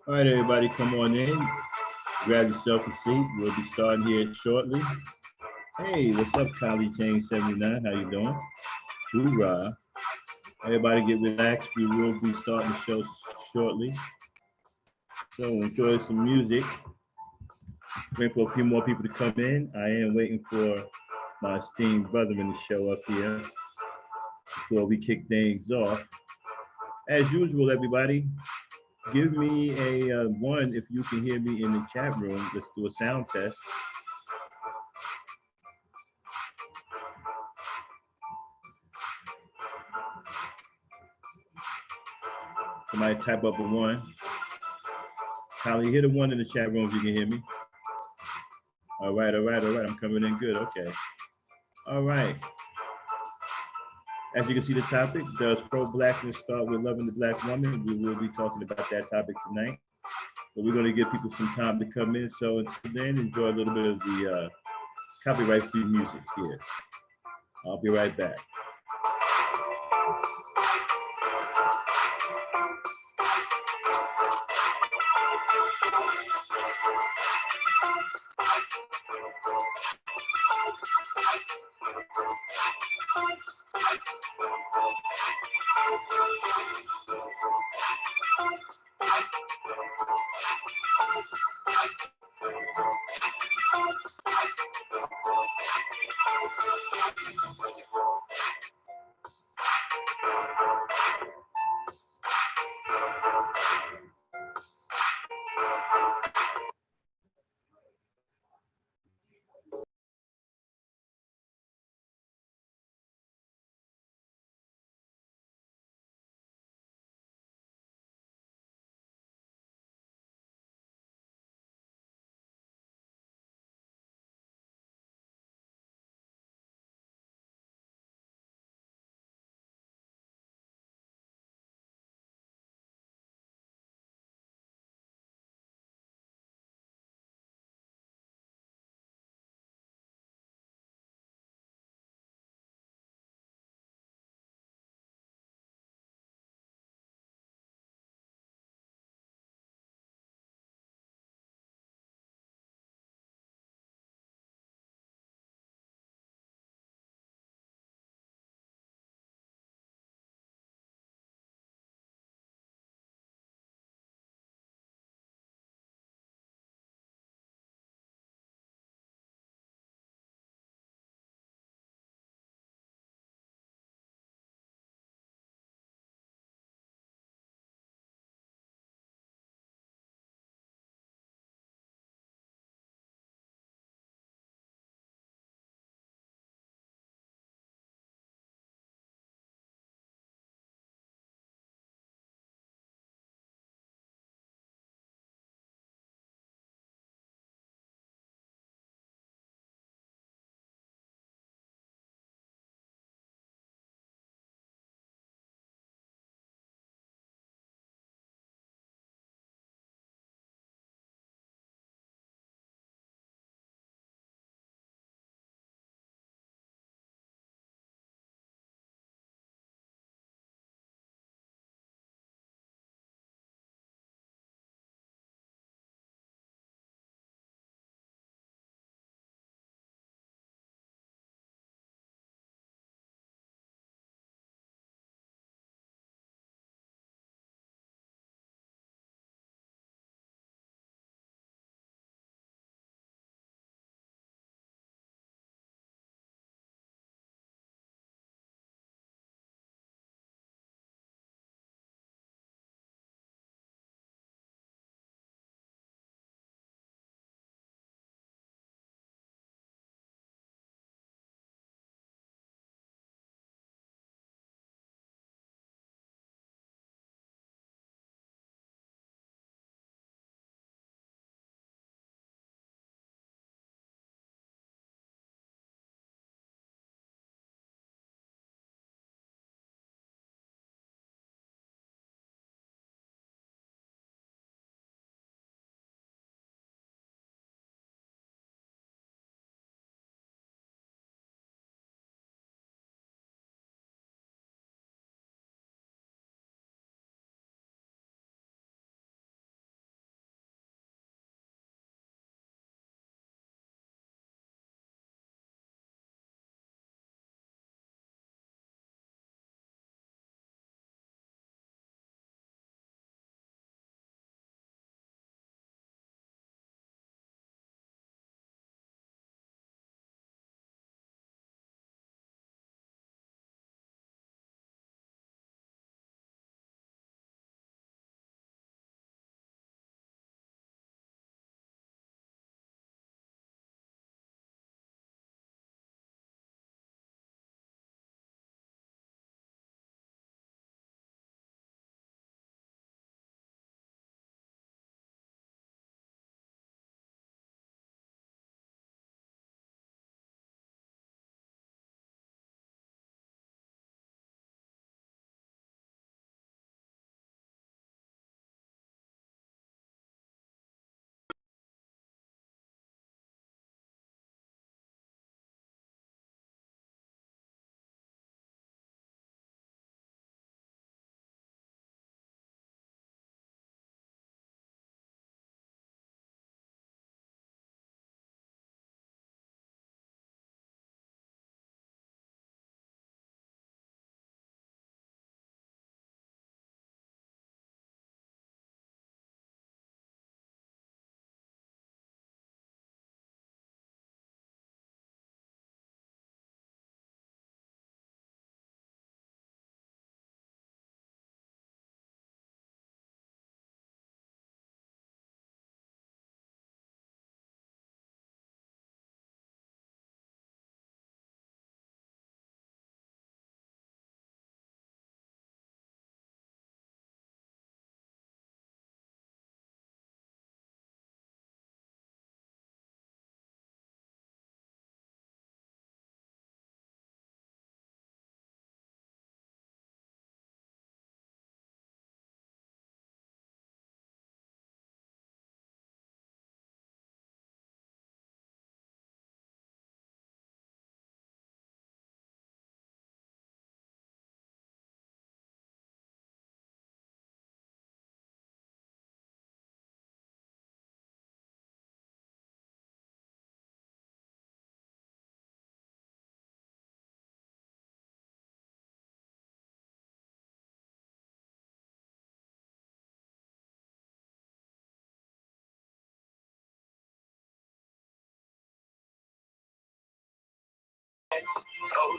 All right, everybody, come on in. Grab yourself a seat. We'll be starting here shortly. Hey, what's up, Kylie Jane 79? How you doing? Hoorah. Everybody get relaxed. We will be starting the show shortly. So enjoy some music. Wait for a few more people to come in. I am waiting for my esteemed brethren to show up here before we kick things off. As usual, everybody, give me a one if you can hear me in the chat room. Let's do a sound test. Somebody type up a one. Kylie, hit a one in the chat room if you can hear me. All right, all right, all right. I'm coming in good. Okay. All right. As you can see, the topic, does pro-blackness start with loving the black woman? We will be talking about that topic tonight. But we're going to give people some time to come in. So until then, enjoy a little bit of the copyright-free music here. I'll be right back.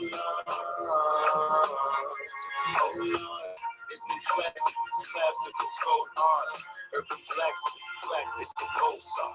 It's the classical folk art. Urban Blackness, the gold song.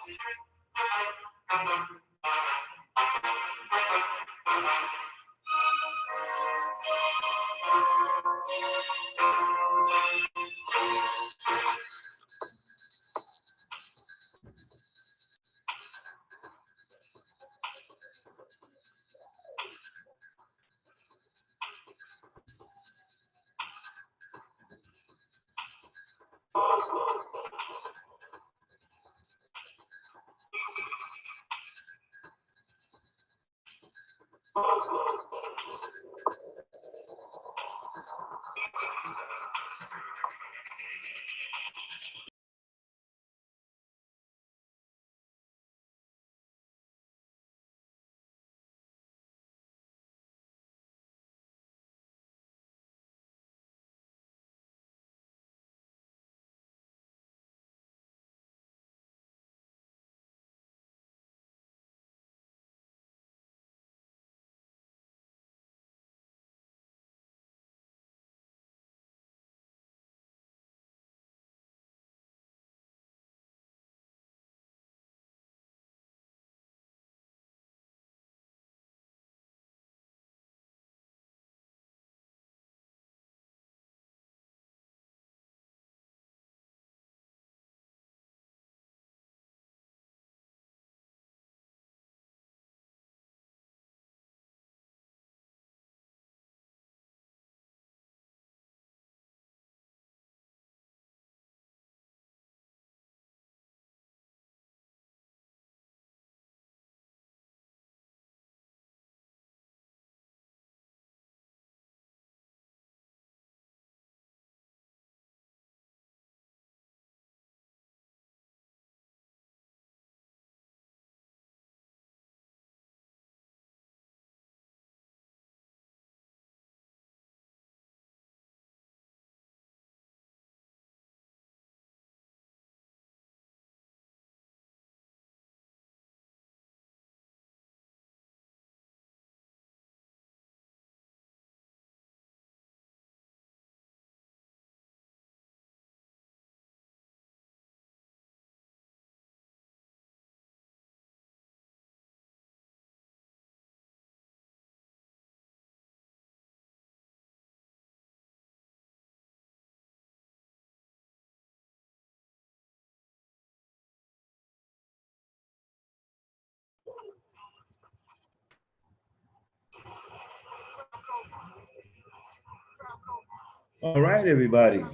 All right, everybody.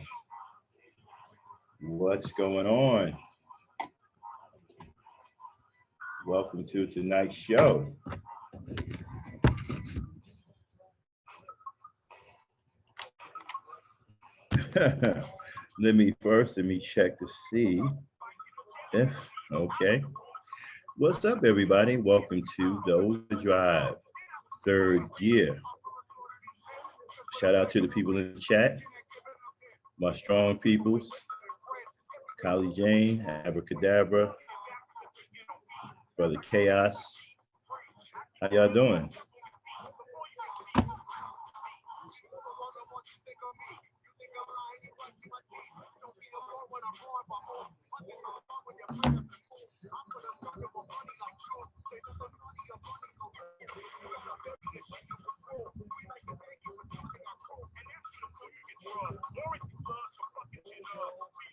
What's going on? Welcome to tonight's show. let me check to see if, okay. What's up, everybody? Welcome to the OverDrive third year. Shout out to the people in the chat, my strong peoples, Kylie Jane, Abracadabra, Brother Chaos. How y'all doing?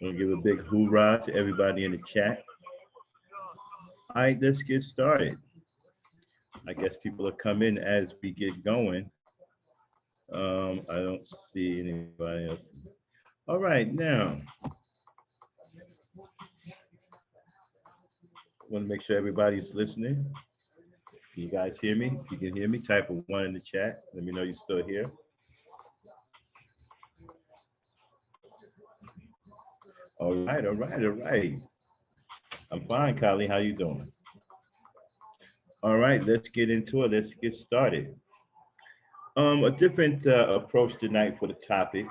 I'm gonna give a big hoorah to everybody in the chat. All right, let's get started. I guess people are coming as we get going. I don't see anybody else. All right, now. Want to make sure everybody's listening. Can you guys hear me? If you can hear me, type a 1 in the chat. Let me know you're still here. All right, all right, all right. I'm fine, Kylie. How you doing? All right, let's get into it. Let's get started. A different approach tonight for the topic.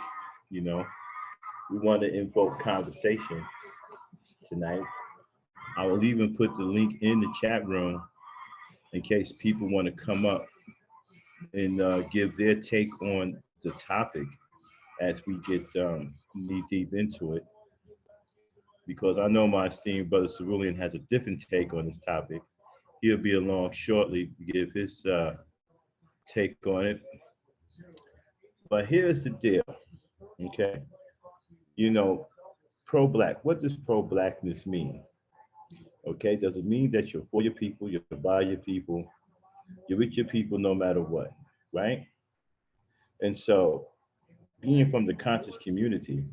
You know, we want to invoke conversation tonight. I will even put the link in the chat room in case people want to come up and give their take on the topic as we get knee deep into it. Because I know my esteemed brother Cerulean has a different take on this topic. He'll be along shortly to give his take on it. But here's the deal, okay? You know, pro black, what does pro blackness mean? Okay, does it mean that you're for your people, you're by your people, you're with your people no matter what, right? And so, being from the conscious community,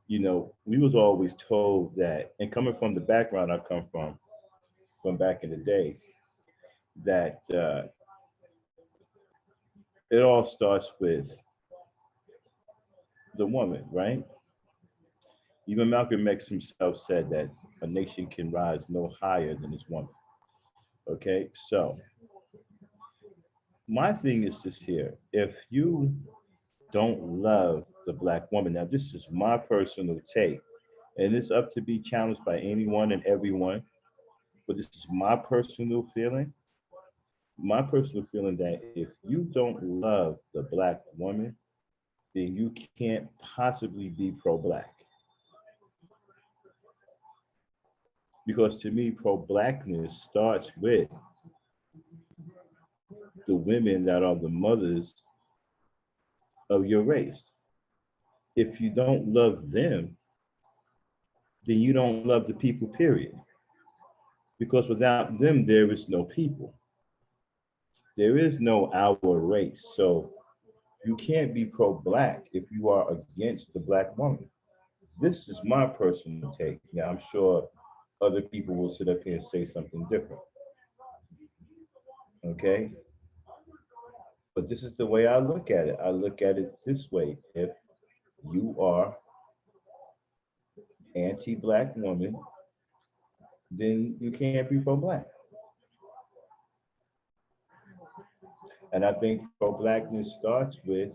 we was always told that, and coming from the background I come from back in the day, that it all starts with the woman, right? Even Malcolm X himself said that a nation can rise no higher than its woman. Okay, so my thing is this here: if you don't love the black woman, now this is my personal take, and it's up to be challenged by anyone and everyone, but this is my personal feeling. My personal feeling that if you don't love the black woman, then you can't possibly be pro-black. Because to me, pro-blackness starts with the women that are the mothers of your race. If you don't love them, then you don't love the people, period. Because without them, there is no people. There is no our race. So you can't be pro-black if you are against the black woman. This is my personal take. Now, I'm sure other people will sit up here and say something different. Okay. But this is the way I look at it. I look at it this way. If you are anti-black woman, then you can't be pro-black. And I think pro-blackness starts with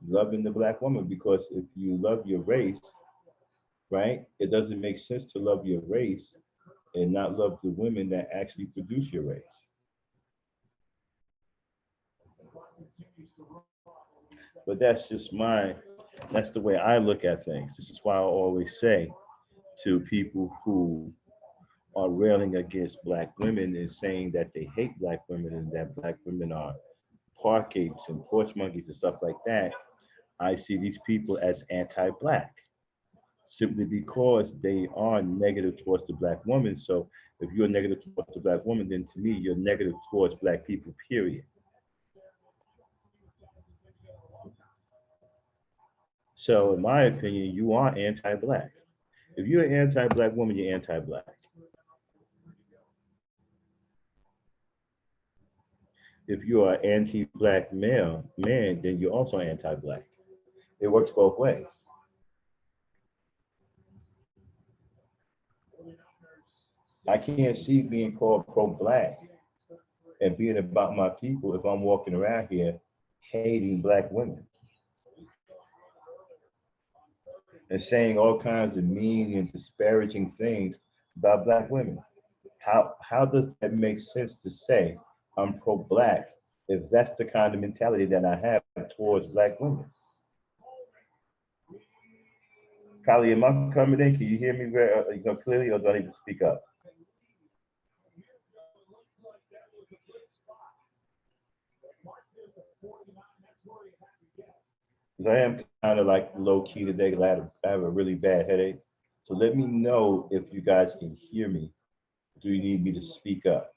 loving the black woman, because if you love your race, right, it doesn't make sense to love your race and not love the women that actually produce your race. But that's the way I look at things. This is why I always say to people who are railing against black women and saying that they hate black women and that black women are park apes and porch monkeys and stuff like that, I see these people as anti-black simply because they are negative towards the black woman. So if you're negative towards the black woman, then to me, you're negative towards black people, period. So in my opinion, you are anti-black. If you're an anti-black woman, you're anti-black. If you are anti-black male man, then you're also anti-black. It works both ways. I can't see being called pro-black and being about my people if I'm walking around here hating black women and saying all kinds of mean and disparaging things about black women. How does that make sense to say I'm pro-black if that's the kind of mentality that I have towards black women? Kali, am I coming in? Can you hear me very, clearly, or do I need to speak up? 'Cause I am kind of like low key today because I have a really bad headache. So let me know if you guys can hear me. Do you need me to speak up?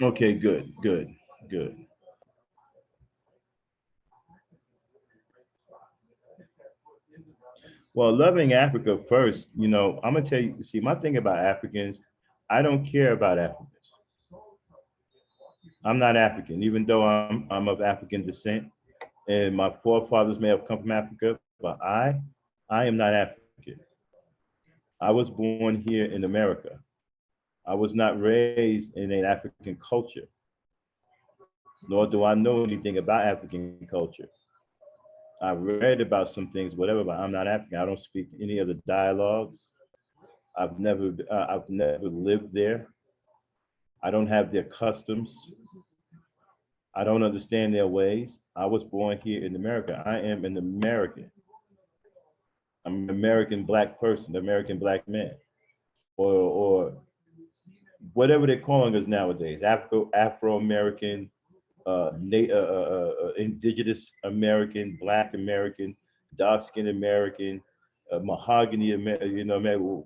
Okay, good, good, good. Well, loving Africa first, I'm gonna tell you. See, my thing about Africans, I don't care about Africans. I'm not African, even though I'm of African descent, and my forefathers may have come from Africa, but I am not African. I was born here in America. I was not raised in an African culture, nor do I know anything about African culture. I read about some things, whatever, but I'm not African. I don't speak any other dialogues. I've never lived there. I don't have their customs. I don't understand their ways. I was born here in America. I am an American. I'm an American black person, American black man, or whatever they're calling us nowadays. Afro American, indigenous American, black American, dark skinned American, mahogany American,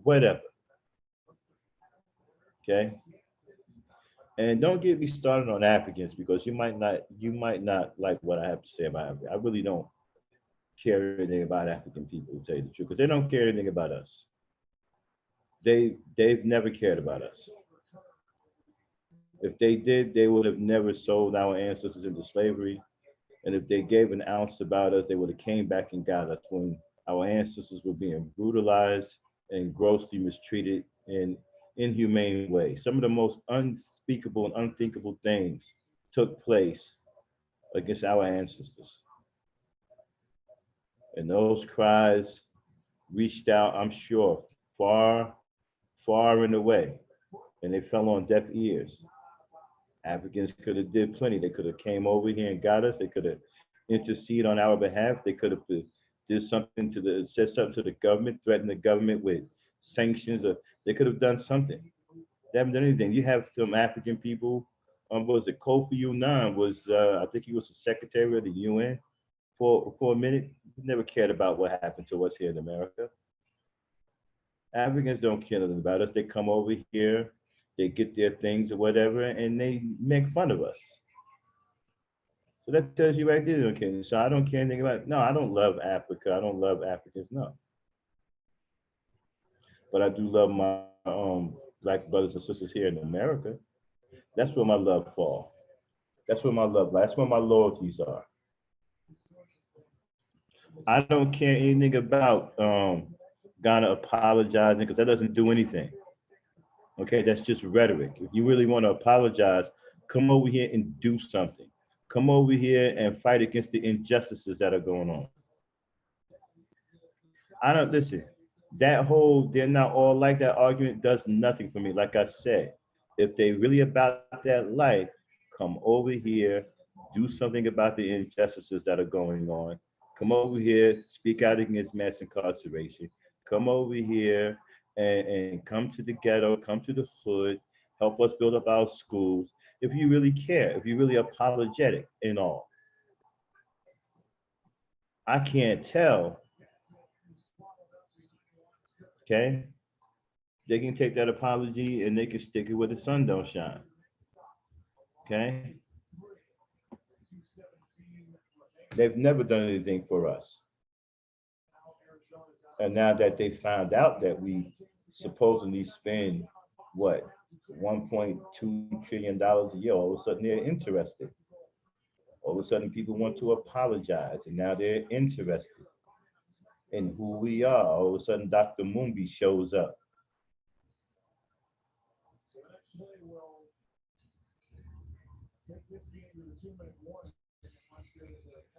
whatever. Okay. And don't get me started on Africans because you might not like what I have to say about Africa. I really don't care anything about African people, to tell you the truth, because they don't care anything about us. They've never cared about us. If they did, they would have never sold our ancestors into slavery. And if they gave an ounce about us, they would have came back and got us when our ancestors were being brutalized and grossly mistreated in inhumane ways. Some of the most unspeakable and unthinkable things took place against our ancestors. And those cries reached out, I'm sure, far, far and away, and they fell on deaf ears. Africans could have did plenty. They could have came over here and got us. They could have interceded on our behalf. They could have did something said something to the government, threatened the government with sanctions, or they could have done something. They haven't done anything. You have some African people. What was it? Kofi Annan was, I think he was the secretary of the UN for a minute. He never cared about what happened to us here in America. Africans don't care nothing about us. They come over here, they get their things or whatever, and they make fun of us. So that tells you right there, they don't care. So I don't care anything about it. No, I don't love Africa. I don't love Africans, no. But I do love my black brothers and sisters here in America. That's where my love falls. That's where my love lies. That's where my loyalties are. I don't care anything about Ghana apologizing because that doesn't do anything. Okay, that's just rhetoric. If you really want to apologize, come over here and do something. Come over here and fight against the injustices that are going on. I don't listen. That whole they're not all like that argument does nothing for me. Like I said, if they really about that life, come over here, do something about the injustices that are going on. Come over here, speak out against mass incarceration. Come over here and come to the ghetto, come to the hood, help us build up our schools. If you really care, if you're really apologetic and all. I can't tell, okay? They can take that apology and they can stick it where the sun don't shine. Okay? They've never done anything for us. And now that they found out that we supposedly spend what, $1.2 trillion a year, all of a sudden they're interested. All of a sudden people want to apologize, and now they're interested in who we are. All of a sudden Dr. Mumbi shows up.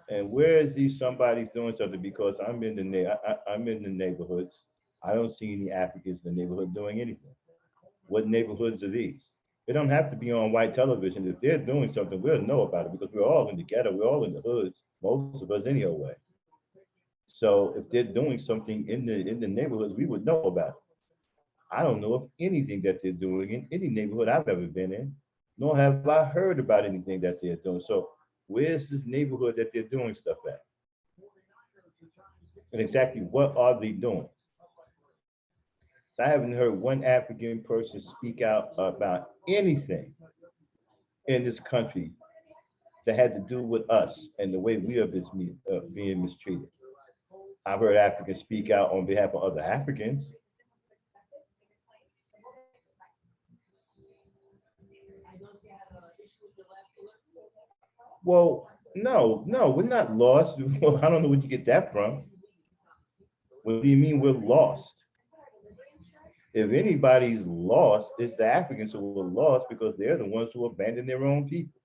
And where is these somebody's doing something? Because I'm in the neighborhoods. I don't see any Africans in the neighborhood doing anything. What neighborhoods are these? They don't have to be on white television. If they're doing something, we'll know about it because we're all in the ghetto, we're all in the hoods, most of us anyhow way. So if they're doing something in the neighborhoods, we would know about it. I don't know of anything that they're doing in any neighborhood I've ever been in, nor have I heard about anything that they're doing. So where's this neighborhood that they're doing stuff at? And exactly what are they doing? I haven't heard one African person speak out about anything in this country that had to do with us and the way we are being mistreated. I've heard Africans speak out on behalf of other Africans. Well, no, we're not lost. Well, I don't know where you get that from. What do you mean we're lost? If anybody's lost, it's the Africans who were lost because they're the ones who abandoned their own people.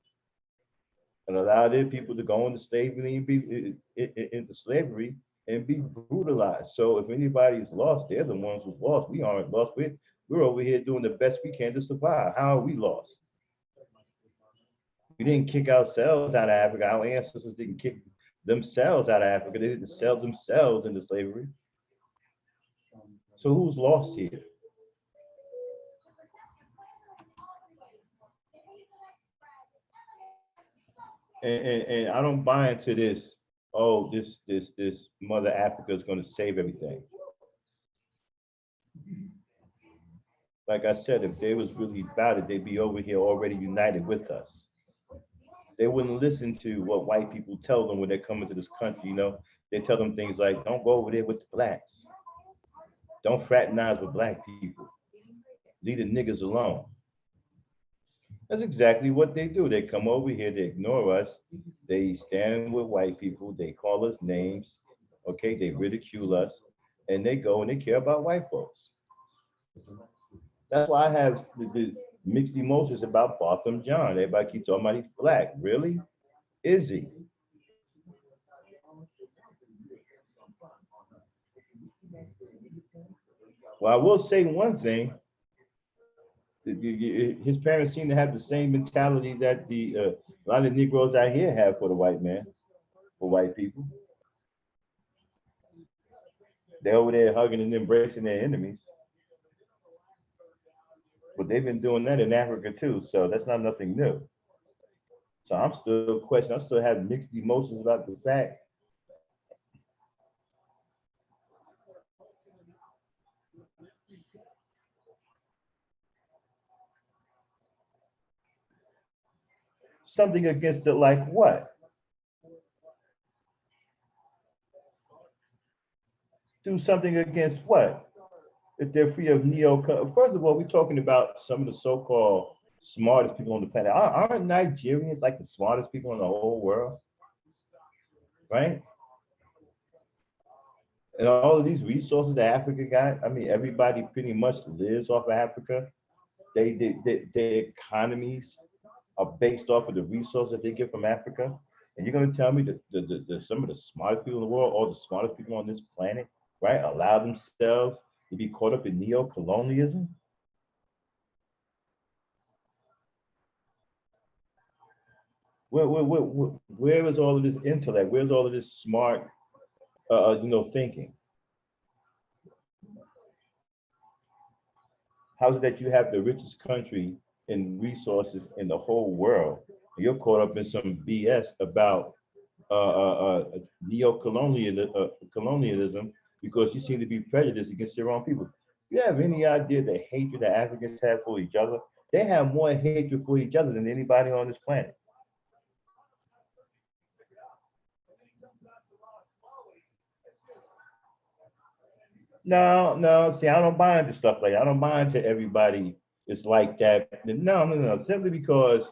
and allow their people to go into slavery and be into slavery and be brutalized. So if anybody's lost, they're the ones who's lost. We aren't lost. We're over here doing the best we can to survive. How are we lost? We didn't kick ourselves out of Africa. Our ancestors didn't kick themselves out of Africa. They didn't sell themselves into slavery. So who's lost here? And I don't buy into this, oh, this Mother Africa is going to save everything. Like I said, if they was really about it, they'd be over here already united with us. They wouldn't listen to what white people tell them when they come into this country. They tell them things like, don't go over there with the blacks. Don't fraternize with black people. Leave the niggas alone. That's exactly what they do. They come over here, they ignore us, they stand with white people, they call us names, okay, they ridicule us, and they go and they care about white folks. That's why I have the mixed emotions about Botham John. Everybody keeps talking about he's black. Really? Is he? Well, I will say one thing. His parents seem to have the same mentality that a lot of Negroes out here have for the white man, for white people. They're over there hugging and embracing their enemies. But they've been doing that in Africa too, so that's not nothing new. So I'm still questioning, I still have mixed emotions about the fact something against it, like what? Do something against what? If they're free of first of all, we're talking about some of the so-called smartest people on the planet. Aren't Nigerians like the smartest people in the whole world? Right? And all of these resources that Africa got, I mean, everybody pretty much lives off of Africa. Their economies are based off of the resources that they get from Africa. And you're going to tell me that some of the smartest people in the world, or the smartest people on this planet, right, allow themselves to be caught up in neo-colonialism? Where is all of this intellect? Where's all of this smart, thinking? How is it that you have the richest country in resources in the whole world, and you're caught up in some BS about colonialism because you seem to be prejudiced against your own people? You have any idea the hatred that Africans have for each other? They have more hatred for each other than anybody on this planet. No. See, I don't buy into stuff like that. I don't buy into everybody is like that. No. Simply because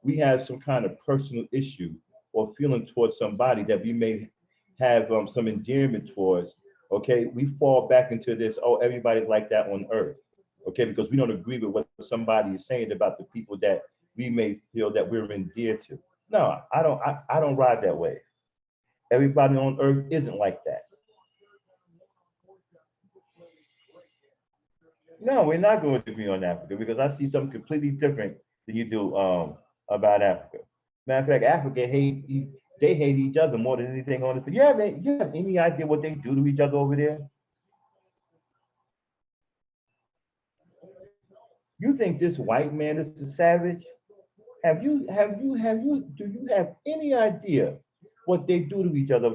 we have some kind of personal issue or feeling towards somebody that we may have some endearment towards. Okay, we fall back into this. Oh, everybody's like that on Earth. Okay, because we don't agree with what somebody is saying about the people that we may feel that we're endeared to. No, I don't. I don't ride that way. Everybody on Earth isn't like that. No, we're not going to be on Africa because I see something completely different than you do about Africa. Matter of fact, Africa they hate each other more than anything on this. You have any idea what they do to each other over there? You think this white man is the savage? Do you have any idea what they do to each other?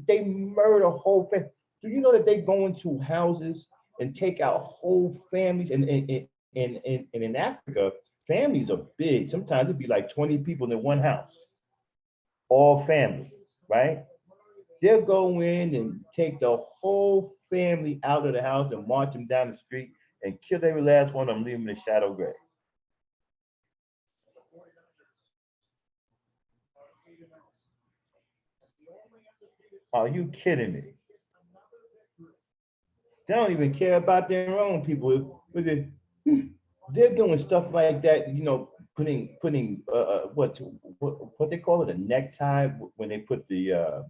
They murder whole family. Do you know that they go into houses and take out whole families? And in Africa, families are big. Sometimes it'd be like 20 people in one house, all family, right? They'll go in and take the whole family out of the house and march them down the street and kill every last one of them, leave them in the shadow grave. Are you kidding me? They don't even care about their own people. They're doing stuff like that, putting what they call it, a necktie, when they put the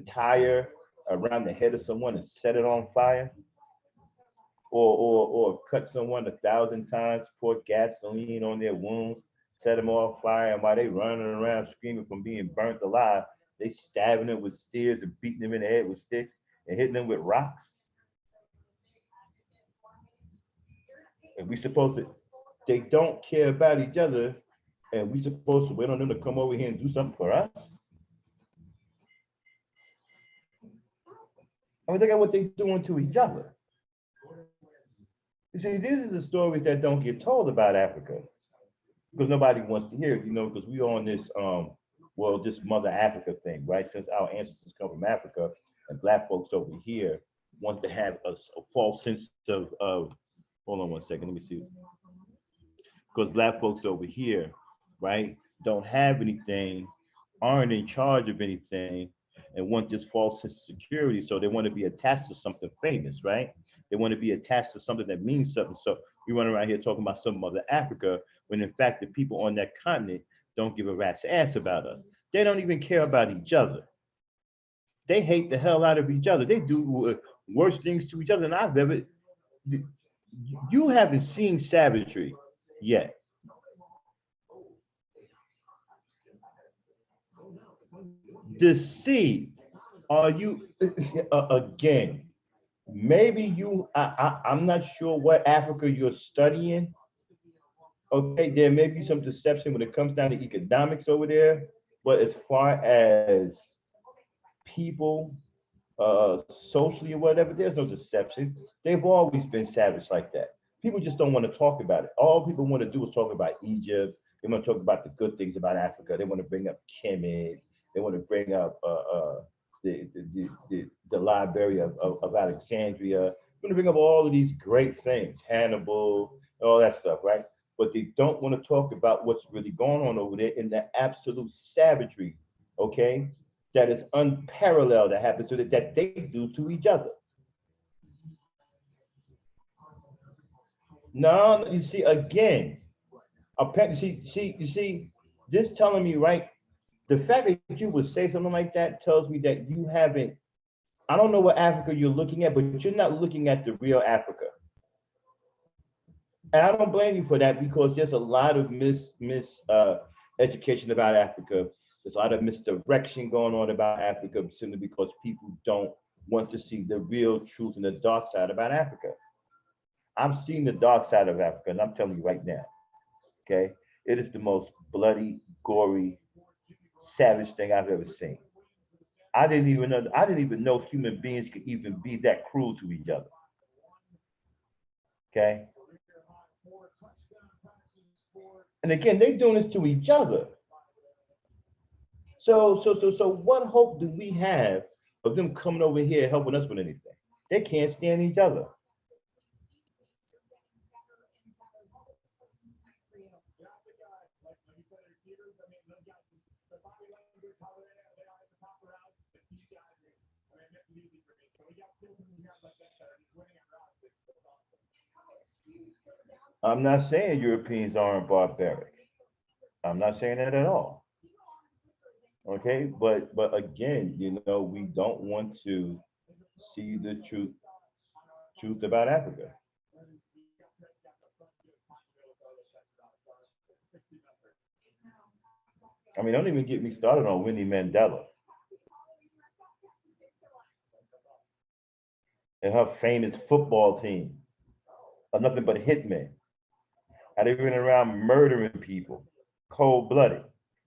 tire around the head of someone and set it on fire, or cut someone 1,000 times, pour gasoline on their wounds, set them on fire, and while they running around screaming from being burnt alive, they stabbing them with spears and beating them in the head with sticks and hitting them with rocks. And we supposed to, they don't care about each other, and we supposed to wait on them to come over here and do something for us. I mean, look at what they're doing to each other. You see, these are the stories that don't get told about Africa, because nobody wants to hear it, because we on this this Mother Africa thing, right? Since our ancestors come from Africa, and Black folks over here want to have a false sense of hold on one second, let me see. Because Black folks over here, right, don't have anything, aren't in charge of anything, and want this false sense of security. So they want to be attached to something famous, right? They want to be attached to something that means something. So we run around here talking about some Mother Africa, when in fact the people on that continent don't give a rat's ass about us. They don't even care about each other. They hate the hell out of each other. They do worse things to each other than I've ever. You haven't seen savagery yet. Deceit. Are you again? Maybe I'm not sure what Africa you're studying. Okay, there may be some deception when it comes down to economics over there, but as far as people, socially or whatever, there's no deception. They've always been savage like that. People just don't want to talk about it. All people want to do is talk about Egypt. They want to talk about the good things about Africa. They want to bring up Kemet. They want to bring up the library of Alexandria. They want to bring up all of these great things, Hannibal, all that stuff, right? But they don't want to talk about what's really going on over there in the absolute savagery, okay? That is unparalleled that happens to that they do to each other. No, you see, again, you see, this telling me, right, the fact that you would say something like that tells me that you haven't, I don't know what Africa you're looking at, but you're not looking at the real Africa. And I don't blame you for that, because there's a lot of education about Africa. There's a lot of misdirection going on about Africa, simply because people don't want to see the real truth and the dark side about Africa. I've seen the dark side of Africa, and I'm telling you right now, okay? It is the most bloody, gory, savage thing I've ever seen. I didn't even know human beings could even be that cruel to each other. Okay. And again, they're doing this to each other. So what hope do we have of them coming over here helping us with anything? They can't stand each other. I'm not saying Europeans aren't barbaric. I'm not saying that at all. Okay, but again, we don't want to see the truth about Africa. I mean, don't even get me started on Winnie Mandela and her famous football team are nothing but hitmen. How they went around murdering people, cold blooded,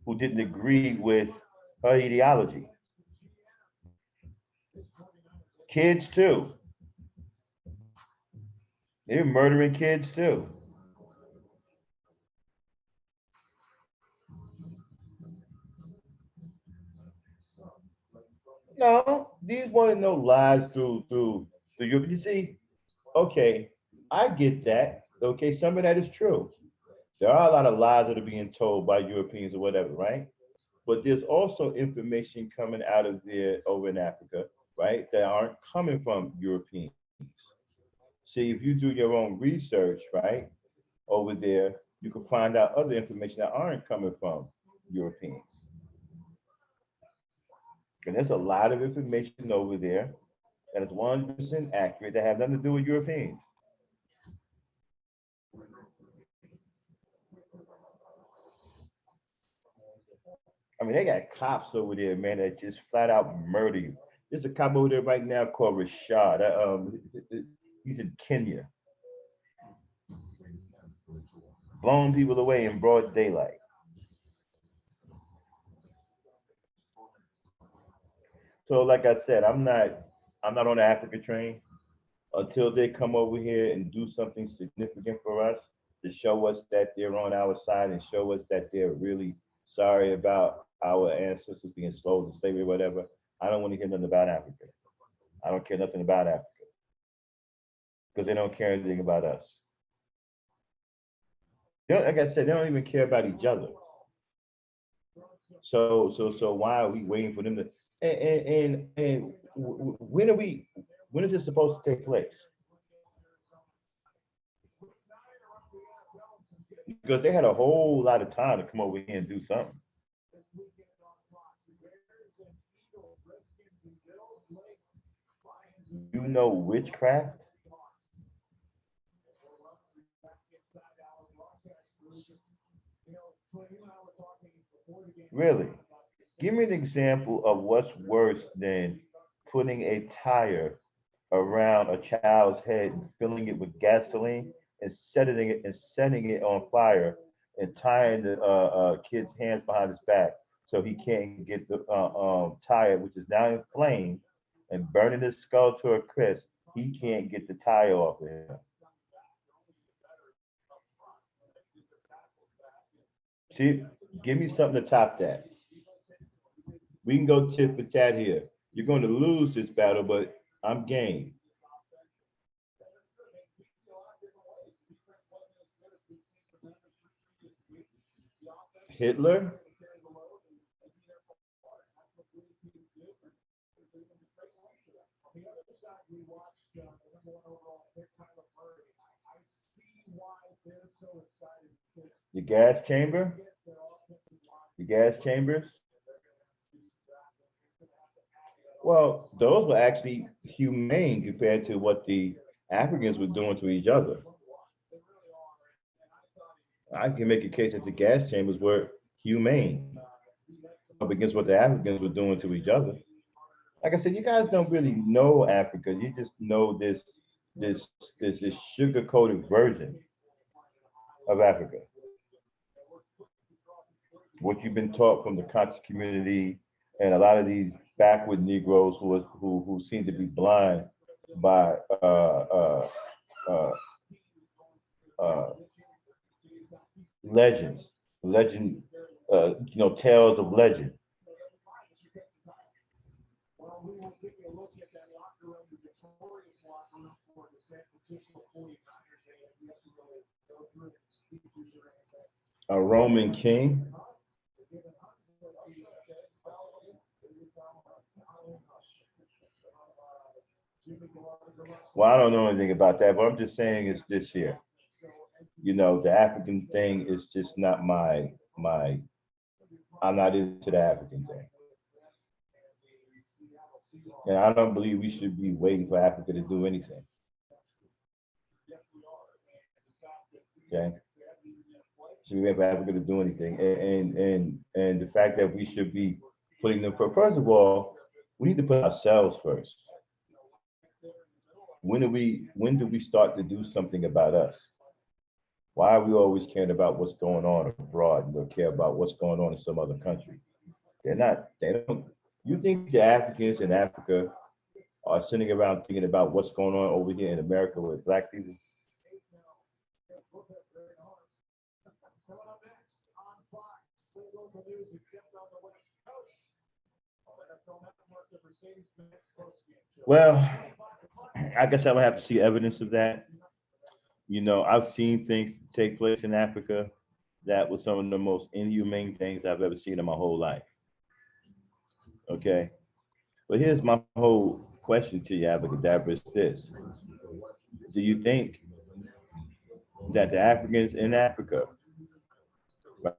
who didn't agree with her ideology. Kids too. They were murdering kids too. No, these want to know lies through you. You see, okay, I get that. Okay, some of that is true. There are a lot of lies that are being told by Europeans or whatever, right? But there's also information coming out of there over in Africa, right, that aren't coming from Europeans. See, if you do your own research, right, over there, you can find out other information that aren't coming from Europeans. And there's a lot of information over there that is 100% accurate that have nothing to do with Europeans. I mean, they got cops over there, man, that just flat out murder you. There's a cop over there right now called Rashad. He's in Kenya, blowing people away in broad daylight. So, like I said, I'm not on the Africa train until they come over here and do something significant for us to show us that they're on our side and show us that they're really sorry about our ancestors being sold in slavery or whatever. I don't want to hear nothing about Africa. I don't care nothing about Africa because they don't care anything about us. Like I said, they don't even care about each other. So why are we waiting for them to? And when is this supposed to take place? Because they had a whole lot of time to come over here and do something. You know witchcraft? Really? Give me an example of what's worse than putting a tire around a child's head and filling it with gasoline and setting it on fire and tying the kid's hands behind his back so he can't get the tire, which is now inflamed, and burning his skull to a crisp. He can't get the tire off of him. See, give me something to top that. We can go tit for tat here. You're going to lose this battle, but I'm game. Hitler? The gas chamber? The gas chambers? Well, those were actually humane compared to what the Africans were doing to each other. I can make a case that the gas chambers were humane up against what the Africans were doing to each other. Like I said, you guys don't really know Africa. You just know this this sugar-coated version of Africa. What you've been taught from the conscious community and a lot of these backward Negroes who seem to be blind by uh, uh, legends, tales of legend. A Roman king. Well, I don't know anything about that, but I'm just saying it's this here. The African thing is just not my. I'm not into the African thing, and I don't believe we should be waiting for Africa to do anything. Okay, should we wait for Africa to do anything? And the fact that we should be putting them first of all, we need to put ourselves first. When do we start to do something about us? Why are we always caring about what's going on abroad and don't care about what's going on in some other country? They don't. You think the Africans in Africa are sitting around thinking about what's going on over here in America with black people? Well, I guess I would have to see evidence of that. I've seen things take place in Africa that was some of the most inhumane things I've ever seen in my whole life. Okay. But here's my whole question to you, Abracadabra, is this. Do you think that the Africans in Africa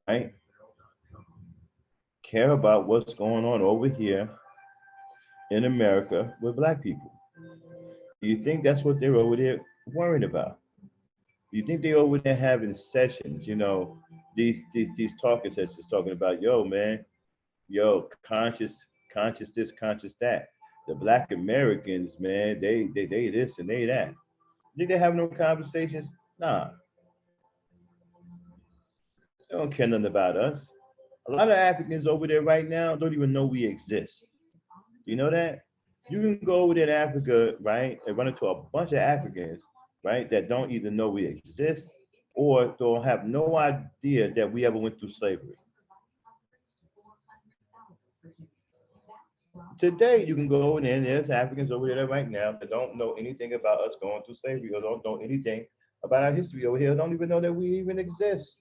right? Care about what's going on over here in America with black people. Do you think that's what they're over there worried about? Do you think they're over there having sessions? These talking sessions talking about, yo, man, yo, conscious this, conscious that. The black Americans, man, they this and they that. Think they having no conversations? Nah, they don't care nothing about us. A lot of Africans over there right now don't even know we exist. You know that? You can go over there to Africa, right, and run into a bunch of Africans, right, that don't even know we exist or don't have no idea that we ever went through slavery. Today, you can go over there and there's Africans over there right now that don't know anything about us going through slavery or don't know anything about our history over here, don't even know that we even exist.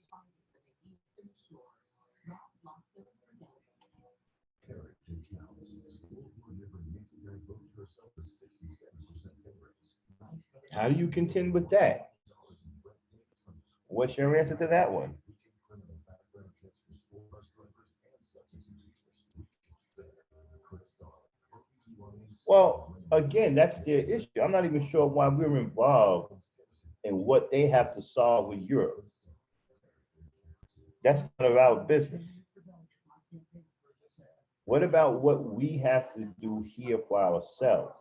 How do you contend with that? What's your answer to that one? Well, again, that's their issue. I'm not even sure why we're involved in what they have to solve with Europe. That's none of our business. What about what we have to do here for ourselves?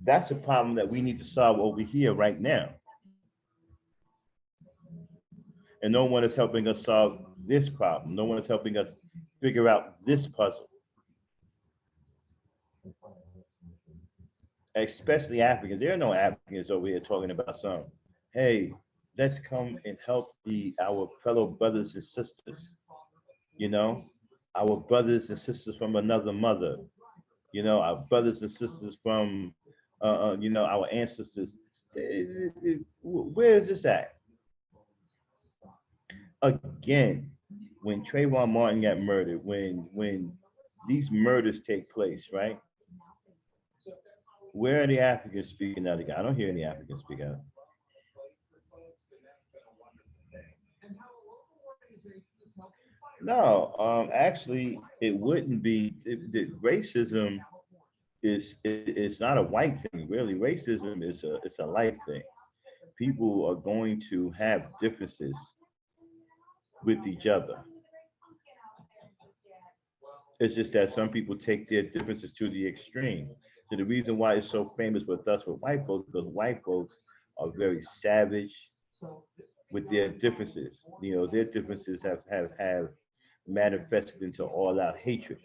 That's a problem that we need to solve over here right now. And no one is helping us solve this problem. No one is helping us figure out this puzzle, especially Africans. There are no Africans over here talking about some, hey, let's come and help our fellow brothers and sisters, you know, our brothers and sisters from another mother, our brothers and sisters from, our ancestors. Where is this at? Again, when Trayvon Martin got murdered, when these murders take place, right? Where are the Africans speaking out again? I don't hear any Africans speak out. No, actually, it wouldn't be. Racism is not a white thing, really. Racism is a life thing. People are going to have differences with each other. It's just that some people take their differences to the extreme. So the reason why it's so famous with us with white folks, because white folks are very savage with their differences. Their differences have manifested into all out hatred.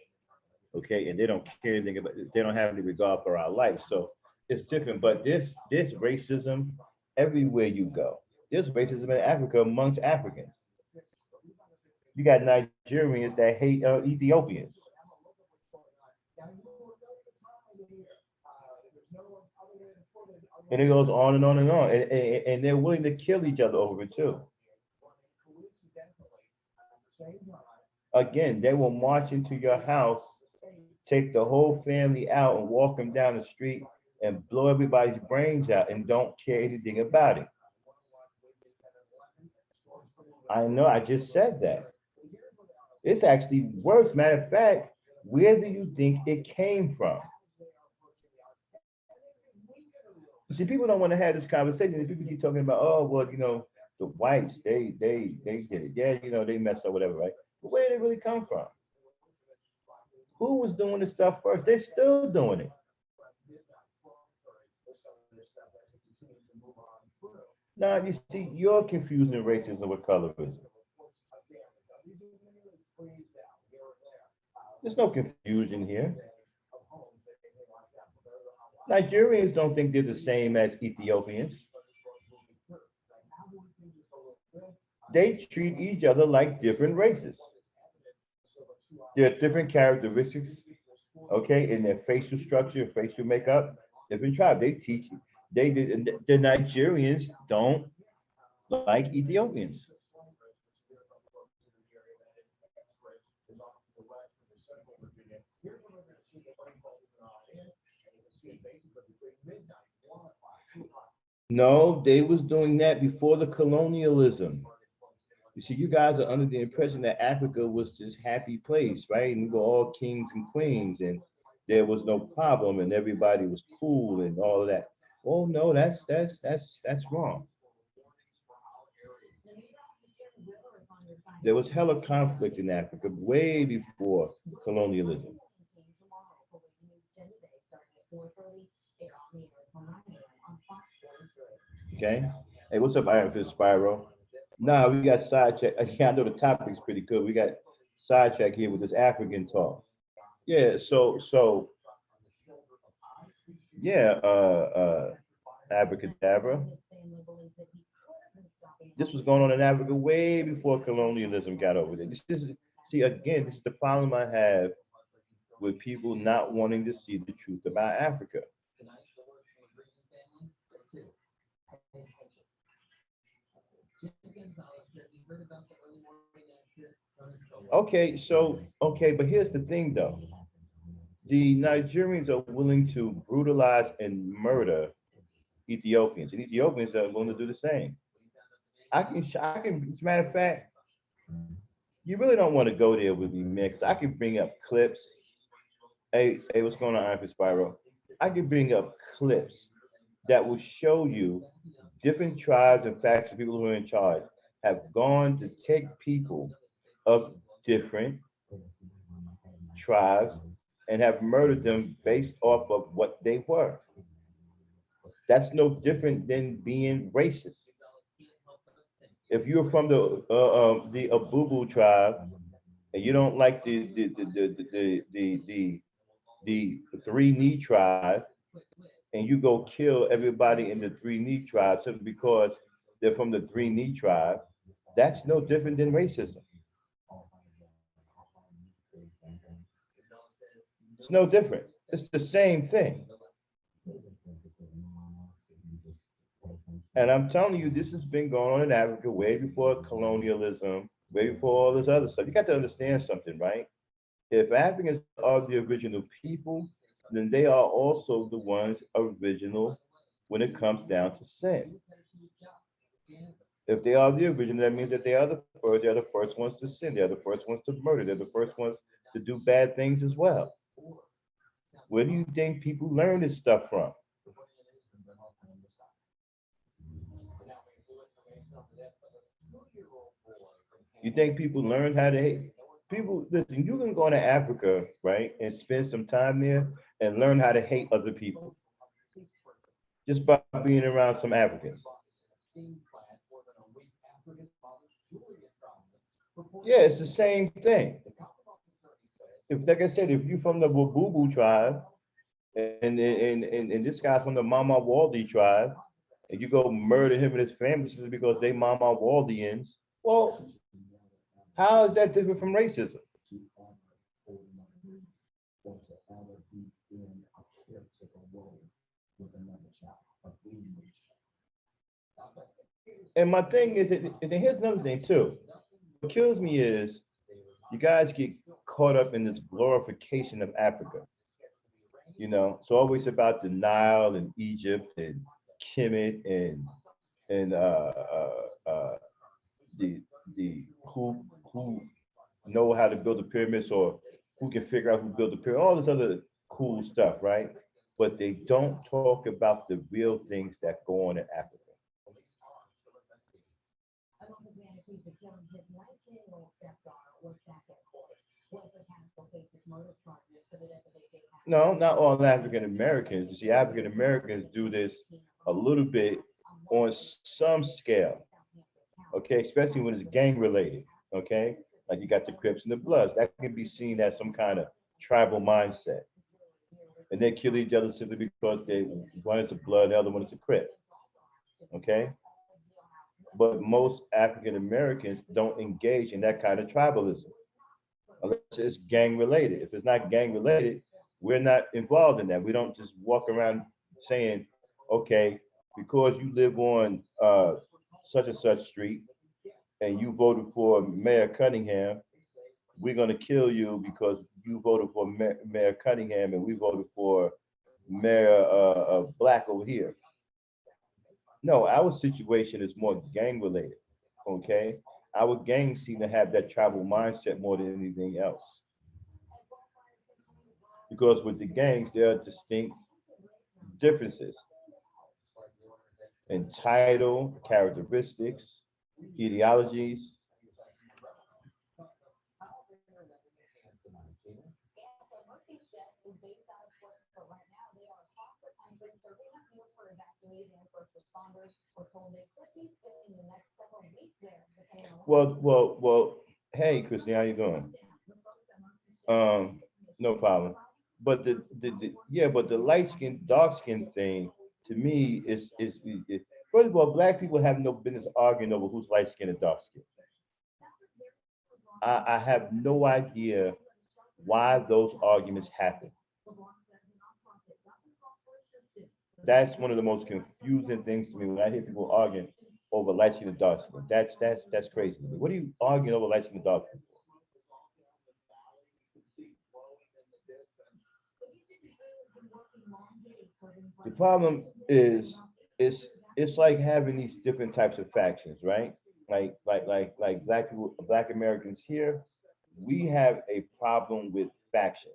Okay, and they don't care anything about. They don't have any regard for our life. So it's different. But this racism everywhere you go. There's racism in Africa amongst Africans. You got Nigerians that hate Ethiopians. And it goes on and on and on. And they're willing to kill each other over it too. Again, they will march into your house, take the whole family out and walk them down the street and blow everybody's brains out and don't care anything about it. I know, I just said that. It's actually worse. Matter of fact, where do you think it came from? See, people don't want to have this conversation. And people keep talking about, oh, well, the whites, they did it. Yeah, they messed up, whatever, right? But where did it really come from? Who was doing this stuff first? They're still doing it. Now, you see, you're confusing racism with colorism. There's no confusion here. Nigerians don't think they're the same as Ethiopians. They treat each other like different races. There are different characteristics, okay, in their facial structure, facial makeup. Different tribe. They teach. The Nigerians don't like Ethiopians. No, they was doing that before the colonialism. You see, you guys are under the impression that Africa was this happy place, right? And we were all kings and queens, and there was no problem, and everybody was cool and all of that. Oh no, that's wrong. There was hella conflict in Africa way before colonialism. Okay. Hey, what's up, Iron Fist Spyro? Nah, we got sidetracked. Yeah, I know the topic's pretty good. We got sidetracked here with this African talk. Yeah, yeah, abracadabra. This was going on in Africa way before colonialism got over there. This is see again, this is the problem I have with people not wanting to see the truth about Africa. Okay, but here's the thing though. The Nigerians are willing to brutalize and murder Ethiopians, and Ethiopians are willing to do the same. As a matter of fact, you really don't want to go there with me, man, because I can bring up clips. Hey, what's going on, Iron Spyro? I can bring up clips that will show you different tribes and factions, people who are in charge, have gone to take people of different tribes and have murdered them based off of what they were. That's no different than being racist. If you're from the Abubu tribe and you don't like the three knee tribe, and you go kill everybody in the three knee tribe simply because they're from the three knee tribe, that's no different than racism. It's no different. It's the same thing. And I'm telling you, this has been going on in Africa way before colonialism, way before all this other stuff. You got to understand something, right? If Africans are the original people, then they are also the ones original when it comes down to sin. If they are the original, that means that they are the first. They are the first ones to sin. They are the first ones to murder. They're the first ones to do bad things as well. Where do you think people learn this stuff from? You think people learn how to hate? People, listen, you can go to Africa, right, and spend some time there and learn how to hate other people just by being around some Africans. Yeah, it's the same thing. If, like I said, if you're from the Wabubu tribe and this guy's from the Mama Waldy tribe, and you go murder him and his family simply because they Mama Waldians, well, how is that different from racism? And my thing is, and here's another thing too. What kills me is you guys get caught up in this glorification of Africa. You know, it's always about the Nile and Egypt and Kemet and the who know how to build the pyramids or who can figure out who built the pyramid, all this other cool stuff, right? But they don't talk about the real things that go on in Africa. No, not all African Americans. You see, African Americans do this a little bit on some scale, okay, especially when it's gang related, okay? Like you got the Crips and the Bloods. That can be seen as some kind of tribal mindset. And they kill each other simply because they one is a blood, the other one is a Crip, okay? But most African Americans don't engage in that kind of tribalism unless it's gang related. If it's not gang related, we're not involved in that. We don't just walk around saying, okay, because you live on such and such street and you voted for Mayor Cunningham, we're going to kill you because you voted for Mayor Cunningham and we voted for Mayor Black over here. No, our situation is more gang related. Okay, Our gangs seem to have that tribal mindset more than anything else. Because with the gangs, there are distinct differences in title, characteristics, ideologies. Well. Hey, Christine, how you doing? No problem. But yeah, but the light skin, dark skin thing to me is first of all, black people have no business arguing over who's light skin and dark skin. I have no idea why those arguments happen. That's one of the most confusing things to me when I hear people arguing over light skin and dark skin. That's crazy to me. What are you arguing over light skin and dark skin? The problem is it's like having these different types of factions, right? Like black people, black Americans here, we have a problem with factions.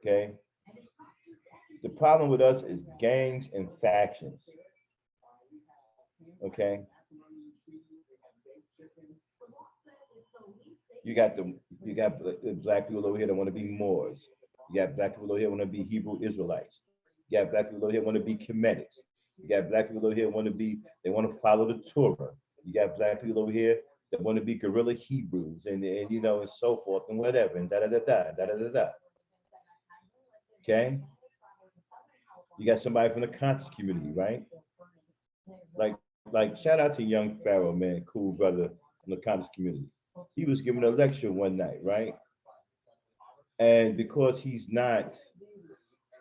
Okay. The problem with us is gangs and factions. Okay. You got the black people over here that want to be Moors. You got black people over here want to be Hebrew Israelites. You got black people over here want to be Kemetics. You got black people over here they want to follow the Torah. You got black people over here that want to be guerrilla Hebrews and and so forth and whatever and da da da da da da da da. Okay. You got somebody from the conscious community, right? Like shout out to young Pharaoh, man, cool brother from the conscious community. He was giving a lecture one night, right? And because he's not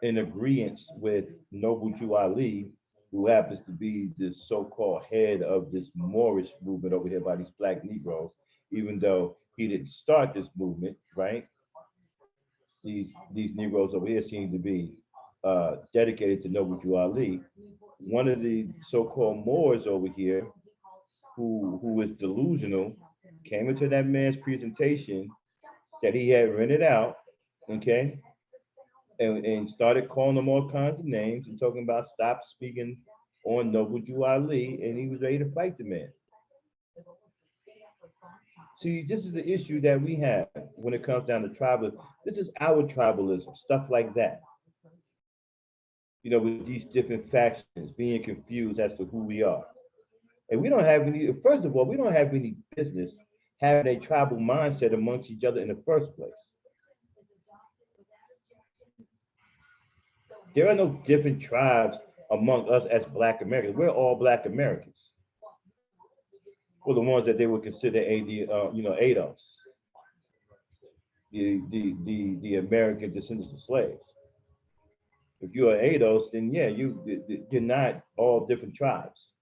in agreement with Noble Jew Ali, who happens to be the so-called head of this Moorish movement over here by these black Negroes, even though he didn't start this movement, right? These Negroes over here seem to be dedicated to Noble Jew Ali. One of the so-called Moors over here, who is delusional, came into that man's presentation that he had rented out, okay, and started calling him all kinds of names and talking about stop speaking on Noble Jew Ali, and he was ready to fight the man. See, this is the issue that we have when it comes down to tribalism. This is our tribalism, stuff like that. With these different factions being confused as to who we are. And we don't have any, first of all, we don't have any business having a tribal mindset amongst each other in the first place. There are no different tribes among us as Black Americans. We're all Black Americans. Well, the ones that they would consider ADOS, the American descendants of slaves. If you're an ADOS, then yeah, you're not all different tribes.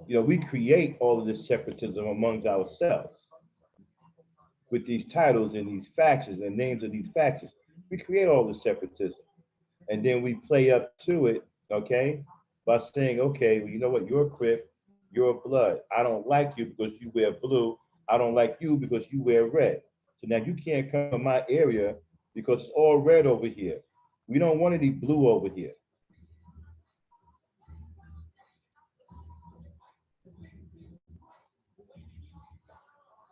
We create all of this separatism amongst ourselves with these titles and these factions and names of these factions. We create all this separatism. And then we play up to it, okay, by saying, okay, well, you know what, you're a Crip, you're blood. I don't like you because you wear blue. I don't like you because you wear red. So now you can't come to my area because it's all red over here. We don't want any blue over here.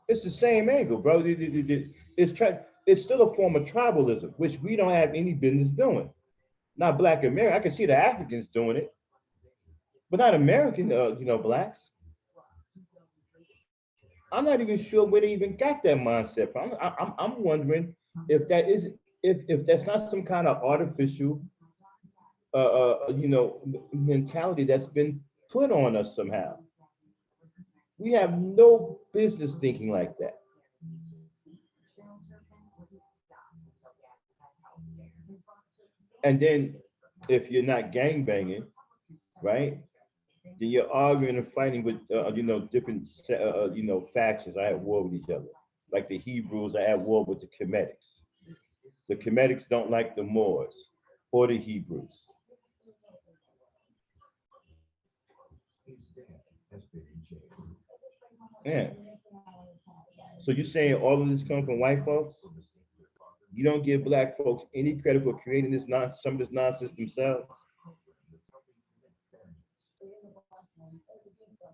It's the same angle, bro. It's still a form of tribalism, which we don't have any business doing. Not Black American. I can see the Africans doing it, but not American, Blacks. I'm not even sure where they even got that mindset from. I'm wondering if that is if that's not some kind of artificial, mentality that's been put on us somehow. We have no business thinking like that. And then if you're not gang banging, right? Then you're arguing and fighting with different factions are at war with each other. Like the Hebrews are at war with the Kemetics. The Kemetics don't like the Moors. or the Hebrews? Yeah. So you're saying all of this comes from white folks? You don't give black folks any credit for creating this some of this nonsense themselves?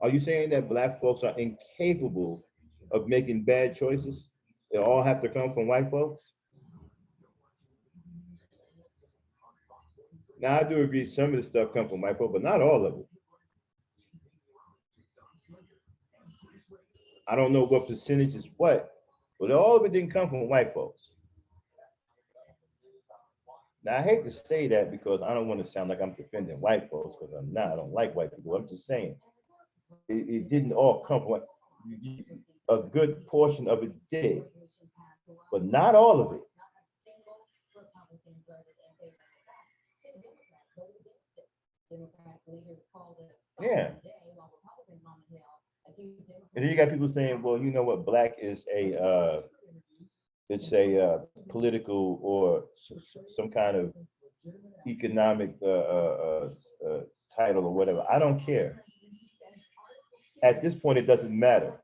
Are you saying that black folks are incapable of making bad choices? They all have to come from white folks? Now I do agree some of the stuff comes from white folks, but not all of it. I don't know what percentage is what, but all of it didn't come from white folks. Now I hate to say that because I don't want to sound like I'm defending white folks, because I'm not. I don't like white people. I'm just saying it didn't all come from a good portion of it did, but not all of it. Yeah. And then you got people saying, well, you know what, black is it's a political or some kind of economic title or whatever. I don't care. At this point, it doesn't matter,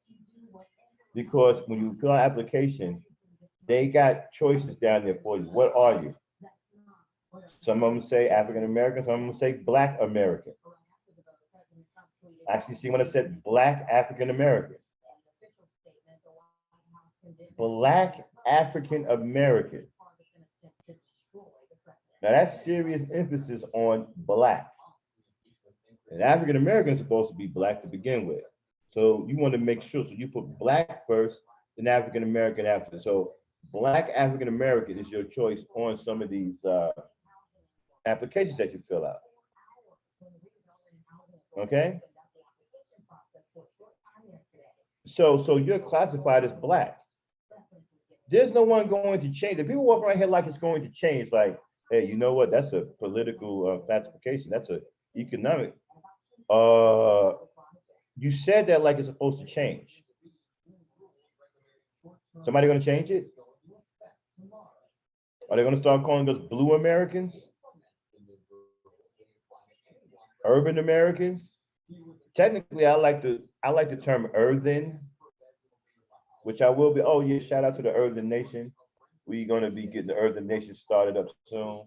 because when you fill out an application, they got choices down there for you. What are you? Some of them say African American, some of them say Black American. Actually, see when I said Black African American. Black African American. Now that's serious emphasis on black. And African American is supposed to be black to begin with. So you want to make sure, so you put black first, then African American after. So Black African American is your choice on some of these applications that you fill out. Okay? So you're classified as black. There's no one going to change. The people walk around here like it's going to change, like, hey, you know what? That's a political classification. That's an economic. You said that like it's supposed to change. Somebody going to change it? Are they going to start calling us blue Americans? Urban Americans? Technically, I like the term earthen, which I will be. Oh yeah, shout out to the Earthen Nation. We're going to be getting the Earthen Nation started up soon.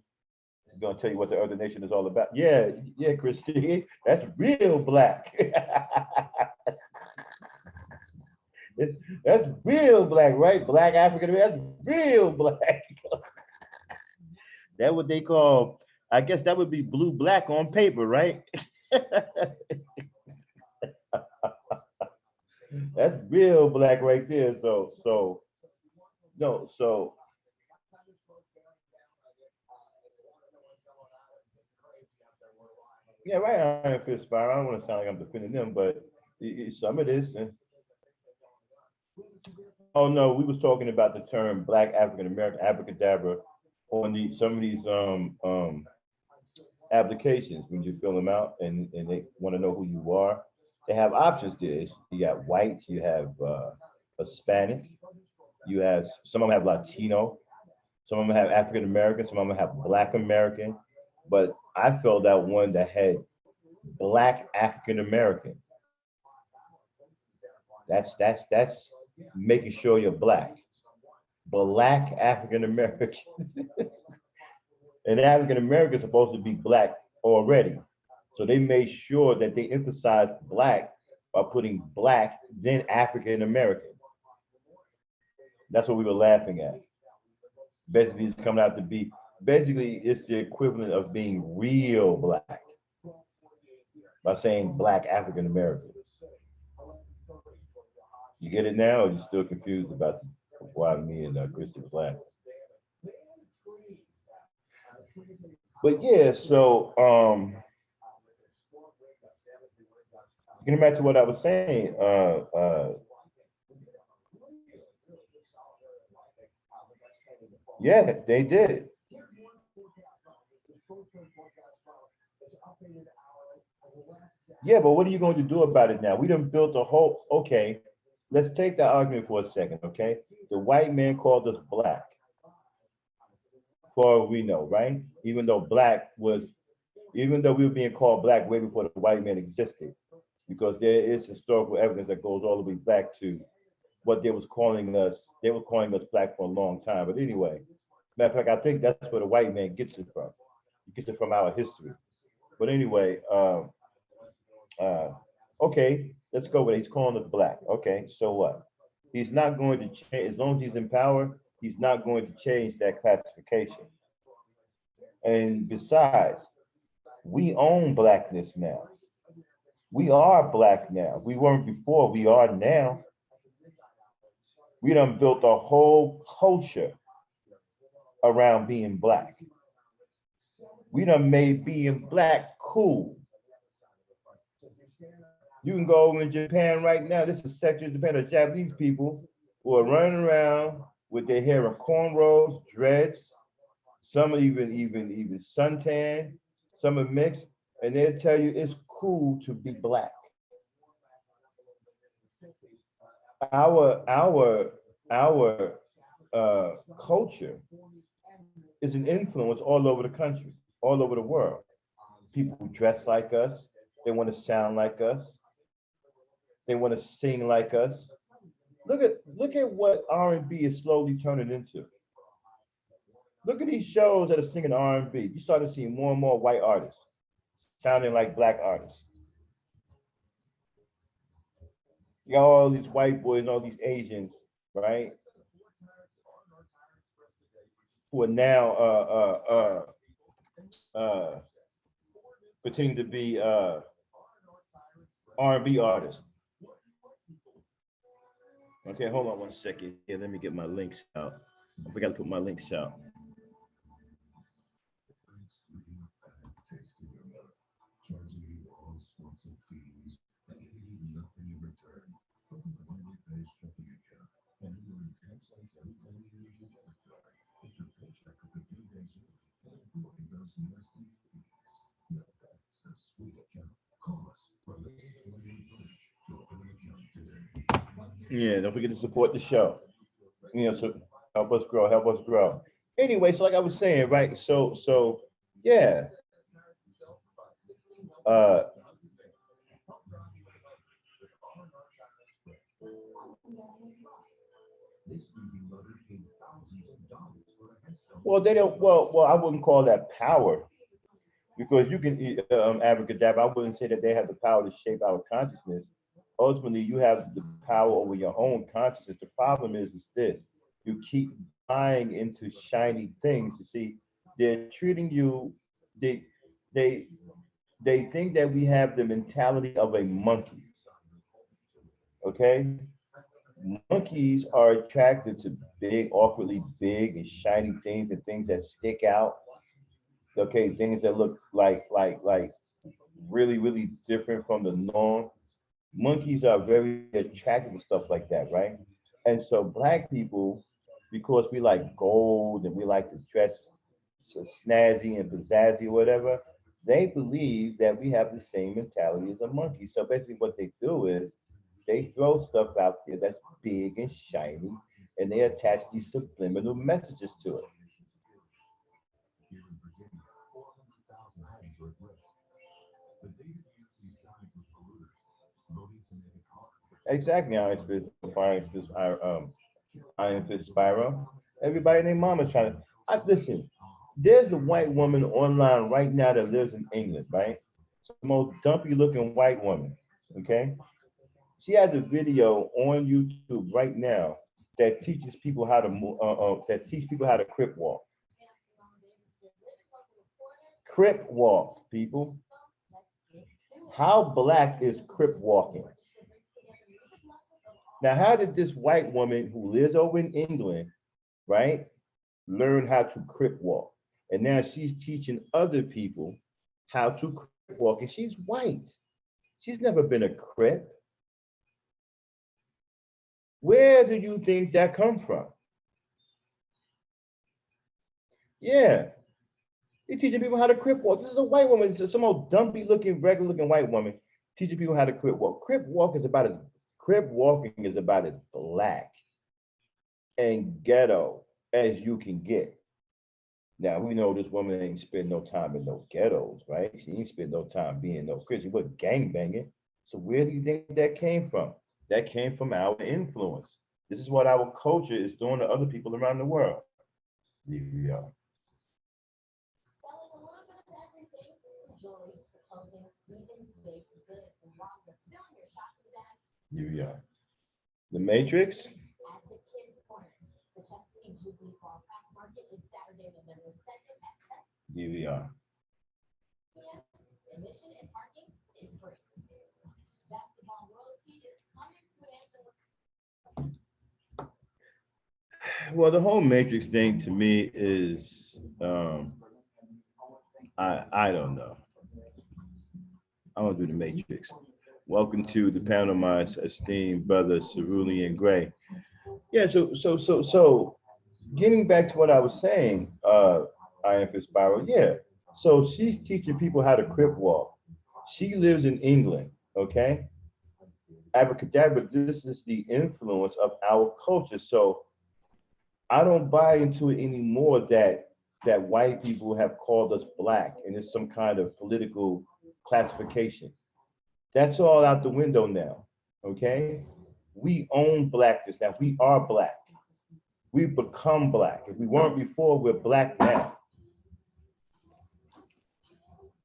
I'm going to tell you what the Earthen Nation is all about. Yeah, Christine, that's real black. That's real black, right? Black African American, that's real black. That's what they call, I guess that would be blue black on paper, right? That's real black right there. So yeah, right. Iron Fist Fire. I don't want to sound like I'm defending them, but some of this. Oh no, we was talking about the term Black African American, abracadabra, on some of these applications when you fill them out and they want to know who you are. They have options there. You got white, you have Hispanic, you have some of them have Latino, some of them have African American, some of them have Black American, but I filled out one that had Black African American. That's making sure you're black. Black African American. And African American is supposed to be black already. So they made sure that they emphasized black by putting black, then African American. That's what we were laughing at. Basically, it's coming out to be, basically, it's the equivalent of being real black by saying Black African American. You get it now, or you still confused about why me and Christy was laughing? But yeah, so getting back to what I was saying, yeah, they did. Yeah, but what are you going to do about it now? We done built a whole, okay, let's take that argument for a second, okay? The white man called us black. for we know, right? Even though even though we were being called black way before the white man existed, because there is historical evidence that goes all the way back to what they was calling us. They were calling us black for a long time. But anyway, matter of fact, I think that's where the white man gets it from. He gets it from our history. But anyway, uh, okay, let's go with it. He's calling us black. Okay, so what? He's not going to change, as long as he's in power, he's not going to change that classification. And besides, we own blackness now. We are black now. We weren't before, we are now. We done built a whole culture around being black. We done made being black cool. You can go over in Japan right now. This is section of Japan of Japanese people who are running around with their hair in cornrows, dreads, some are even suntan, some are mixed, and they'll tell you it's cool to be black. Our culture is an influence all over the country, all over the world. People who dress like us, they want to sound like us, they want to sing like us. Look at what R&B is slowly turning into. Look at these shows that are singing R&B. You start to see more and more white artists sounding like black artists. You got all these white boys and all these Asians, right? Who are now pretending to be R&B artists. Okay, hold on one second. Yeah, let me get my links out. I forgot to put my links out. Yeah, don't forget to support the show. So help us grow, help us grow. Anyway, so like I was saying, right? So yeah. Uh well they don't well, I wouldn't call that power because you can abracadabra. I wouldn't say that they have the power to shape our consciousness. Ultimately, you have the power over your own consciousness. The problem is this: you keep buying into shiny things. You see, they're treating you. They they they think that we have the mentality of a monkey. Okay, monkeys are attracted to big, awkwardly big and shiny things and things that stick out. Okay, things that look like really different from the norm. Monkeys are very attracted to stuff like that, right? And so black people, because we like gold and we like to dress so snazzy and pizzazzy or whatever, they believe that we have the same mentality as a monkey. So basically what they do is they throw stuff out there that's big and shiny and they attach these subliminal messages to it. Exactly, Iron Fist Spyro. Everybody named Mama's trying to. Listen, there's a white woman online right now that lives in England, right? It's the most dumpy looking white woman. Okay, she has a video on YouTube right now that teaches people how to that teach people how to crip walk. Crip walk, people. How black is crip walking? Now, how did this white woman who lives over in England, right, learn how to crip walk? And now she's teaching other people how to crip walk, and she's white. She's never been a crip. Where do you think that come from? Yeah, you're teaching people how to crip walk. This is a white woman. This is some old dumpy looking, regular looking white woman teaching people how to crip walk. Crip walking is about as black and ghetto as you can get. Now we know this woman ain't spend no time in no ghettos, right? She ain't spend no time being no Christian, but gang banging. So where do you think that came from? That came from our influence. This is what our culture is doing to other people around the world. Here we are. Here we are. The Matrix. Here we are. Well, the whole Matrix thing to me is, I don't know. I'm gonna do the Matrix. Welcome to the panel, my esteemed brother Cerulean Gray. Yeah, so getting back to what I was saying, I am for Spiral, yeah. So she's teaching people how to crip walk. She lives in England, okay? Abracadabra, this is the influence of our culture. So I don't buy into it anymore that white people have called us black and it's some kind of political classification. That's all out the window now. Okay? We own blackness now. We are black. We've become black. If we weren't before, we're black now.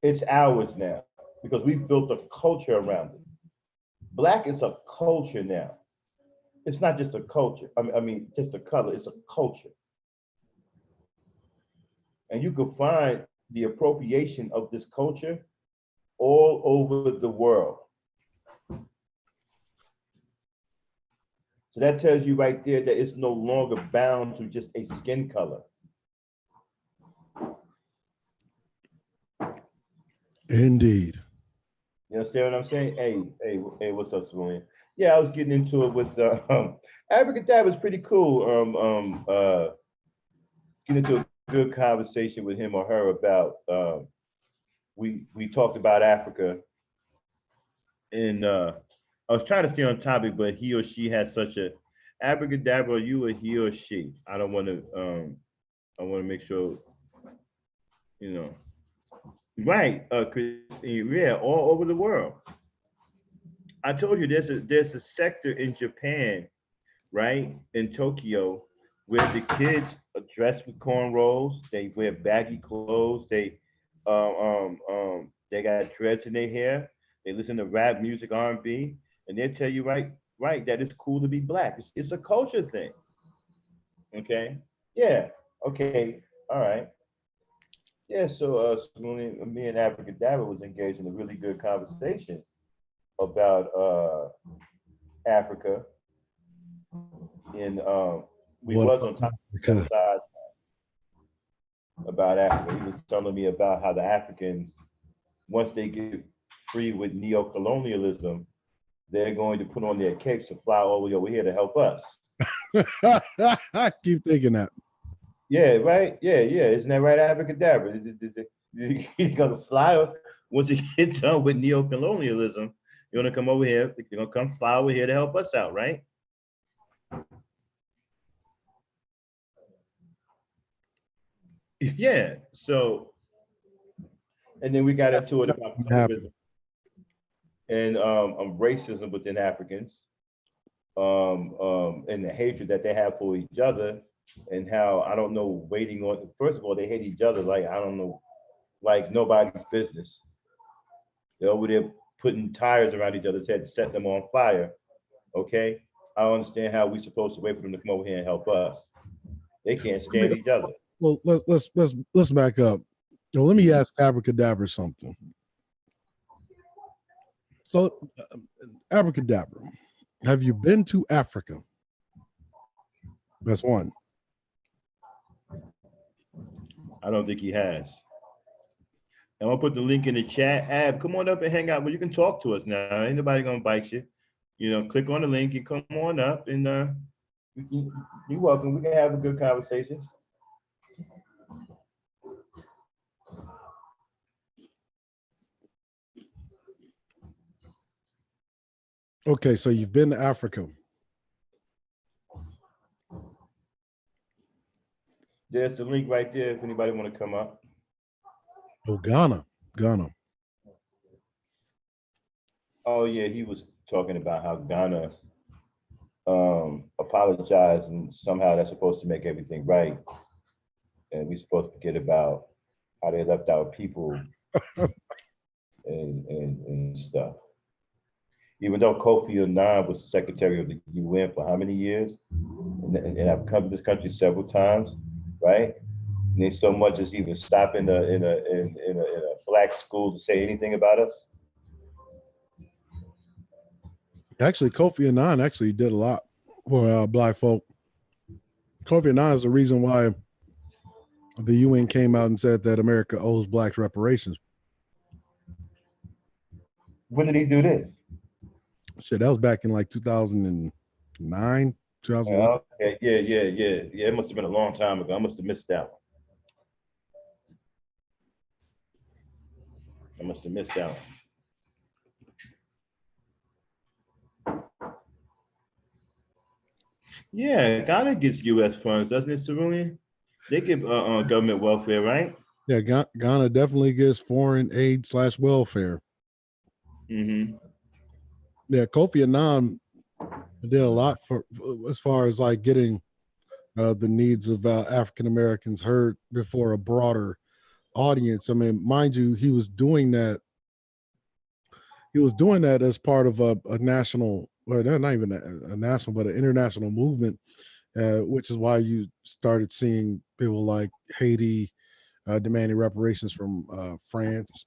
It's ours now because we've built a culture around it. Black is a culture now. It's not just a culture. I mean, just a color. It's a culture. And you can find the appropriation of this culture all over the world. So that tells you right there that it's no longer bound to just a skin color. Indeed. You understand what I'm saying? Hey, what's up, Cerulean? Yeah, I was getting into it with Abracadabra is pretty cool. Getting into a good conversation with him or her about we talked about Africa, and I was trying to stay on topic, but he or she has such a Abracadabra. Are you a he or she? I don't want to. I want to make sure you know. Right, yeah, all over the world. I told you there's a sector in Japan, right, in Tokyo, where the kids are dressed with cornrows, they wear baggy clothes, they got dreads in their hair, they listen to rap music, R&B, and they tell you right that it's cool to be black. It's a culture thing. Okay, yeah, okay, all right. Yeah, so me and Abracadabra was engaged in a really good conversation about Africa, and we What was up, on top of the Africa? side about Africa. He was telling me about how the Africans, once they get free with neo-colonialism, they're going to put on their capes and fly all the way over here to help us. I keep thinking that. Yeah, right. Yeah. Isn't that right, Abracadabra? He's gonna fly once he gets done with neo-colonialism. You're gonna come over here. You're gonna come fly over here to help us out, right? Yeah. So, and then we got into it about colorism and racism within Africans, and the hatred that they have for each other, and how I don't know waiting on. First of all, they hate each other like I don't know, like nobody's business. They're over there putting tires around each other's head, set them on fire. Okay, I don't understand how we're supposed to wait for them to come over here and help us. They can't stand each other. Well, let's back up. Well, let me ask Abracadabra something. So, Abracadabra, have you been to Africa? That's one. I don't think he has. And I'll put the link in the chat. Ab, come on up and hang out. Well, you can talk to us now. Ain't nobody gonna bite you. You know, click on the link and come on up, and you're welcome. We can have a good conversation. Okay, so you've been to Africa. There's the link right there if anybody want to come up. Oh, Ghana. Oh yeah, he was talking about how Ghana apologized and somehow that's supposed to make everything right. And we're supposed to forget about how they left our people and stuff. Even though Kofi Annan was the Secretary of the UN for how many years? And I've come to this country several times, right? And they so much as even stop in a black school to say anything about us. Actually, Kofi Annan actually did a lot for black folk. Kofi Annan is the reason why the UN came out and said that America owes blacks reparations. When did he do this? Shit, that was back in like 2009, 2011. Okay, yeah. It must have been a long time ago. I must have missed that one. Yeah, Ghana gets U.S. funds, doesn't it, Cerulean? They give government welfare, right? Yeah, Ghana definitely gets foreign aid / welfare. Mm-hmm. Yeah, Kofi Annan did a lot for as far as like getting the needs of African Americans heard before a broader audience. I mean, mind you, he was doing that. He was doing that as part of a national, well, not even a national, but an international movement, which is why you started seeing people like Haiti demanding reparations from France.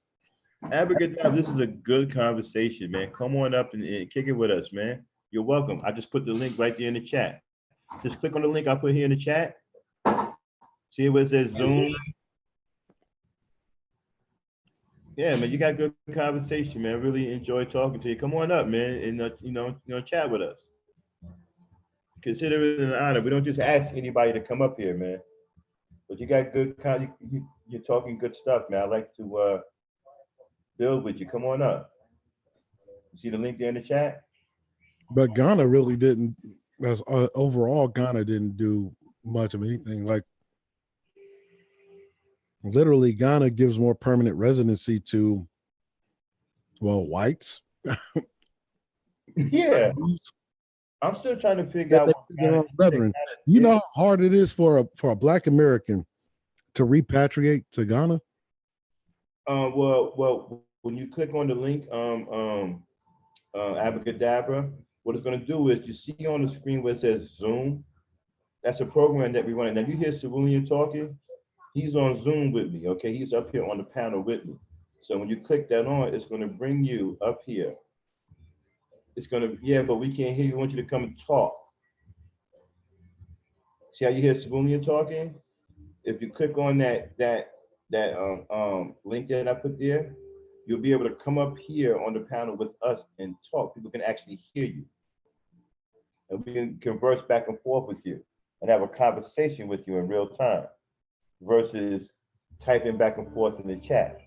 Abigail, this is a good conversation, man. Come on up and kick it with us, man. You're welcome. I just put the link right there in the chat. Just click on the link I put here in the chat. See where it says Zoom. Yeah, man, you got good conversation, man. Really enjoy talking to you. Come on up, man, and chat with us. Consider it an honor. We don't just ask anybody to come up here, man. But you got good you're talking good stuff, man. I like to build with you. Come on up. You see the link there in the chat? But Ghana really didn't. As overall, Ghana didn't do much of anything. Like literally, Ghana gives more permanent residency to, well, whites. Yeah. I'm still trying to figure out their own brethren. You know how hard it is for a black American to repatriate to Ghana? Well, when you click on the link, Abracadabra, what it's going to do is you see on the screen where it says Zoom. That's a program that we run. Now you hear Cerulean talking. He's on Zoom with me. Okay, he's up here on the panel with me. So when you click that on, it's going to bring you up here. It's going to, yeah, but we can't hear you. We want you to come and talk. See how you hear Cerulean talking? If you click on that link that I put there, you'll be able to come up here on the panel with us and talk. People can actually hear you. And we can converse back and forth with you and have a conversation with you in real time versus typing back and forth in the chat.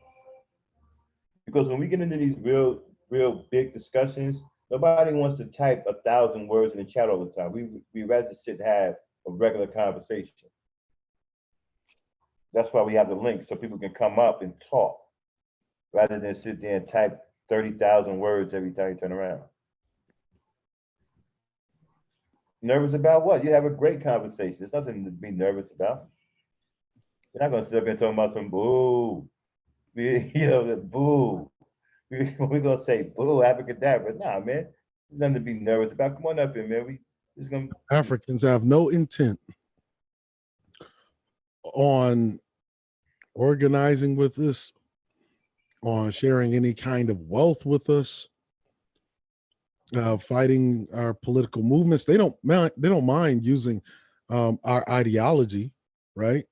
Because when we get into these real big discussions, nobody wants to type 1,000 words in the chat all the time. We rather sit and have a regular conversation. That's why we have the link so people can come up and talk rather than sit there and type 30,000 words every time you turn around. Nervous about what? You have a great conversation. There's nothing to be nervous about. You're not going to sit up here and talk about some boo. Boo. We're going to say boo, abracadabra. Nah, man. There's nothing to be nervous about. Come on up here, man. Africans have no intent on organizing with us, on sharing any kind of wealth with us, fighting our political movements. They don't mind using our ideology, right,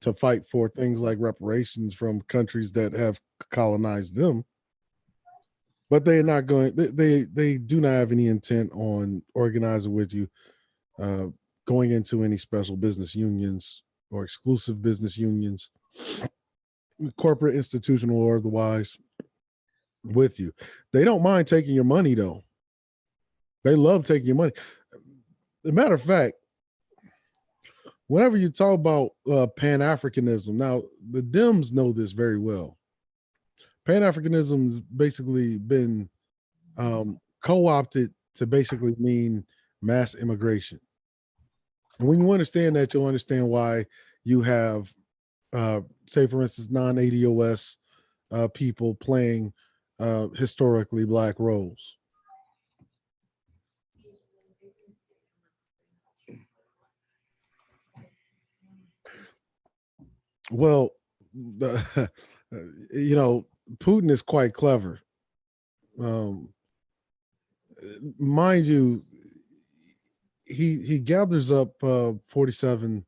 to fight for things like reparations from countries that have colonized them. But they're not going. They do not have any intent on organizing with you, going into any special business unions or exclusive business unions, corporate, institutional, or otherwise, with you. They don't mind taking your money, though. They love taking your money. As a matter of fact, whenever you talk about Pan-Africanism, now the Dems know this very well. Pan-Africanism has basically been co-opted to basically mean mass immigration. And when you understand that, you'll understand why you have, say, for instance, non-ADOS people playing historically Black roles. Well, you know, Putin is quite clever. Mind you, he gathers up 47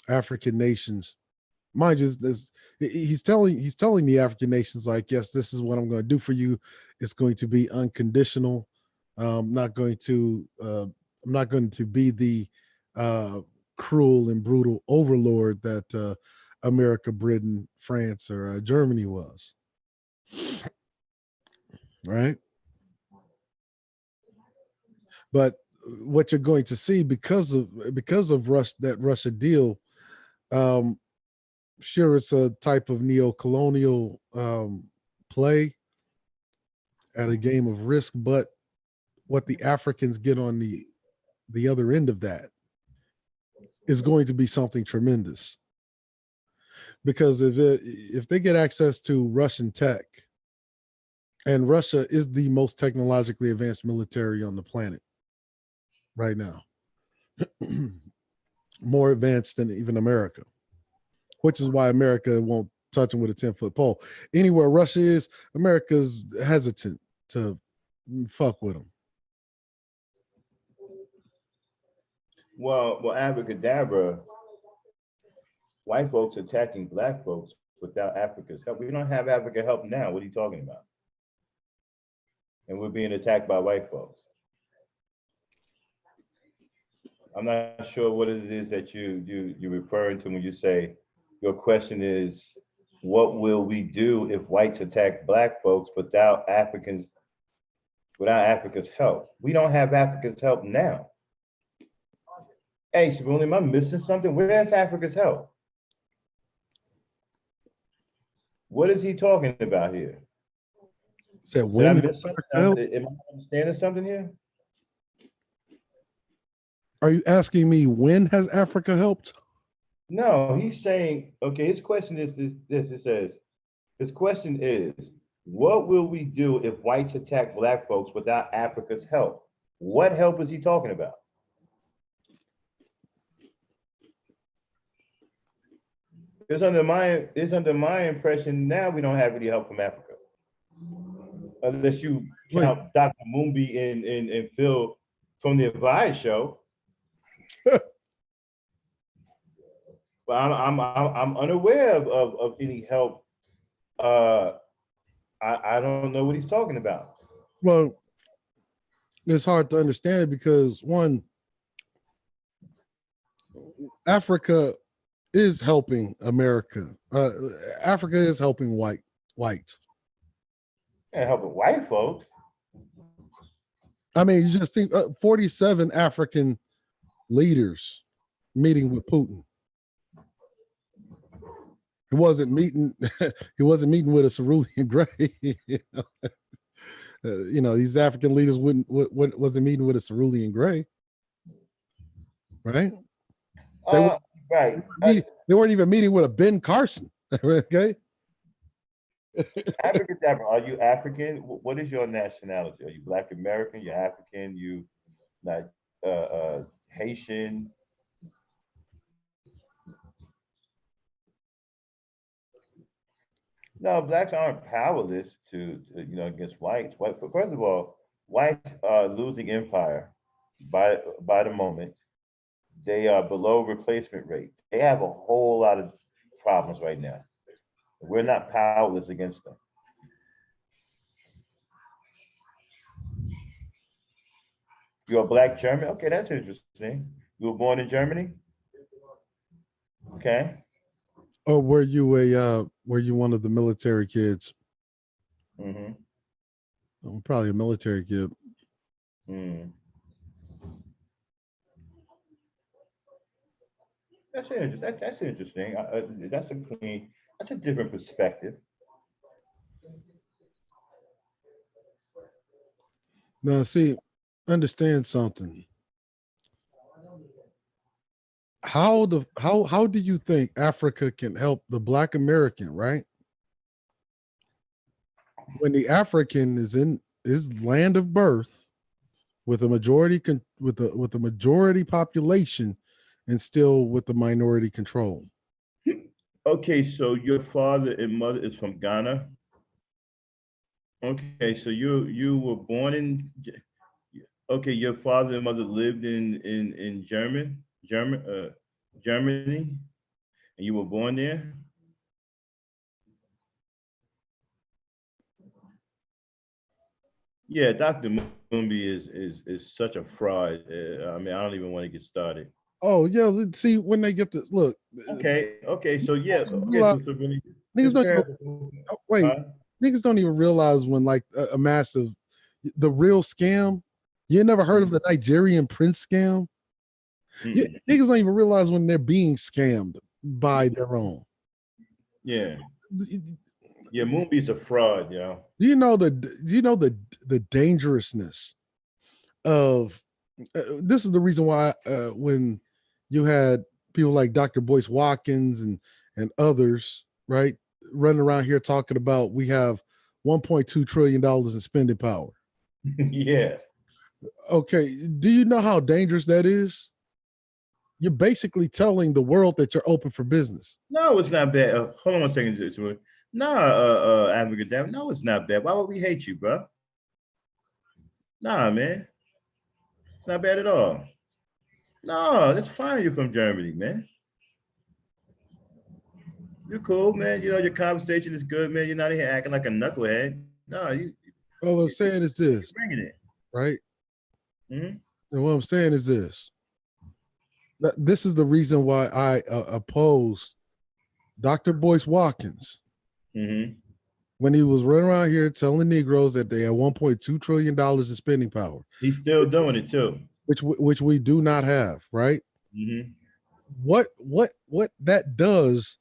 African nations. Mind you, he's telling the African nations, like, yes, this is what I'm going to do for you. It's going to be unconditional. I'm not going to be the cruel and brutal overlord that America, Britain, France, or Germany was. Right? But what you're going to see because of that Russia deal, sure, it's a type of neo-colonial play at a game of risk, but what the Africans get on the other end of that is going to be something tremendous. Because if they get access to Russian tech, and Russia is the most technologically advanced military on the planet right now, more advanced than even America, which is why America won't touch them with a 10-foot pole. Anywhere Russia is, America's hesitant to fuck with them. Well, abracadabra, white folks attacking Black folks without Africa's help. We don't have Africa help now. What are you talking about? And we're being attacked by white folks. I'm not sure what it is that you're referring to when you say your question is, what will we do if whites attack Black folks without Africa's help? We don't have Africa's help now. Hey, Shabuni, am I missing something? Where's Africa's help? What is he talking about here? Said when? Did I miss something? Am I understanding something here? Are you asking me when has Africa helped? No, he's saying, okay, his question is this. It says, his question is, what will we do if whites attack Black folks without Africa's help? What help is he talking about? It's under my impression now we don't have any help from Africa. Unless you count Dr. Mumbi and Phil from the Advice Show. But I'm unaware of any help. I don't know what he's talking about. Well, it's hard to understand it because, one, Africa is helping America. Africa is helping whites. Can't help white folks. I mean, you just think 47 African leaders meeting with Putin. He wasn't meeting. He wasn't meeting with a cerulean gray. You know, these African leaders wasn't meeting with a cerulean gray, right? Right. They weren't even meeting with a Ben Carson. Okay. African, are you African? What is your nationality? Are you Black American? You're African? You not Haitian? No, blacks aren't powerless to against whites. First of all, whites are losing empire by the moment. They are below replacement rate. They have a whole lot of problems right now. We're not powerless against them. You're a Black German? Okay, that's interesting. You were born in Germany? Okay. Or were you one of the military kids? Mm-hmm. I'm probably a military kid. Mm. That's interesting. That's a clean. That's a different perspective. Now, see, understand something. How do you think Africa can help the Black American, right? When the African is in his land of birth with a majority with a majority population and still with the minority control. Okay, so your father and mother is from Ghana. Okay, so you were born in. Okay, your father and mother lived in Germany, and you were born there. Yeah, Dr. Mumbi is such a fraud. I mean, I don't even want to get started. Oh yeah, let's see when they get this. Look, Okay, so yeah, okay, realize, so really, niggas this don't even, parable, oh, wait, huh? niggas don't even realize when like a massive, the real scam. You never heard of the Nigerian prince scam? Yeah, Mm-mm. niggas don't even realize when they're being scammed by their own. Yeah, Do yeah, Mumbi's a fraud, yo. you know the dangerousness of this is the reason why when you had people like Dr. Boyce Watkins and others, right, running around here talking about we have 1.2 trillion dollars in spending power. Yeah. Okay, do you know how dangerous that is? You're basically telling the world that you're open for business. No, it's not bad. Hold on one second, Joshua. No, Africa, damn, no, it's not bad. Why would we hate you, bro? Nah, man, it's not bad at all. No, that's fine. You're from Germany, man. You're cool, man. You know your conversation is good, man. You're not here acting like a knucklehead. No, All I'm saying is you're this, bringing it. right? Hmm. And what I'm saying is this. This is the reason why I oppose Dr. Boyce Watkins Hmm. when he was running around here telling Negroes that they had 1.2 trillion dollars in spending power, He's still doing it too. which we do not have, right? Hmm. What that does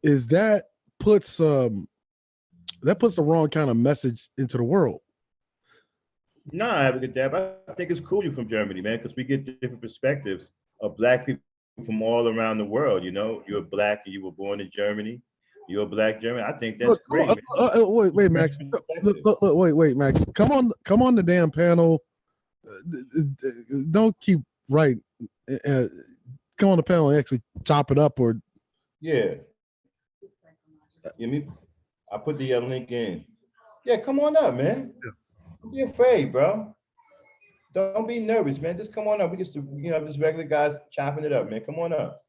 is that puts the wrong kind of message into the world. Nah, Africa, Dab, I think it's cool you're from Germany, man, because we get different perspectives of black people from all around the world. You know, you're black and you were born in Germany. You're a black German. I think that's Look, great, man. wait, Max. Wait, Max. Come on the damn panel. Don't keep right. Uh, Come on the panel and actually chop it up or Yeah. You me? I put the link in. Yeah, come on up, man. Don't be afraid, bro. Don't be nervous, man. Just come on up. We just, just regular guys chopping it up, man. Come on up.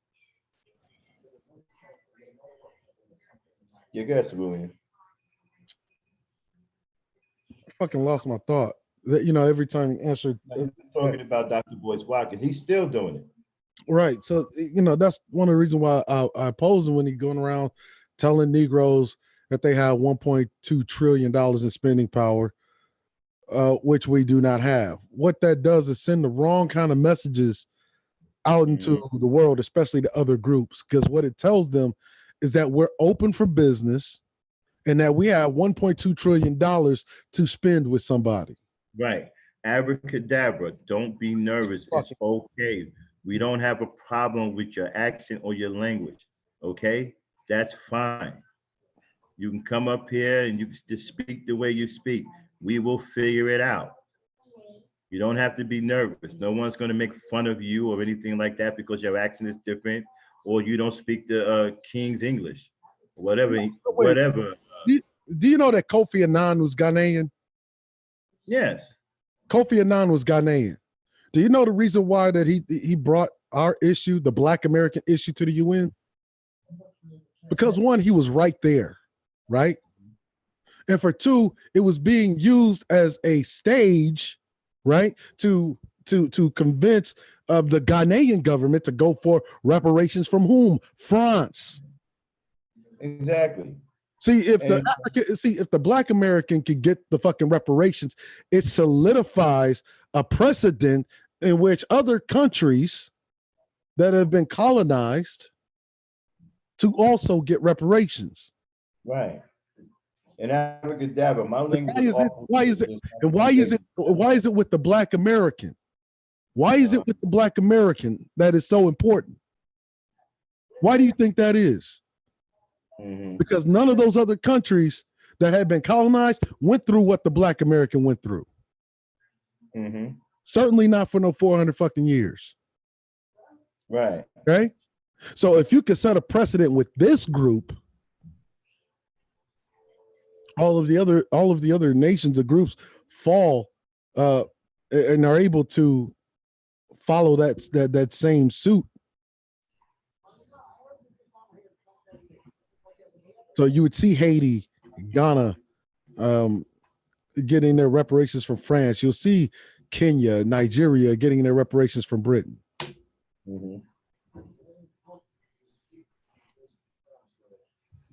You guys, William. fucking lost my thought. That every time you answer, Talking about Dr. Boyce Watkins. He's still doing it. right. So that's one of the reasons why I oppose him when he's going around telling Negroes that they have 1.2 trillion dollars in spending power, which we do not have. What that does is send the wrong kind of messages out into the world, especially to other groups, because what it tells them is that we're open for business and that we have 1.2 trillion dollars to spend with somebody. Right. Abracadabra. Don't be nervous. It's okay. We don't have a problem with your accent or your language. Okay? That's fine. You can come up here and you can just speak the way you speak. We will figure it out. You don't have to be nervous. No one's going to make fun of you or anything like that because your accent is different or you don't speak the King's English. Whatever. Wait, whatever. Do you know that Kofi Annan was Ghanaian? Yes. Kofi Annan was Ghanaian. Do you know the reason why that he brought our issue, the Black American issue, to the UN? Because one, he was right there, right? And for two, it was being used as a stage, right, to convince of the Ghanaian government to go for reparations from whom? France. Exactly. See, if the Black American could get the fucking reparations, it solidifies a precedent in which other countries that have been colonized to also get reparations. Right. And abracadabra, my language Why is is it? awful. Why is it? And why is it? Why is it with the Black American? Why is it with the Black American that is so important? Why do you think that is? Mm-hmm. Because none of those other countries that had been colonized went through what the Black American went through. Mm-hmm. Certainly not for no 400 fucking years. Right. Okay. So if you could set a precedent with this group, all of the other nations or groups fall and are able to follow that same suit. So you would see Haiti, Ghana, getting their reparations from France. You'll see Kenya, Nigeria getting their reparations from Britain. Mm-hmm.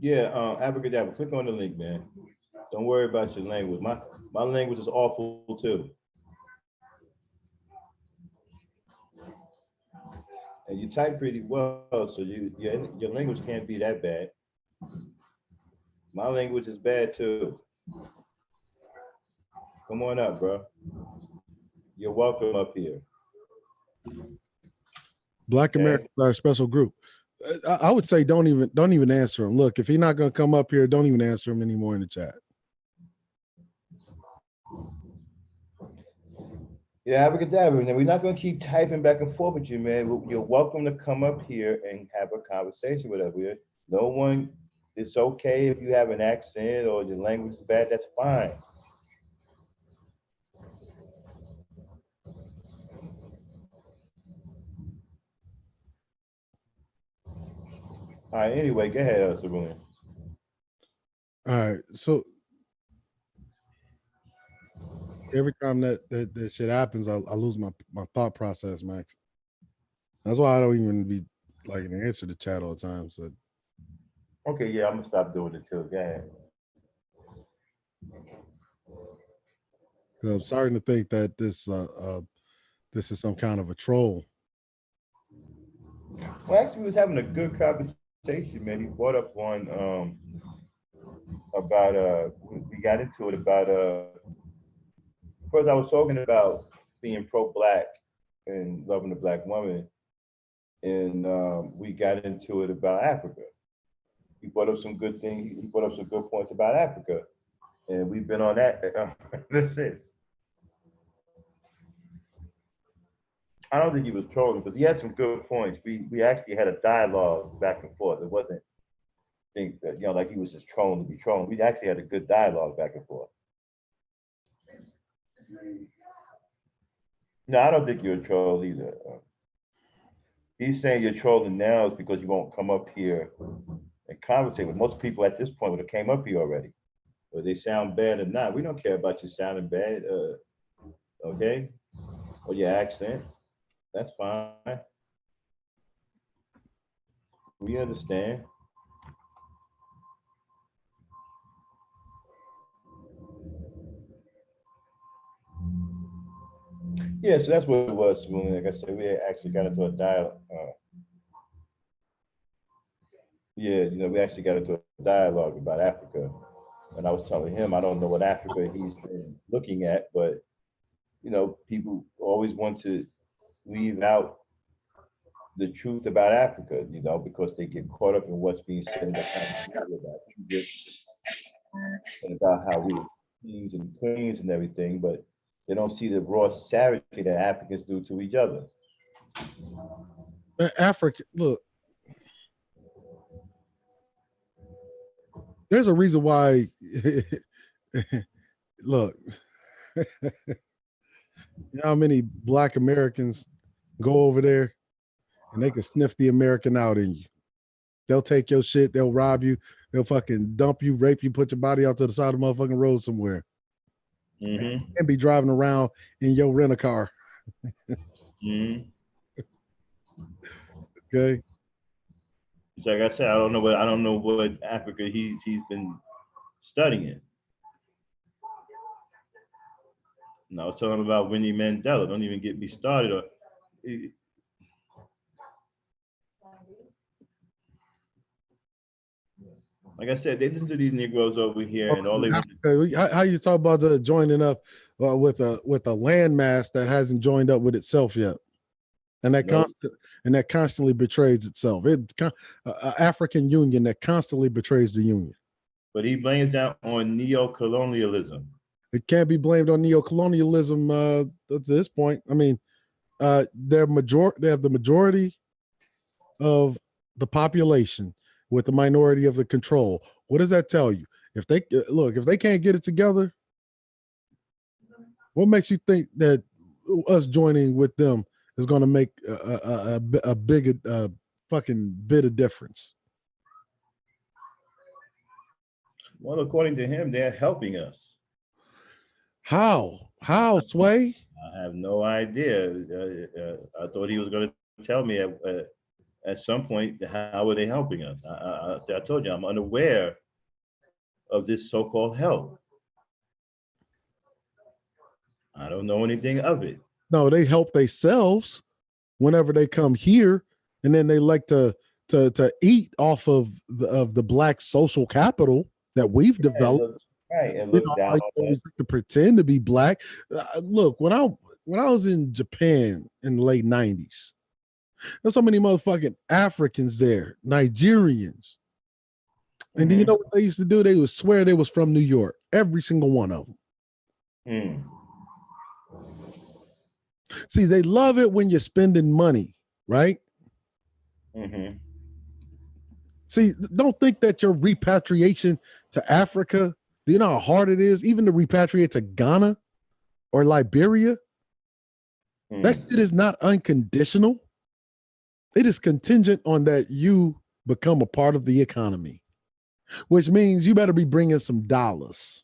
Yeah, abracadabra. Click on the link, man. Don't worry about your language. My language is awful too. And you type pretty well, so your language can't be that bad. My language is bad too. Come on up, bro. You're welcome up here. Black Okay. Americans are a special group. I would say don't even answer him. Look, if he's not going to come up here, don't even answer him anymore in the chat. Yeah, abracadabra. And we're not going to keep typing back and forth with you, man. You're welcome to come up here and have a conversation with us. No one, it's okay if you have an accent or your language is bad, that's fine. All right, anyway, go ahead, Sabrina. All right, so every time that shit happens, I lose my thought process, Max. That's why I don't even be like an answer to chat all the time. So Okay, yeah, I'm gonna stop doing it too. Go ahead. I'm starting to think that this is some kind of a troll. Well, actually, we was having a good conversation, man. He brought up one about we got into it about first I was talking about being pro-black and loving the black woman, and we got into it about Africa. He brought up some good things. He brought up some good points about Africa, and we've been on that. That's it. I don't think he was trolling because he had some good points. We actually had a dialogue back and forth. It wasn't think that like he was just trolling to be trolling. We actually had a good dialogue back and forth. No, I don't think you're a troll either. He's saying you're trolling now is because you won't come up here and conversate with most people at this point would have came up here already. Whether they sound bad or not. We don't care about you sounding bad, okay? Or your accent. That's fine. We understand. Yeah, so that's what it was. Like I said, we actually got into a dialogue. We actually got into a dialogue about Africa. And I was telling him, I don't know what Africa he's been looking at, but people always want to leave out the truth about Africa, because they get caught up in what's being said in the about Egypt and about how we were kings and queens and everything, but they don't see the raw savagery that Africans do to each other. Africa, look, there's a reason why. Look, you know how many Black Americans go over there and they can sniff the American out in you. They'll take your shit, they'll rob you, they'll fucking dump you, rape you, put your body out to the side of the motherfucking road somewhere. Mm-hmm. And be driving around in your rent-a-car. Mm-hmm. Okay. So like I said, I don't know what Africa he's been studying. No, I was telling him about Winnie Mandela. Don't even get me started. Like I said, they listen to these Negroes over here, and all they want to Africa, how you talk about the joining up with a landmass that hasn't joined up with itself yet, and that Nope. that constantly betrays itself. African Union that constantly betrays the Union. But he blames that on neo-colonialism. It can't be blamed on neo-colonialism at this point. I mean, they have the majority of the population with the minority of the control. What does that tell you? If they can't get it together, what makes you think that us joining with them is going to make a big fucking bit of difference? Well, according to him, they're helping us. How, Sway? I have no idea. I thought he was going to tell me at some point how are they helping us. I told you I'm unaware of this so-called help. I don't know anything of it. No, they help themselves whenever they come here, and then they like to eat off of the black social capital that we've developed. Right, and look down like they always like to pretend to be black. Look, when I was in Japan in the late 90s, there's so many motherfucking Africans there, Nigerians. And do you know what they used to do? They would swear they was from New York, every single one of them. See, they love it when you're spending money, right? See, don't think that your repatriation to Africa, do you know how hard it is? Even to repatriate to Ghana or Liberia, that shit is not unconditional. It is contingent on that you become a part of the economy, which means you better be bringing some dollars.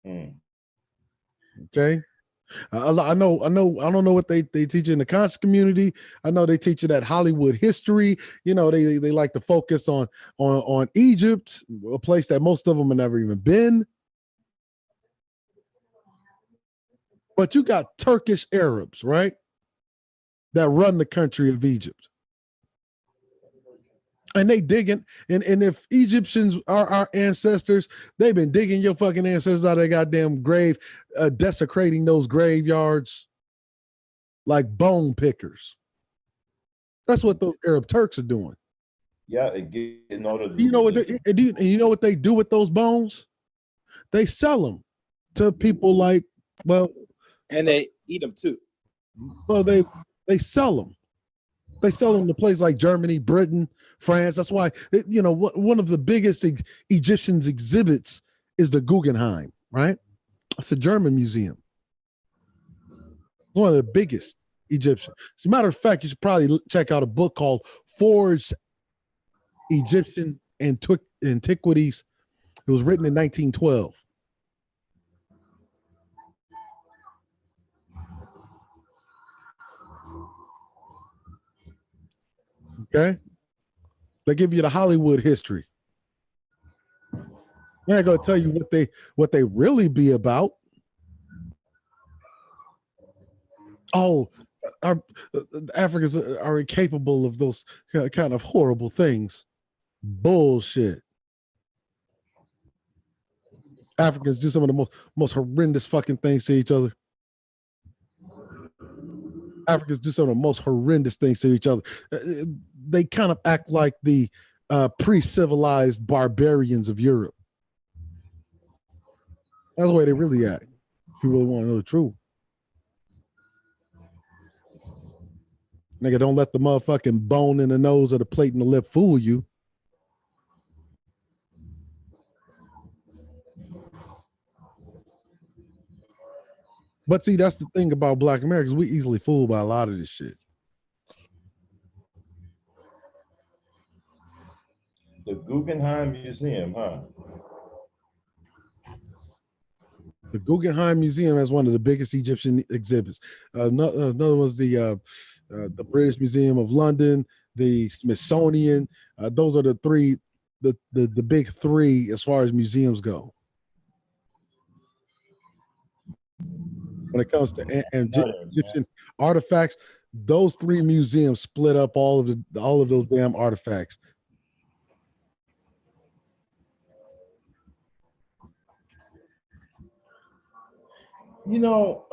Okay. I don't know what they teach in the conscious community. I know they teach you that Hollywood history. You know, they like to focus on Egypt, a place that most of them have never even been. But you got Turkish Arabs, right, that run the country of Egypt. And they digging, and if Egyptians are our ancestors, they've been digging your fucking ancestors out of their goddamn grave, desecrating those graveyards like bone pickers. That's what those Arab Turks are doing. Yeah, getting all of you know what they do with those bones? They sell them to people like, and they eat them too. Well, they sell them. They sell them to places like Germany, Britain, France. That's why, one of the biggest Egyptians exhibits is the Guggenheim, right? It's a German museum. One of the biggest Egyptian. As a matter of fact, you should probably check out a book called Forged Egyptian Antiquities. It was written in 1912. Okay, they give you the Hollywood history. They're not gonna tell you what they really be about. Oh, Africans are incapable of those kind of horrible things. Bullshit. Africans do some of the most horrendous fucking things to each other. Africans do some of the most horrendous things to each other. They kind of act like the pre-civilized barbarians of Europe. That's the way they really act, if you really want to know the truth. Nigga, don't let the motherfucking bone in the nose or the plate in the lip fool you. But see, that's the thing about Black Americans. We easily fooled by a lot of this shit. The Guggenheim Museum, huh? The Guggenheim Museum has one of the biggest Egyptian exhibits. Another was the British Museum of London, the Smithsonian. Those are the big three as far as museums go. When it comes to Egyptian artifacts, those three museums split up all of those damn artifacts. You know,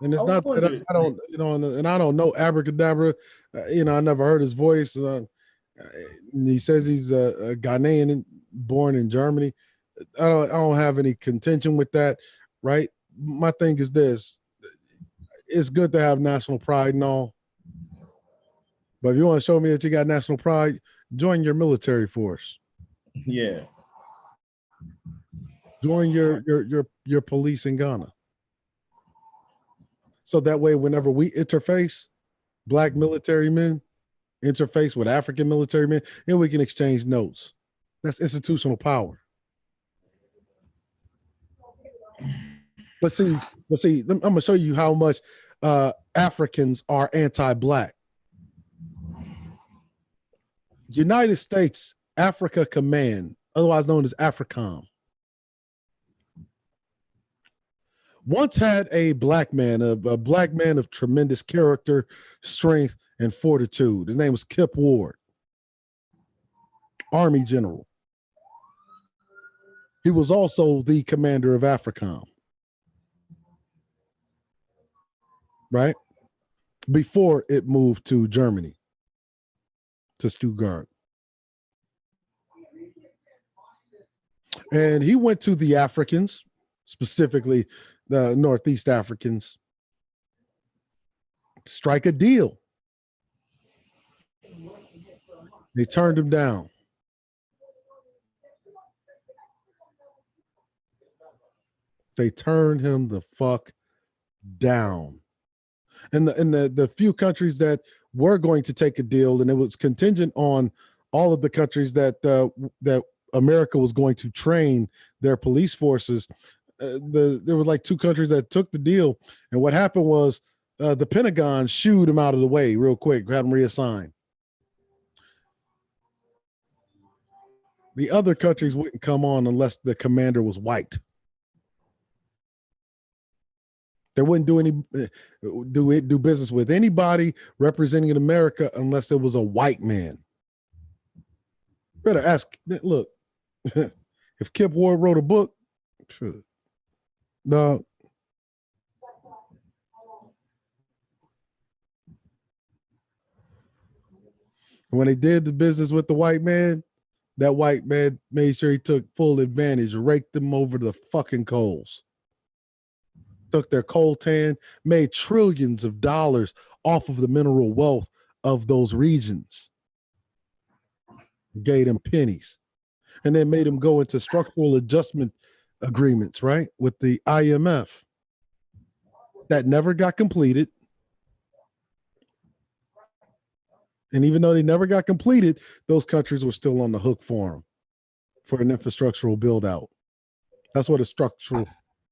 And it's I not that wonder. I don't, you know, and I don't know Abracadabra. You know, I never heard his voice. And he says he's a Ghanaian born in Germany. I don't have any contention with that, right? My thing is this: it's good to have national pride and all, but if you want to show me that you got national pride, join your military force. Yeah. Join your police in Ghana. So that way, whenever we interface, black military men interface with African military men, and we can exchange notes. That's institutional power. But see, I'm gonna show you how much Africans are anti-black. United States Africa Command, otherwise known as AFRICOM, once had a black man of tremendous character, strength, and fortitude. His name was Kip Ward, Army General. He was also the commander of AFRICOM, right? Before it moved to Germany, to Stuttgart. And he went to the Africans, specifically the Northeast Africans, strike a deal. They turned him down. They turned him the fuck down. And the few countries that were going to take a deal, and it was contingent on all of the countries that that America was going to train their police forces. There were like two countries that took the deal, and what happened was the Pentagon shooed him out of the way real quick, had him reassigned. The other countries wouldn't come on unless the commander was white. They wouldn't do business with anybody representing America unless it was a white man. Better ask. Look, if Kip Ward wrote a book, sure. No. When they did the business with the white man, that white man made sure he took full advantage, raked them over the fucking coals. Took their coltan, made trillions of dollars off of the mineral wealth of those regions. Gave them pennies. And then made them go into structural adjustment agreements, right? With the IMF. That never got completed. And even though they never got completed, those countries were still on the hook for them for an infrastructural build out. That's what a structural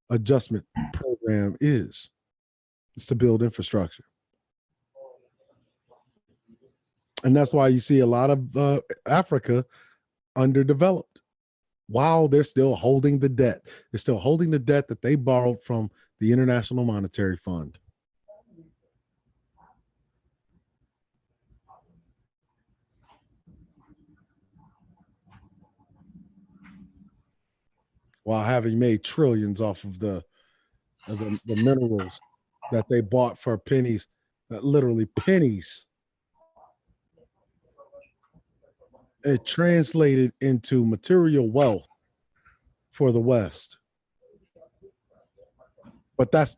adjustment program is. It's to build infrastructure. And that's why you see a lot of Africa underdeveloped while they're still holding the debt. They're still holding the debt that they borrowed from the International Monetary Fund. While having made trillions off of the minerals that they bought for pennies, literally pennies. It translated into material wealth for the West. But that's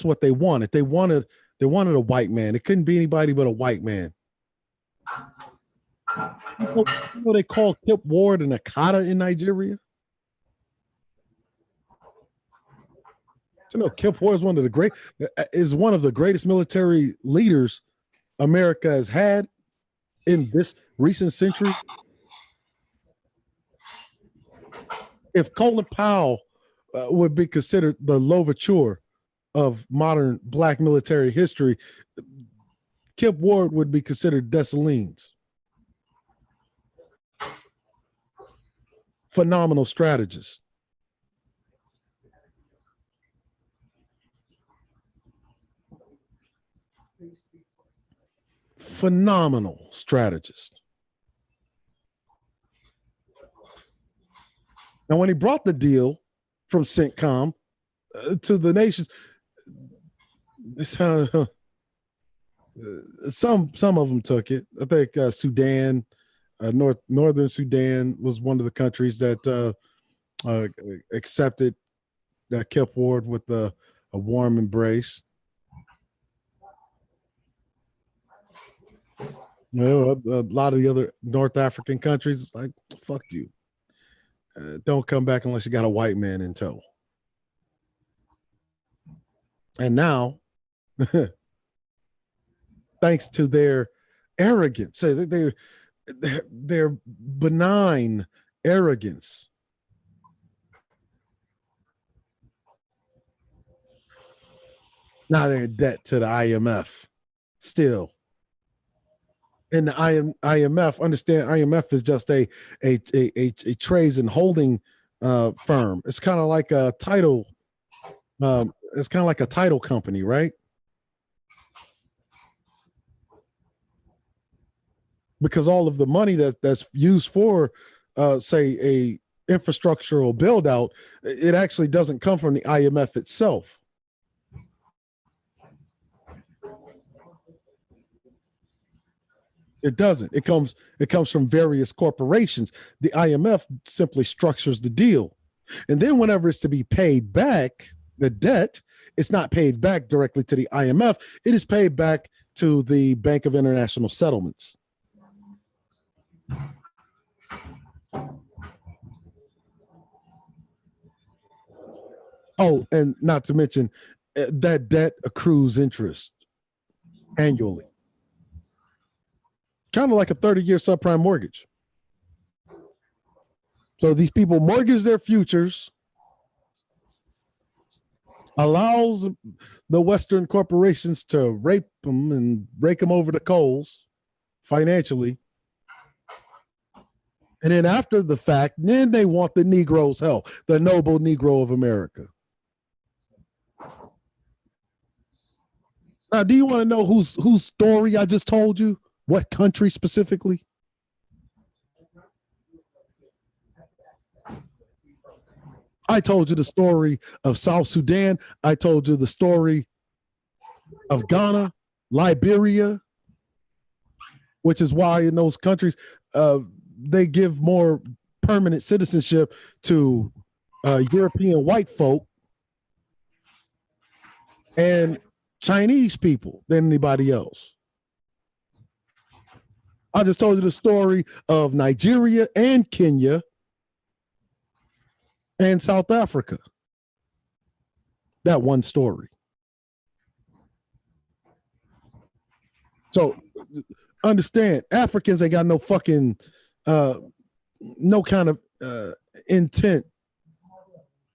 what they wanted. They wanted a white man. It couldn't be anybody but a white man. You know they call Kip Ward an Akata in Nigeria? You know, Kip Ward is one of the greatest military leaders America has had in this recent century. If Colin Powell would be considered the Louverture of modern black military history, Kip Ward would be considered Dessalines. Phenomenal strategist. Phenomenal strategist. And when he brought the deal from CENTCOM to the nations, some of them took it. I think Sudan, northern Sudan was one of the countries that accepted that kept forward with a warm embrace. You know, a lot of the other North African countries, like, fuck you. Don't come back unless you got a white man in tow. And now, thanks to their arrogance, their benign arrogance, now they're in debt to the IMF still. And the IMF, understand, IMF is just a trades and holding firm. It's kind of like a title. It's kind of like a title company, right? Because all of the money that's used for, say, a infrastructural build out, it actually doesn't come from the IMF itself. It doesn't. It comes from various corporations. The IMF simply structures the deal. And then whenever it's to be paid back, the debt, it's not paid back directly to the IMF. It is paid back to the Bank of International Settlements. Oh, and not to mention that debt accrues interest annually. Kind of like a 30-year subprime mortgage. So these people mortgage their futures, allows the Western corporations to rape them and rake them over the coals financially. And then after the fact, then they want the Negro's help, the noble Negro of America. Now, do you want to know whose story I just told you? What country specifically? I told you the story of South Sudan. I told you the story of Ghana, Liberia, which is why in those countries they give more permanent citizenship to European white folk and Chinese people than anybody else. I just told you the story of Nigeria and Kenya and South Africa. That one story. So understand, Africans ain't got no fucking, no kind of intent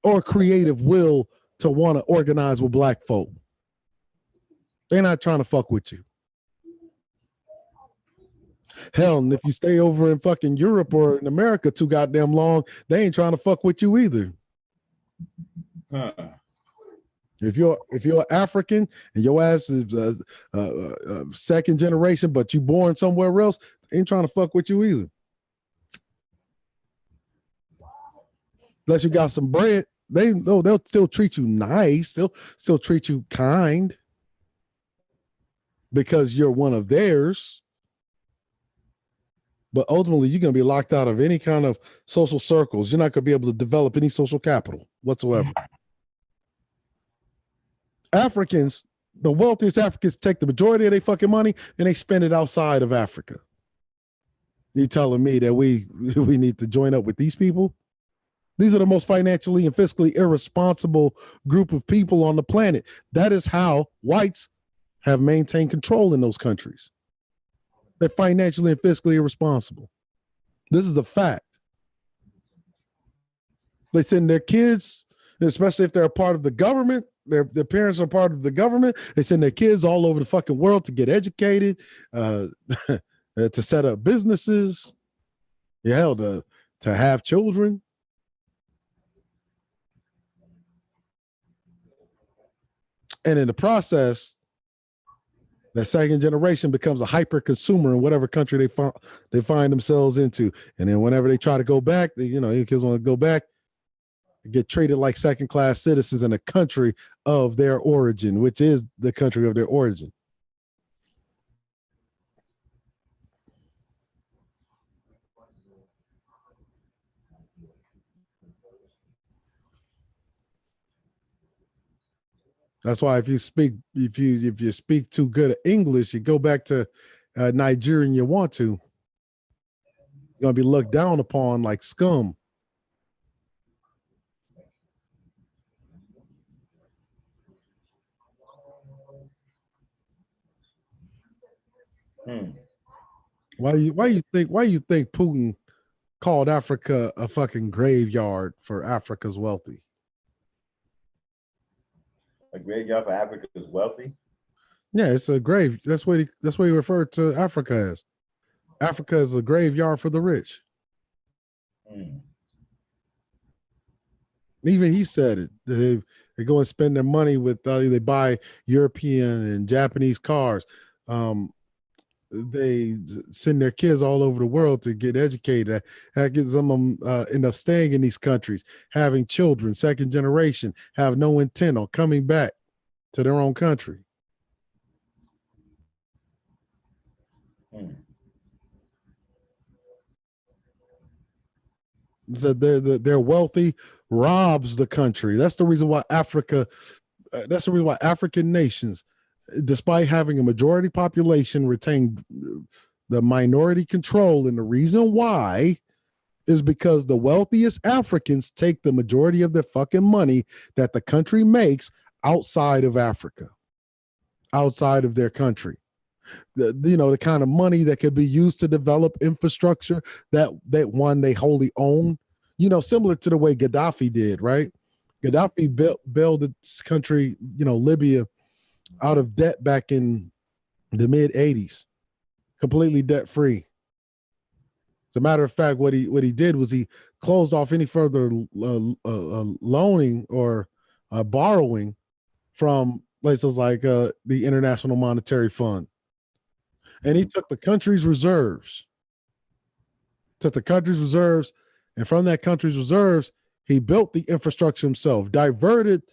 or creative will to want to organize with black folk. They're not trying to fuck with you. Hell, and if you stay over in fucking Europe or in America too goddamn long, they ain't trying to fuck with you either. If you're African and your ass is second generation, but you born somewhere else, they ain't trying to fuck with you either. Unless you got some bread, they'll still treat you nice. They'll still treat you kind because you're one of theirs. But ultimately, you're going to be locked out of any kind of social circles. You're not going to be able to develop any social capital whatsoever. Africans, the wealthiest Africans, take the majority of their fucking money and they spend it outside of Africa. You telling me that we need to join up with these people? These are the most financially and fiscally irresponsible group of people on the planet. That is how whites have maintained control in those countries. They're financially and fiscally irresponsible. This is a fact. They send their kids, especially if they're a part of the government, their parents are part of the government, they send their kids all over the fucking world to get educated, to set up businesses, hell, to have children. And in the process, the second generation becomes a hyper consumer in whatever country they find themselves into. And then whenever they try to go back, your kids want to go back, get treated like second-class citizens in a country of their origin, which is the country of their origin. That's why if you speak too good English, you go back to Nigeria and you want to, you're gonna be looked down upon like scum. Why you think Putin called Africa a fucking graveyard for Africa's wealthy? A graveyard for Africa's wealthy? Yeah, it's a grave. That's what he referred to Africa as. Africa is a graveyard for the rich. Even he said it. They go and spend their money with they buy European and Japanese cars. They send their kids all over the world to get educated. That gets some of them end up staying in these countries, having children, second generation, have no intent on coming back to their own country. So they're wealthy, robs the country. That's the reason why Africa. That's the reason why African nations, despite having a majority population, retain the minority control. And the reason why is because the wealthiest Africans take the majority of their fucking money that the country makes outside of Africa, outside of their country. The kind of money that could be used to develop infrastructure that they wholly own, similar to the way Gaddafi did, right? Gaddafi built this country, Libya, out of debt back in the mid 80s, completely debt free. As a matter of fact, what he did was he closed off any further loaning or borrowing from places like the International Monetary Fund. And he took the country's reserves, and from that country's reserves, he built the infrastructure himself, diverted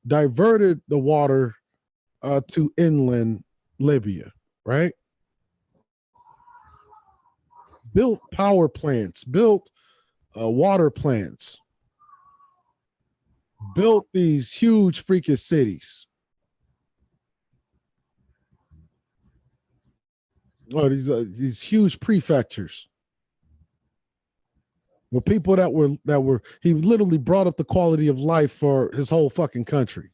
the water to inland Libya, right? Built power plants, built water plants, built these huge freaking cities. Or these huge prefectures with people that were he literally brought up the quality of life for his whole fucking country.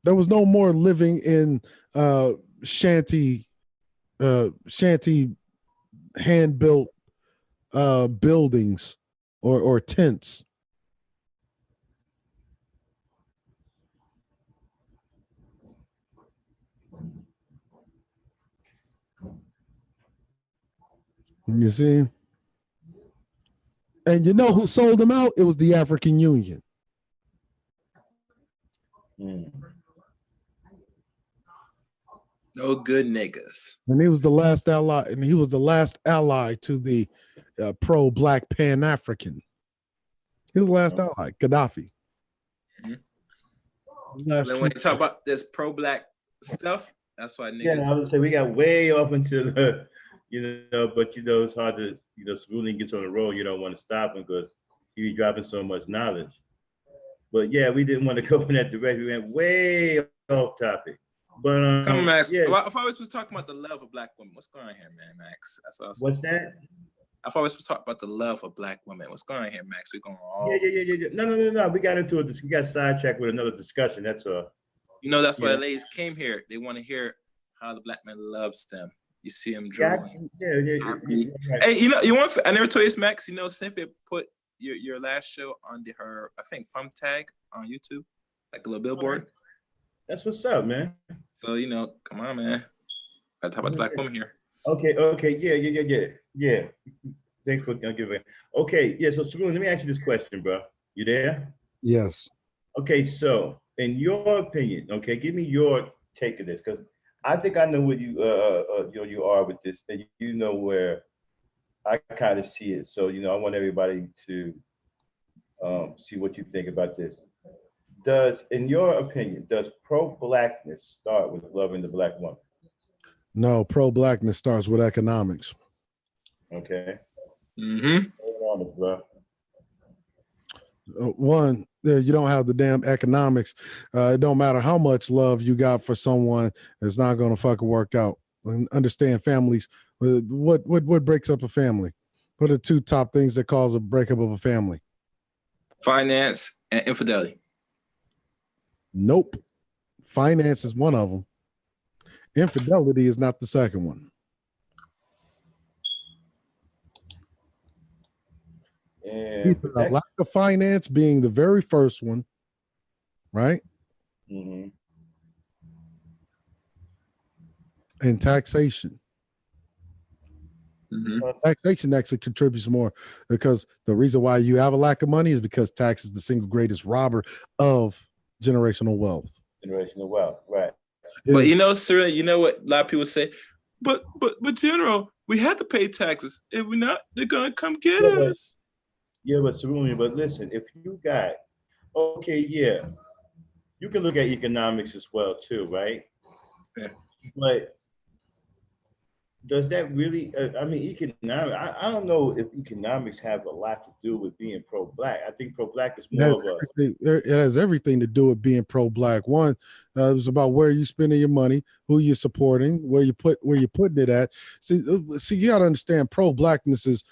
There was no more living in shanty hand built buildings or tents. You see? And you know who sold them out? It was the African Union. No good niggas. And he was the last ally, to the pro-black Pan-African. He was the last ally, Gaddafi. So then when you talk about this pro-black stuff, that's why niggas. Yeah, I would say we got way off into the, but it's hard to, Schooling gets on the road, you don't want to stop him because he be dropping so much knowledge. But yeah, we didn't want to go in that direction. We went way off topic. But come on, Max. Yeah. If I was talking about the love of black women, what's going on here, man, Max? That's what I was What's that? If I was talking about the love of black women, what's going on here, Max? We're going all. Yeah. No. We got into we got sidetracked with another discussion. That's all. That's why ladies came here. They want to hear how the black man loves them. You see him drawing. Yeah. Right. Hey, I never told you this, Max. Cynthia put your last show on her, I think, thumb tag on YouTube, like a little billboard. That's what's up, man. So come on, man. Gotta talk about the black woman here. Okay. Yeah. Thanks for giving. Okay, yeah. So Sabrina, let me ask you this question, bro. You there? Yes. Okay, so in your opinion, give me your take of this, because I think I know where you you are with this, and you know where I kind of see it. So, I want everybody to see what you think about this. In your opinion, does pro-blackness start with loving the black woman? No, pro-blackness starts with economics. Okay. Mm-hmm. Hold on, bro. One, you don't have the damn economics. It don't matter how much love you got for someone, it's not going to fucking work out. And understand families. What breaks up a family? What are the two top things that cause a breakup of a family? Finance and infidelity. Nope. Finance is one of them. Infidelity is not the second one. And A lack of finance being the very first one, right? Mm-hmm. And taxation. Mm-hmm. Taxation actually contributes more, because the reason why you have a lack of money is because tax is the single greatest robber of generational wealth. Generational wealth, right? But Cyril, you know what a lot of people say? But General, we have to pay taxes. If we're not, they're gonna come get us. Yeah, but Saruni, but listen, if you got, okay, yeah, you can look at economics as well too, right? Yeah. But does that really, economics, I don't know if economics have a lot to do with being pro-black. I think pro-black is more of a... It has everything to do with being pro-black. One, it's about where you're spending your money, who you're supporting, where you're putting it at. See, you got to understand, pro-blackness is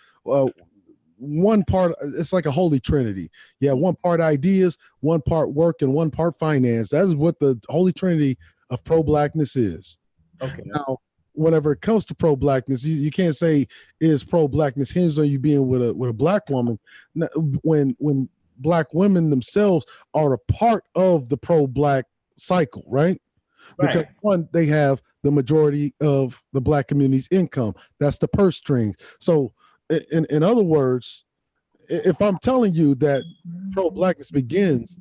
one part. It's like a holy trinity. Yeah, one part ideas, one part work, and one part finance. That is what the holy trinity of pro-blackness is. Okay. Now, whenever it comes to pro-blackness, you can't say is pro-blackness hinged on you being with a black woman, when black women themselves are a part of the pro-black cycle, right? Because one, they have the majority of the black community's income. That's the purse strings. So in other words, if I'm telling you that pro-blackness begins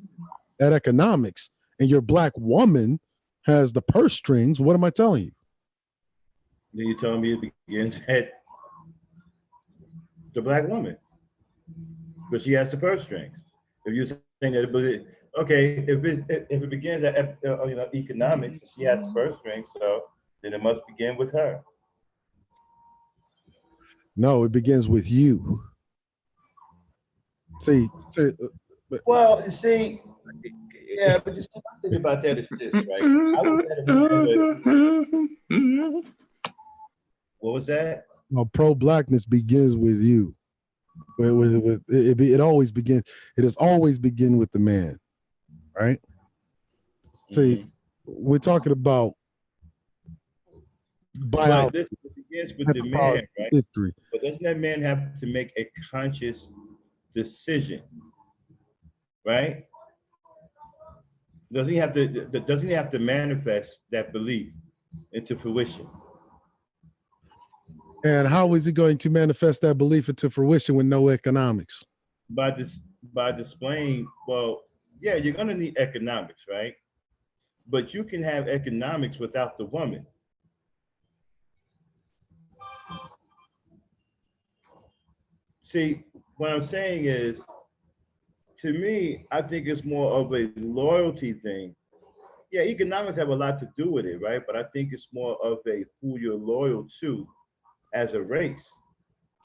at economics and your black woman has the purse strings, what am I telling you? Then you're telling me it begins at the black woman, but she has the purse strings. If you're saying that, if it begins at economics, and she has the purse strings, so then it must begin with her. No, it begins with you. See, well, you see, yeah, but just think about that is this, right? I look at it, what was that? No, pro-blackness begins with you. It always begins. It has always begin with the man, right? See, we're talking about biology. But this begins with the man, right? History. But doesn't that man have to make a conscious decision, right? Doesn't he have to manifest that belief into fruition? And how is he going to manifest that belief into fruition with no economics? By displaying, well, yeah, you're gonna need economics, right? But you can have economics without the woman. See, what I'm saying is, to me, I think it's more of a loyalty thing. Yeah, economics have a lot to do with it, right? But I think it's more of a who you're loyal to as a race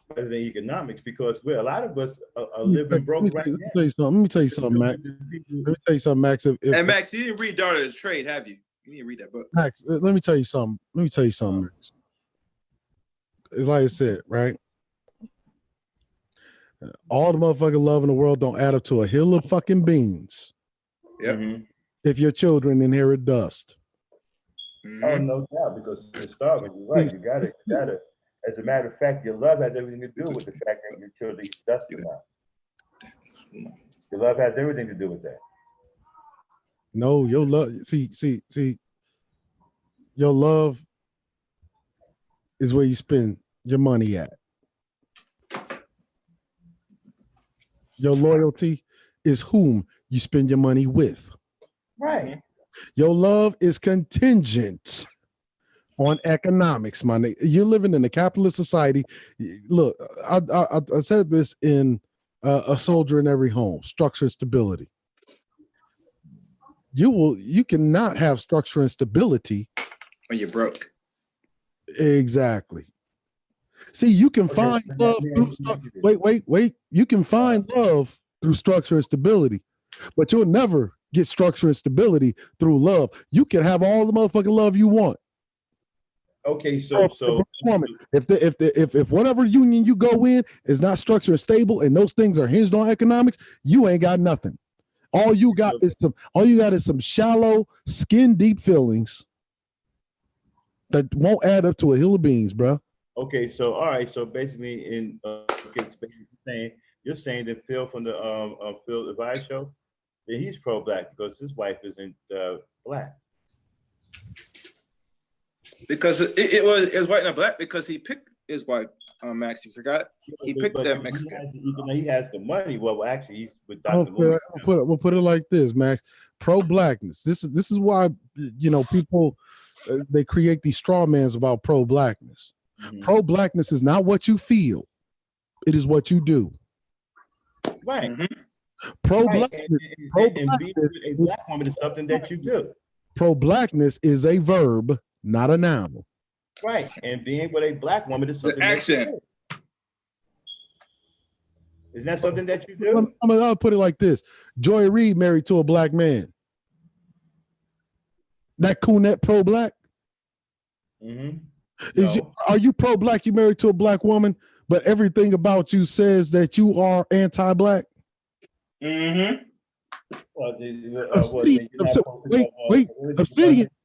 rather than economics, because a lot of us are living broke right now. Let me tell you something, Max. And Max, you didn't read Daughter of the Trade, have you? You need to read that book. Max, let me tell you something. Max. Like I said, right? All the motherfucking love in the world don't add up to a hill of fucking beans. Yep. If your children inherit dust. Oh, no doubt, because to start with, you're right. You gotta. As a matter of fact, your love has everything to do with the fact that your children eat dust or not. Your love has everything to do with that. No, your love. See. Your love is where you spend your money at. Your loyalty is whom you spend your money with. Right. Your love is contingent on economics, my nigga. You're living in a capitalist society. Look, I said this in A Soldier in Every Home, structure and stability. You cannot have structure and stability when you're broke. Exactly. See, you can find love through wait. You can find love through structure and stability, but you'll never get structure and stability through love. You can have all the motherfucking love you want. Okay, so if whatever union you go in is not structured and stable, and those things are hinged on economics, you ain't got nothing. All you got is some shallow, skin deep feelings that won't add up to a hill of beans, bro. Okay, so all right, so basically, you're saying that Phil from the Phil Advice show, that he's pro-black because his wife isn't black. Because it was white and black because he picked his wife. Max, you forgot he picked that Mexican. He has the money. Well, actually, he's with Dr. We'll put it like this, Max. Pro-blackness. This is why people they create these straw mans about pro-blackness. Mm-hmm. Pro-blackness is not what you feel; it is what you do. Right. Mm-hmm. Pro-blackness, and being a black woman is something that you do. Pro-blackness is a verb, not a noun. Right, and being with a black woman is something. Action. Isn't that something that you do? I'll put it like this: Joy Reid married to a black man. That coonette pro-black. Mm-hmm. Are you pro-black? You married to a black woman, but everything about you says that you are anti-black. Mm-hmm.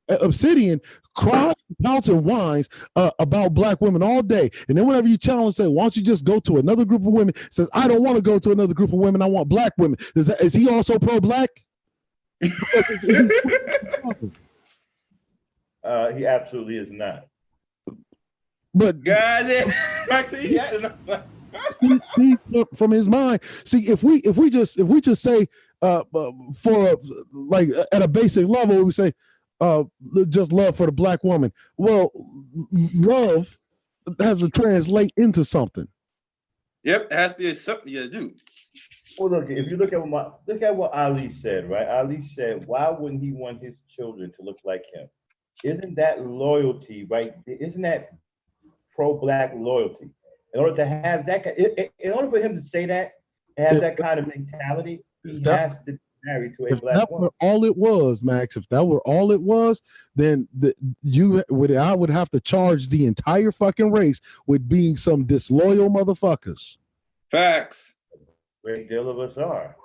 Obsidian cries, pouts, and whines about black women all day, and then whenever you challenge, say, "Why don't you just go to another group of women?" Says, "I don't want to go to another group of women. I want black women." Is he also pro-black? He absolutely is not. But God, see, from his mind. See, if we just say for like at a basic level, we say just love for the black woman. Well, love has to translate into something. Yep, it has to be something you do. Well, look, if you look at what Ali said, right? Ali said, "Why wouldn't he want his children to look like him?" Isn't that loyalty, right? Isn't that pro-black loyalty? In order to have that, in order for him to say that, have that kind of mentality, he has to be married to a black woman. If that were all it was, Max, if that were all it was, then I would have to charge the entire fucking race with being some disloyal motherfuckers. Facts. A great deal of us are.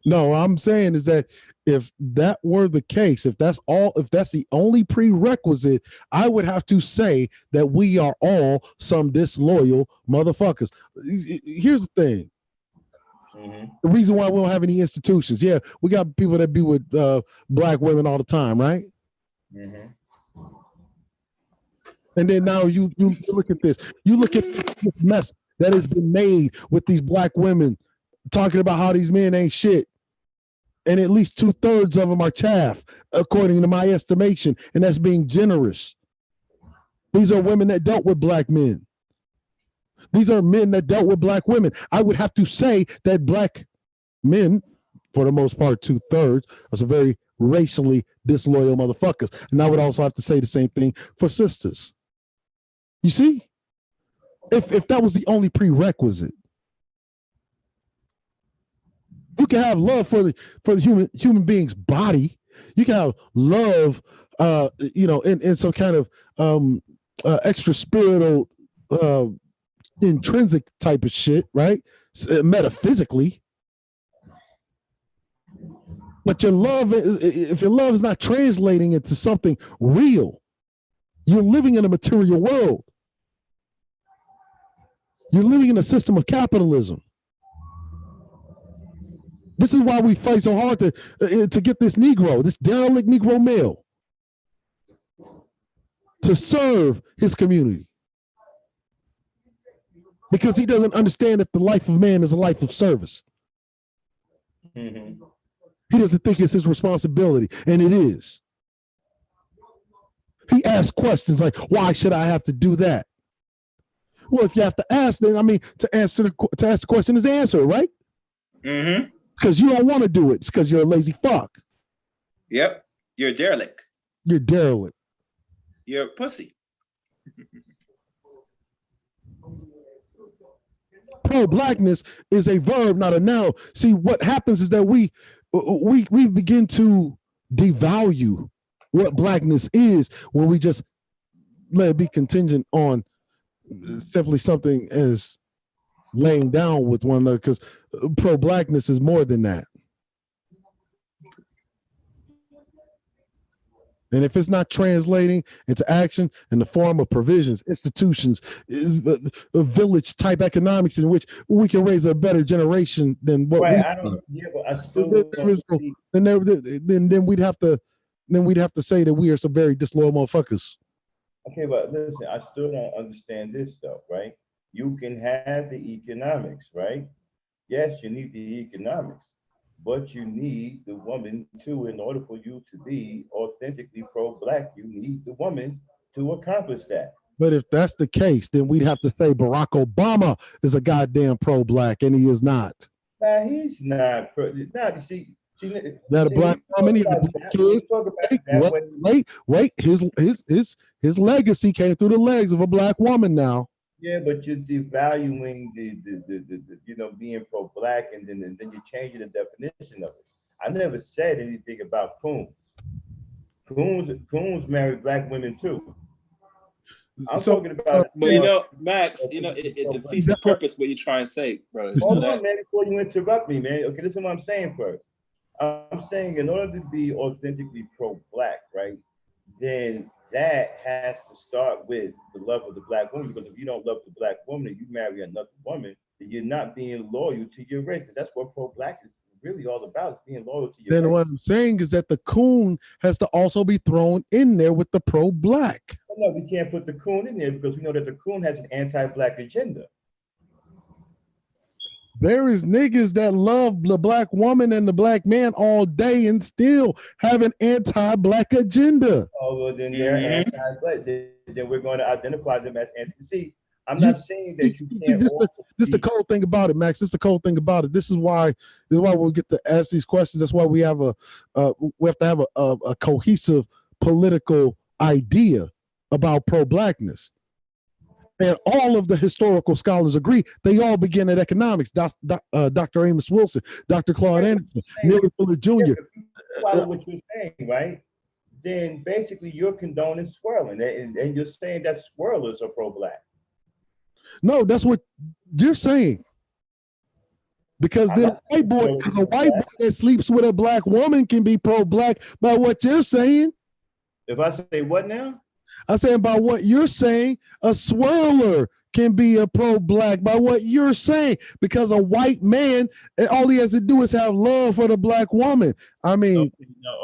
No, I'm saying is that if that were the case, if that's the only prerequisite, I would have to say that we are all some disloyal motherfuckers. Here's the thing. Mm-hmm. The reason why we don't have any institutions. Yeah, we got people that be with black women all the time, right? Mm-hmm. And then now you look at this. You look at this mess that has been made with these black women talking about how these men ain't shit. And at least 2/3 of them are chaff, according to my estimation, and that's being generous. These are women that dealt with black men. These are men that dealt with black women. I would have to say that black men, for the most part, 2/3, are some very racially disloyal motherfuckers. And I would also have to say the same thing for sisters. You see? If that was the only prerequisite. You can have love for the human being's body. You can have love, in some kind of extra spiritual, intrinsic type of shit, right? Metaphysically. But your love, if your love is not translating into something real, you're living in a material world. You're living in a system of capitalism. This is why we fight so hard to get this Negro, this derelict Negro male, to serve his community. Because he doesn't understand that the life of man is a life of service. Mm-hmm. He doesn't think it's his responsibility, and it is. He asks questions like, why should I have to do that? Well, if you have to ask, then I mean, to ask the question is the answer, right? Mm-hmm. Because you don't want to do it. It's because you're a lazy fuck. Yep. You're a derelict. You're derelict. You're a pussy. Pro-blackness is a verb, not a noun. See, what happens is that we begin to devalue what blackness is when we just let it be contingent on simply something as laying down with one another, because pro-blackness is more than that. And if it's not translating into action in the form of provisions, institutions, village type economics in which we can raise a better generation than what Right, we I don't. Yeah, but I still then we'd have to say that we are some very disloyal motherfuckers. Okay, but listen, I still don't understand this stuff, right? You can have the economics, right? Yes, you need the economics, but you need the woman too. In order for you to be authentically pro-black, you need the woman to accomplish that. But if that's the case, then we'd have to say Barack Obama is a goddamn pro-black, and he is not. Nah, he's not. Nah, see, that a black woman, he's a black kid. Wait, his legacy came through the legs of a black woman now. Yeah, but you're devaluing the being pro-black, and then you're changing the definition of it. I never said anything about Coons. Coons married black women too. I'm talking about. But Max, it defeats the purpose what you're trying to say, brother. Hold on, man, before you interrupt me, man. Okay, listen to what I'm saying first. I'm saying in order to be authentically pro-black, right, then that has to start with the love of the black woman. Because if you don't love the black woman and you marry another woman, then you're not being loyal to your race. That's what pro-black is really all about, is being loyal to your race. Then what I'm saying is that the coon has to also be thrown in there with the pro-black. No, we can't put the coon in there because we know that the coon has an anti-black agenda. There is niggas that love the black woman and the black man all day and still have an anti-black agenda. Oh, well, then they're anti-black. Then we're going to identify them as anti. See, I'm not saying that you can't. This is the cold thing about it, Max. This is the cold thing about it. This is why we get to ask these questions. That's why we have to have a cohesive political idea about pro-blackness. And all of the historical scholars agree. They all begin at economics. Dr. Amos Wilson, Dr. Claude Anderson, Neely Fuller Jr. Follow what you're saying, right? Then basically you're condoning swirling, and you're saying that swirlers are pro-black. No, that's what you're saying. Because then a white boy that sleeps with a black woman can be pro-black by what you're saying. If I say what now? I'm saying by what you're saying, a swirler can be a pro-black by what you're saying, because a white man, all he has to do is have love for the black woman. I mean,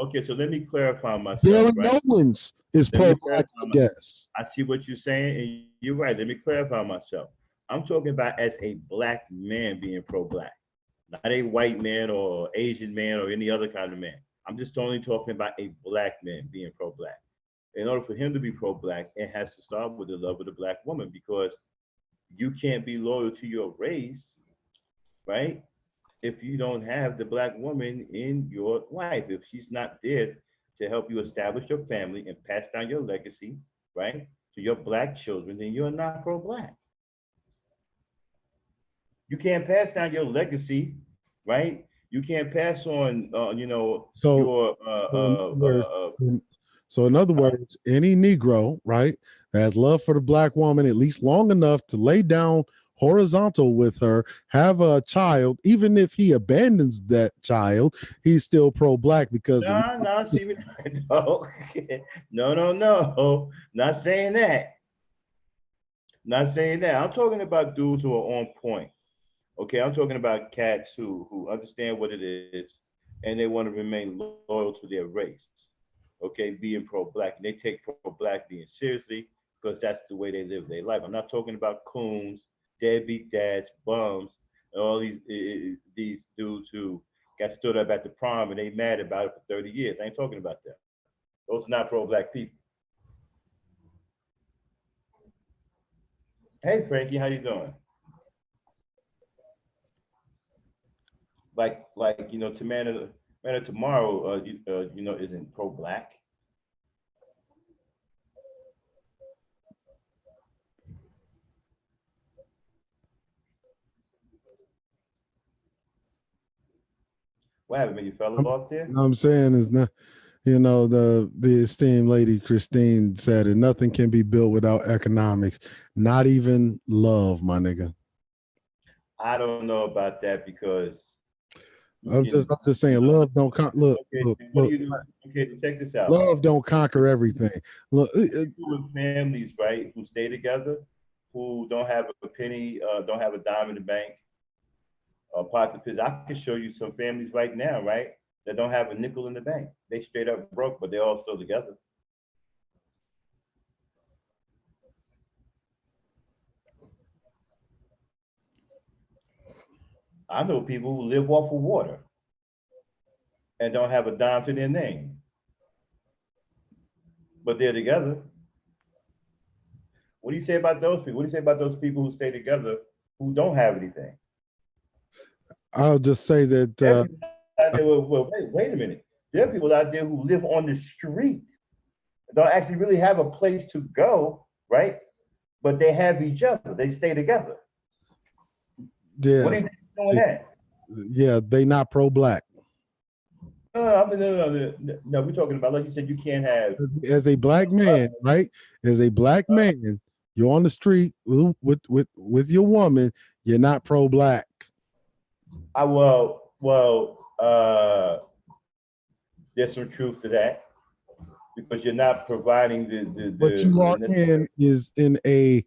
okay, so let me clarify myself. Derek Owens is pro-black, I guess. I see what you're saying, and you're right. Let me clarify myself. I'm talking about as a black man being pro-black, not a white man or Asian man or any other kind of man. I'm just only talking about a black man being pro-black. In order for him to be pro-black, it has to start with the love of the black woman, because you can't be loyal to your race, right? If you don't have the black woman in your life, if she's not there to help you establish your family and pass down your legacy, right, to your black children, then you're not pro-black. You can't pass down your legacy, right? You can't pass on, So in other words, any Negro, right, that has love for the black woman at least long enough to lay down horizontal with her, have a child, even if he abandons that child, he's still pro-black because no, not saying that. Not saying that. I'm talking about dudes who are on point. Okay, I'm talking about cats who understand what it is and they want to remain loyal to their race. Okay, being pro-black, and they take pro-black being seriously because that's the way they live their life. I'm not talking about coons, deadbeat dads, bums, and all these dudes who got stood up at the prom and they mad about it for 30 years. I ain't talking about that. Those are not pro-black people. Hey, Frankie, how you doing? Like to man of tomorrow, isn't pro-black. What happened? You fell off there? I'm saying is not, the esteemed lady Christine said it. Nothing can be built without economics, not even love, my nigga. I don't know about that because you I'm can, just saying, love don't look, okay, what do look. you do? Okay, check this out. Love don't conquer everything. Look, People in families, right, who stay together, who don't have a penny, don't have a dime in the bank, pot to piss. I can show you some families right now, right, that don't have a nickel in the bank. They straight up broke, but they're all still together. I know people who live off of water and don't have a dime to their name, but they're together. What do you say about those people? What do you say about those people who stay together who don't have anything? I'll just say that There are people out there, well, wait a minute. There are people out there who live on the street, don't actually really have a place to go, right? But they have each other. They stay together. What do yes, you think is doing that? yeah, they not pro-black. No, we're talking about, like you said, you can't have. As a black man, right? As a black man, you're on the street with your woman. You're not pro-black. There's some truth to that because you're not providing What you the are in is in a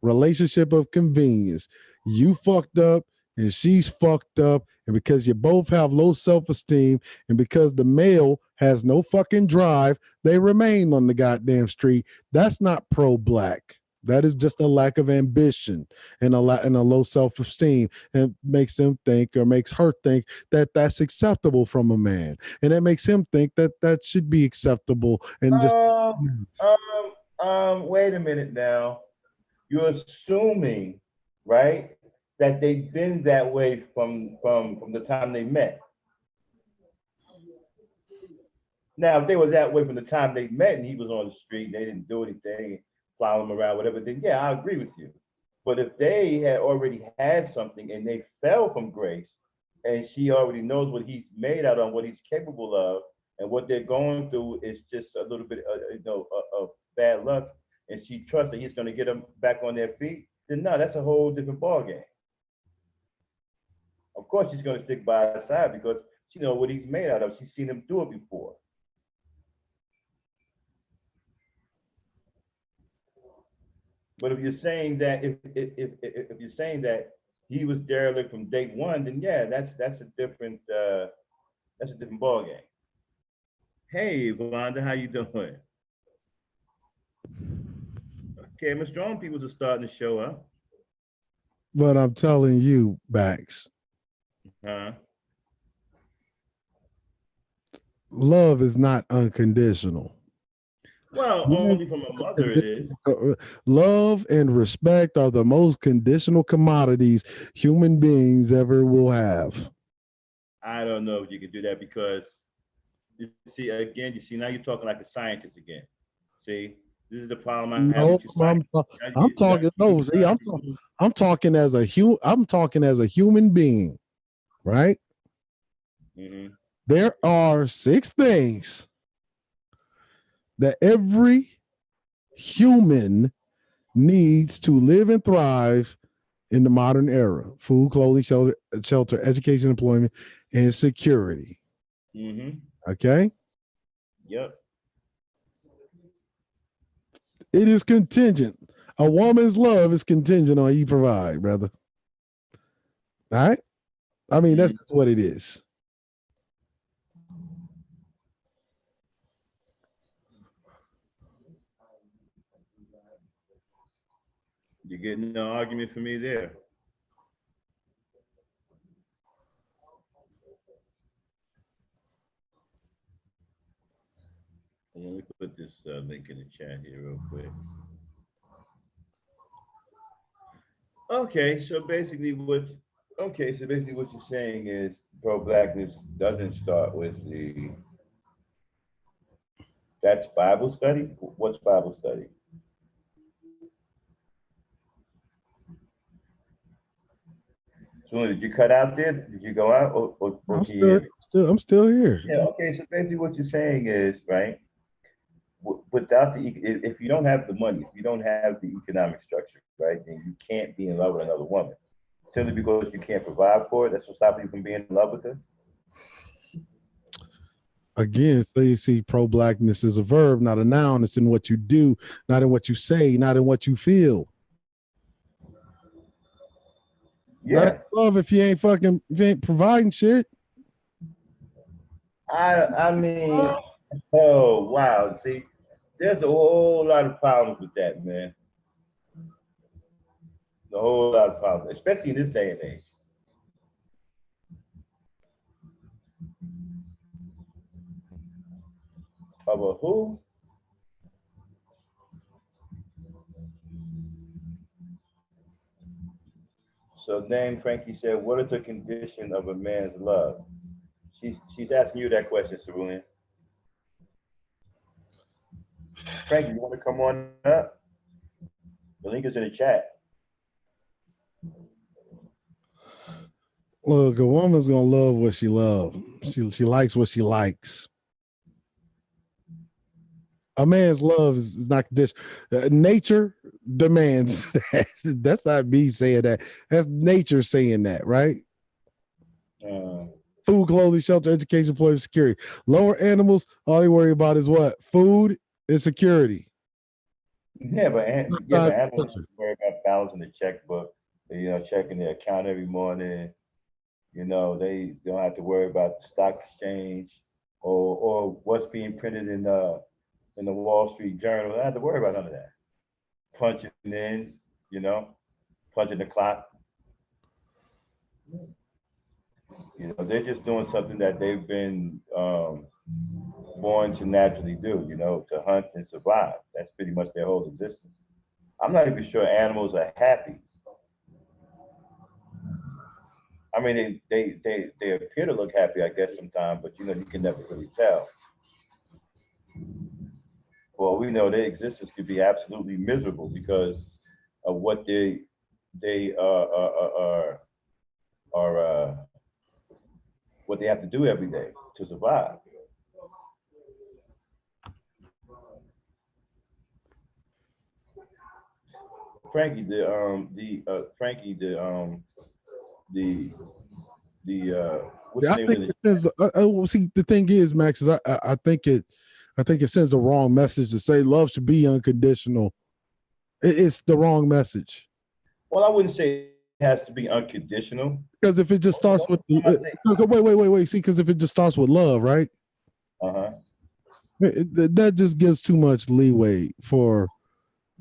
relationship of convenience. You fucked up and she's fucked up. And because you both have low self-esteem and because the male has no fucking drive, they remain on the goddamn street. That's not pro-black. That is just a lack of ambition and a low self-esteem, and makes them think or makes her think that that's acceptable from a man, and that makes him think that that should be acceptable. And just wait a minute now. You're assuming, right, that they've been that way from the time they met. Now, if they were that way from the time they met and he was on the street and they didn't do anything, follow him around, whatever, then yeah, I agree with you. But if they had already had something and they fell from grace, and she already knows what he's made out of, what he's capable of, and what they're going through is just a little bit, of bad luck, and she trusts that he's going to get them back on their feet, then no, that's a whole different ballgame. Of course, she's going to stick by his side because she knows what he's made out of. She's seen him do it before. But if you're saying that if you're saying that he was derelict from day one, then yeah, that's a different ball game. Hey, Wanda, how you doing? Okay, my strong people are starting to show up. but I'm telling you, Bax, Huh? love is not unconditional. Well, only from a mother it is. Love and respect are the most conditional commodities human beings ever will have. I don't know if you can do that because you see now you're talking like a scientist again. See, this is the problem I have No, with you, scientists. I'm talking. No, see, I'm talking as a I'm talking as a human being, right? Mm-hmm. There are 6 things that every human needs to live and thrive in the modern era: food, clothing, shelter, education, employment, and security. Mm-hmm. Okay. Yep. It is contingent. A woman's love is contingent on you provide, brother. All right. I mean, that's just what it is. You're getting no argument for me there. Let me put this link in the chat here real quick. Okay, so basically what you're saying is pro-blackness doesn't start with that's Bible study? What's Bible study? So did you cut out there? Did you go out or I'm can you hear me? I'm still here. Yeah, okay, so basically what you're saying is, right, without if you don't have the money, if you don't have the economic structure, right, then you can't be in love with another woman. Simply because you can't provide for it, that's what stops you from being in love with her? Again, so you see pro-blackness is a verb, not a noun. It's in what you do, not in what you say, not in what you feel. Not in Yeah. love if you ain't providing shit. I mean, oh wow. See, there's a whole lot of problems with that, man. A whole lot of problems, especially in this day and age. About who? So Dame Frankie said, what is the condition of a man's love? She's asking you that question, Cerulean. Frankie, you want to come on up? The link is in the chat. Look, a woman's gonna love what she loves. She likes what she likes. A man's love is not this. Nature demands that. That's not me saying that. That's nature saying that, right? Food, clothing, shelter, education, employment, security. Lower animals, all they worry about is what? Food and security. Yeah, but animals worry about balancing the checkbook, checking their account every morning. They don't have to worry about the stock exchange or what's being printed in the Wall Street Journal. They don't have to worry about none of that. Punching in, punching the clock. They're just doing something that they've been born to naturally do, to hunt and survive. That's pretty much their whole existence. I'm not even sure animals are happy. I mean, they appear to look happy, I guess, sometimes, but you can never really tell. Well, we know their existence could be absolutely miserable because of what they are what they have to do every day to survive. Frankie, what's the name of the see, the thing is, Max, is I think it sends the wrong message to say love should be unconditional. It's the wrong message. Well, I wouldn't say it has to be unconditional. Because if it just starts with wait. See, because if it just starts with love, right? That just gives too much leeway for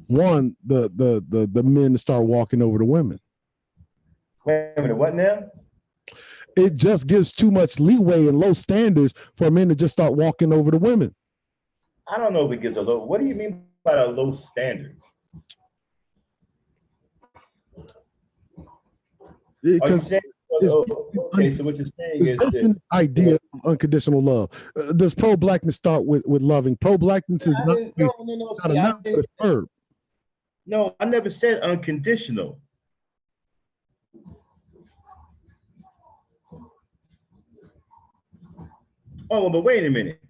one the men to start walking over the women. Wait a minute, what now? It just gives too much leeway and low standards for men to just start walking over the women. I don't know if it gives a low. What do you mean by a low standard? Are you saying, okay, so what you're saying is this idea of unconditional love. Does pro-blackness start with loving? Pro-blackness is not a noun, but a verb. No, I never said unconditional. Oh, but wait a minute.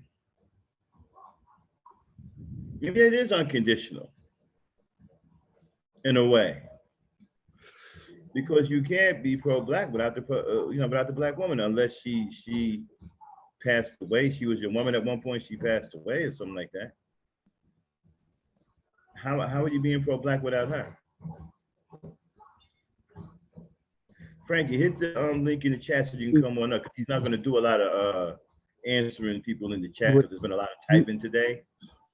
Maybe it is unconditional in a way, because you can't be pro-black without without the black woman, unless she passed away. She was your woman at one point. She passed away or something like that. How are you being pro-black without her? Frankie, hit the link in the chat so you can come on up, because he's not going to do a lot of answering people in the chat because there's been a lot of typing today.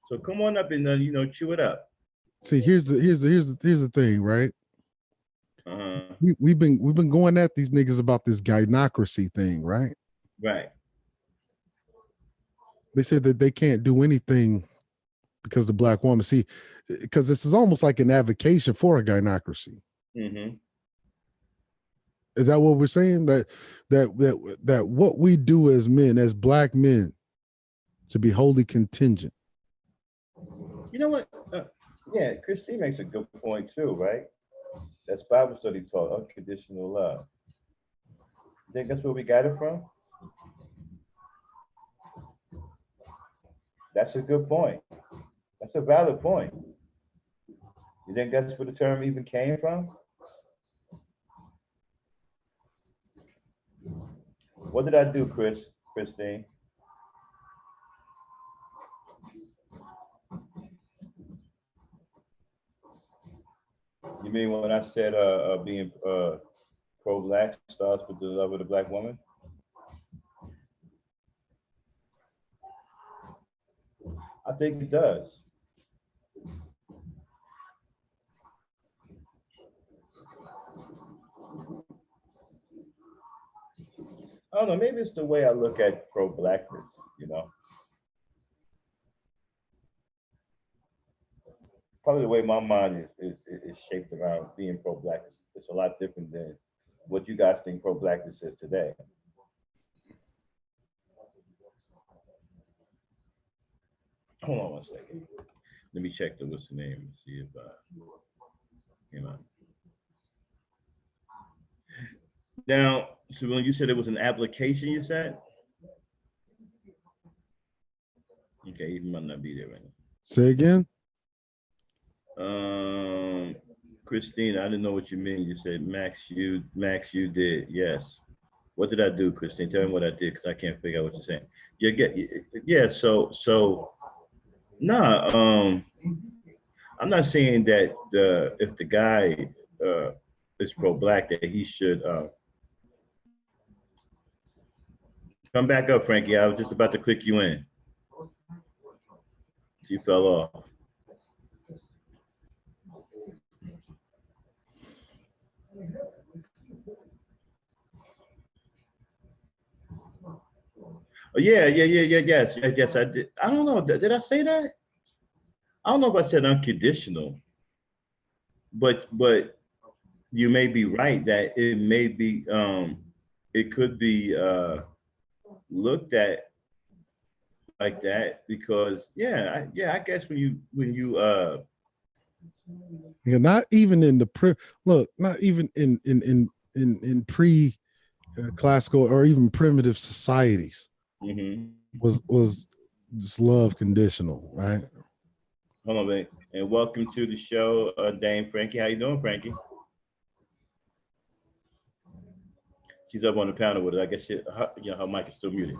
So come on up and chew it up. See, here's the thing, right? We've been going at these niggas about this gynocracy thing, right? Right. They said that they can't do anything because the black woman. See, because this is almost like an advocation for a gynocracy. Mm-hmm. Is that what we're saying? That what we do as men, as black men, should be wholly contingent. You know what? Yeah, Christine makes a good point too, right? That's Bible study taught unconditional love. You think that's where we got it from? That's a good point. That's a valid point. You think that's where the term even came from? What did I do, Christine? You mean when I said being pro-black starts with the love of the black woman? I think it does. I don't know, maybe it's the way I look at pro-blackness, you know? Probably the way my mind is shaped around being pro-blackness. It's a lot different than what you guys think pro-blackness is today. Hold on one second. Let me check what's the name and see if you know. Now, so when you said it was an application, you said? Okay, it might not be there right now. Say again. Christine, I didn't know what you mean. You said Max, you did. Yes. What did I do, Christine? Tell me what I did, because I can't figure out what you're saying. Yeah. So, nah. I'm not saying that if the guy is pro-black, that he should come back up, Frankie. I was just about to click you in. You fell off. Oh, yes, I did. I don't know, did I say that? I don't know if I said unconditional, but you may be right that it may be, it could be looked at like that because, I guess when you Yeah, not even in the not even in pre classical or even primitive societies was just love conditional, right? Hold on, babe. And welcome to the show, Dame Frankie. How you doing, Frankie? She's up on the panel with it. I guess her mic is still muted.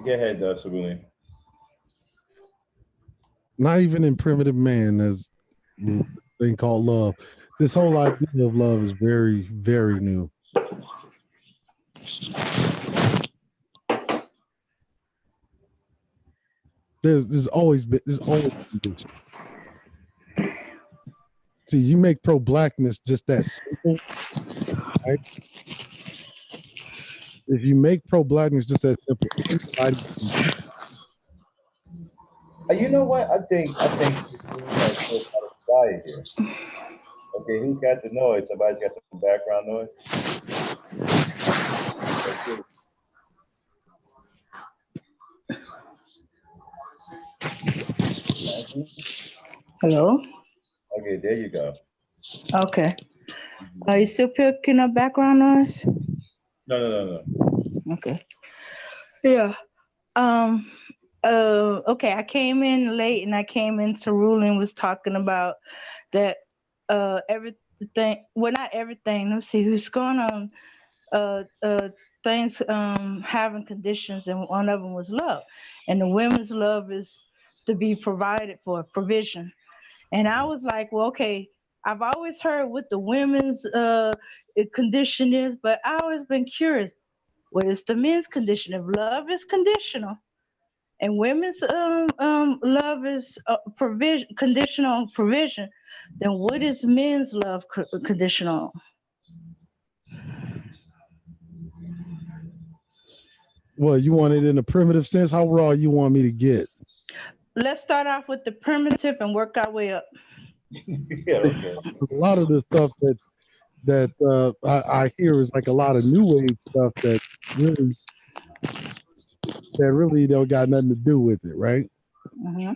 Go ahead, Cerulean. Not even in primitive man, as a thing called love. This whole idea of love is very, very new. There's always condition. See, you make pro-blackness just that simple, right? If you make pro-blackness just that simple, You know what? I think here. Okay, who's got the noise? Somebody's got some background noise. Hello? Okay, there you go. Okay. Are you still picking up background noise? No. Okay. Yeah. Okay, I came in late and I came in Cerulean was talking about that everything, well, not everything, let's see who's going on, things having conditions, and one of them was love. And the women's love is to be provided for, provision. And I was like, well, okay, I've always heard what the women's condition is, but I always been curious, what is the men's condition? If love is conditional and women's love is provision, conditional on provision, then what is men's love conditional? Well, you want it in a primitive sense? How raw you want me to get? Let's start off with the primitive and work our way up. Yeah, okay. A lot of the stuff that I hear is like a lot of new age stuff that really don't got nothing to do with it, right? Mm-hmm.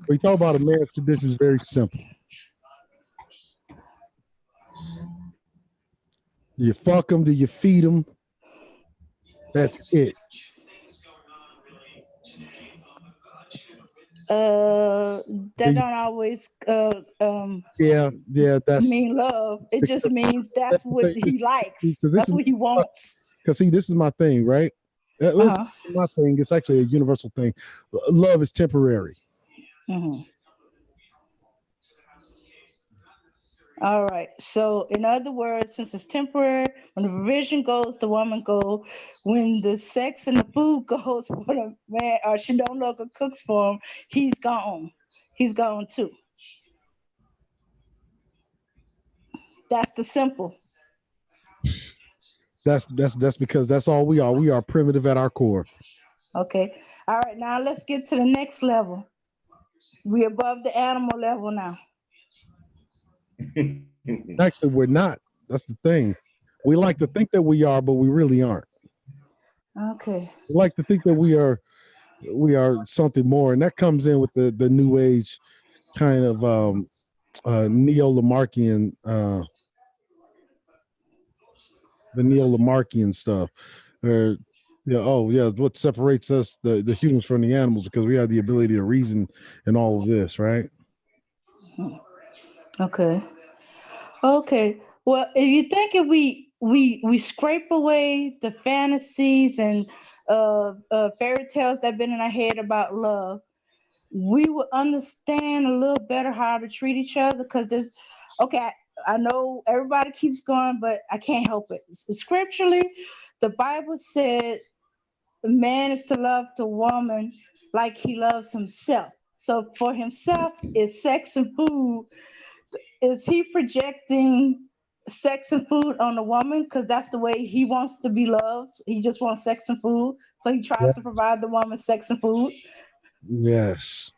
We talk about a marriage condition is very simple. Do you fuck them? Do you feed them? That's it. That don't always Yeah, that's mean love. It just means that's what he likes. this That's is what he wants. because see, this is my thing, right? This is Uh-huh. my thing. It's actually a universal thing. Love is temporary. Mm-hmm. All right. So, in other words, since it's temporary, when the provision goes, the woman go. When the sex and the food goes for the man, or she no longer cooks for him, he's gone. He's gone too. That's the simple. That's because that's all we are. We are primitive at our core. Okay. All right. Now let's get to the next level. We're above the animal level now. Actually, we're not. That's the thing. We like to think that we are, but we really aren't. Okay. We like to think that we are something more, and that comes in with the new age kind of neo-Lamarckian the neo-Lamarckian stuff. What separates us, the humans, from the animals, because we have the ability to reason and all of this, right? Okay. Okay. Well, if you think if we scrape away the fantasies and fairy tales that have been in our head about love, we would understand a little better how to treat each other. Because I know everybody keeps going, but I can't help it. Scripturally, the Bible said the man is to love the woman like he loves himself. So for himself is sex and food. Is he projecting sex and food on the woman because that's the way he wants to be loved? He just wants sex and food, so he tries to provide the woman sex and food. Yes.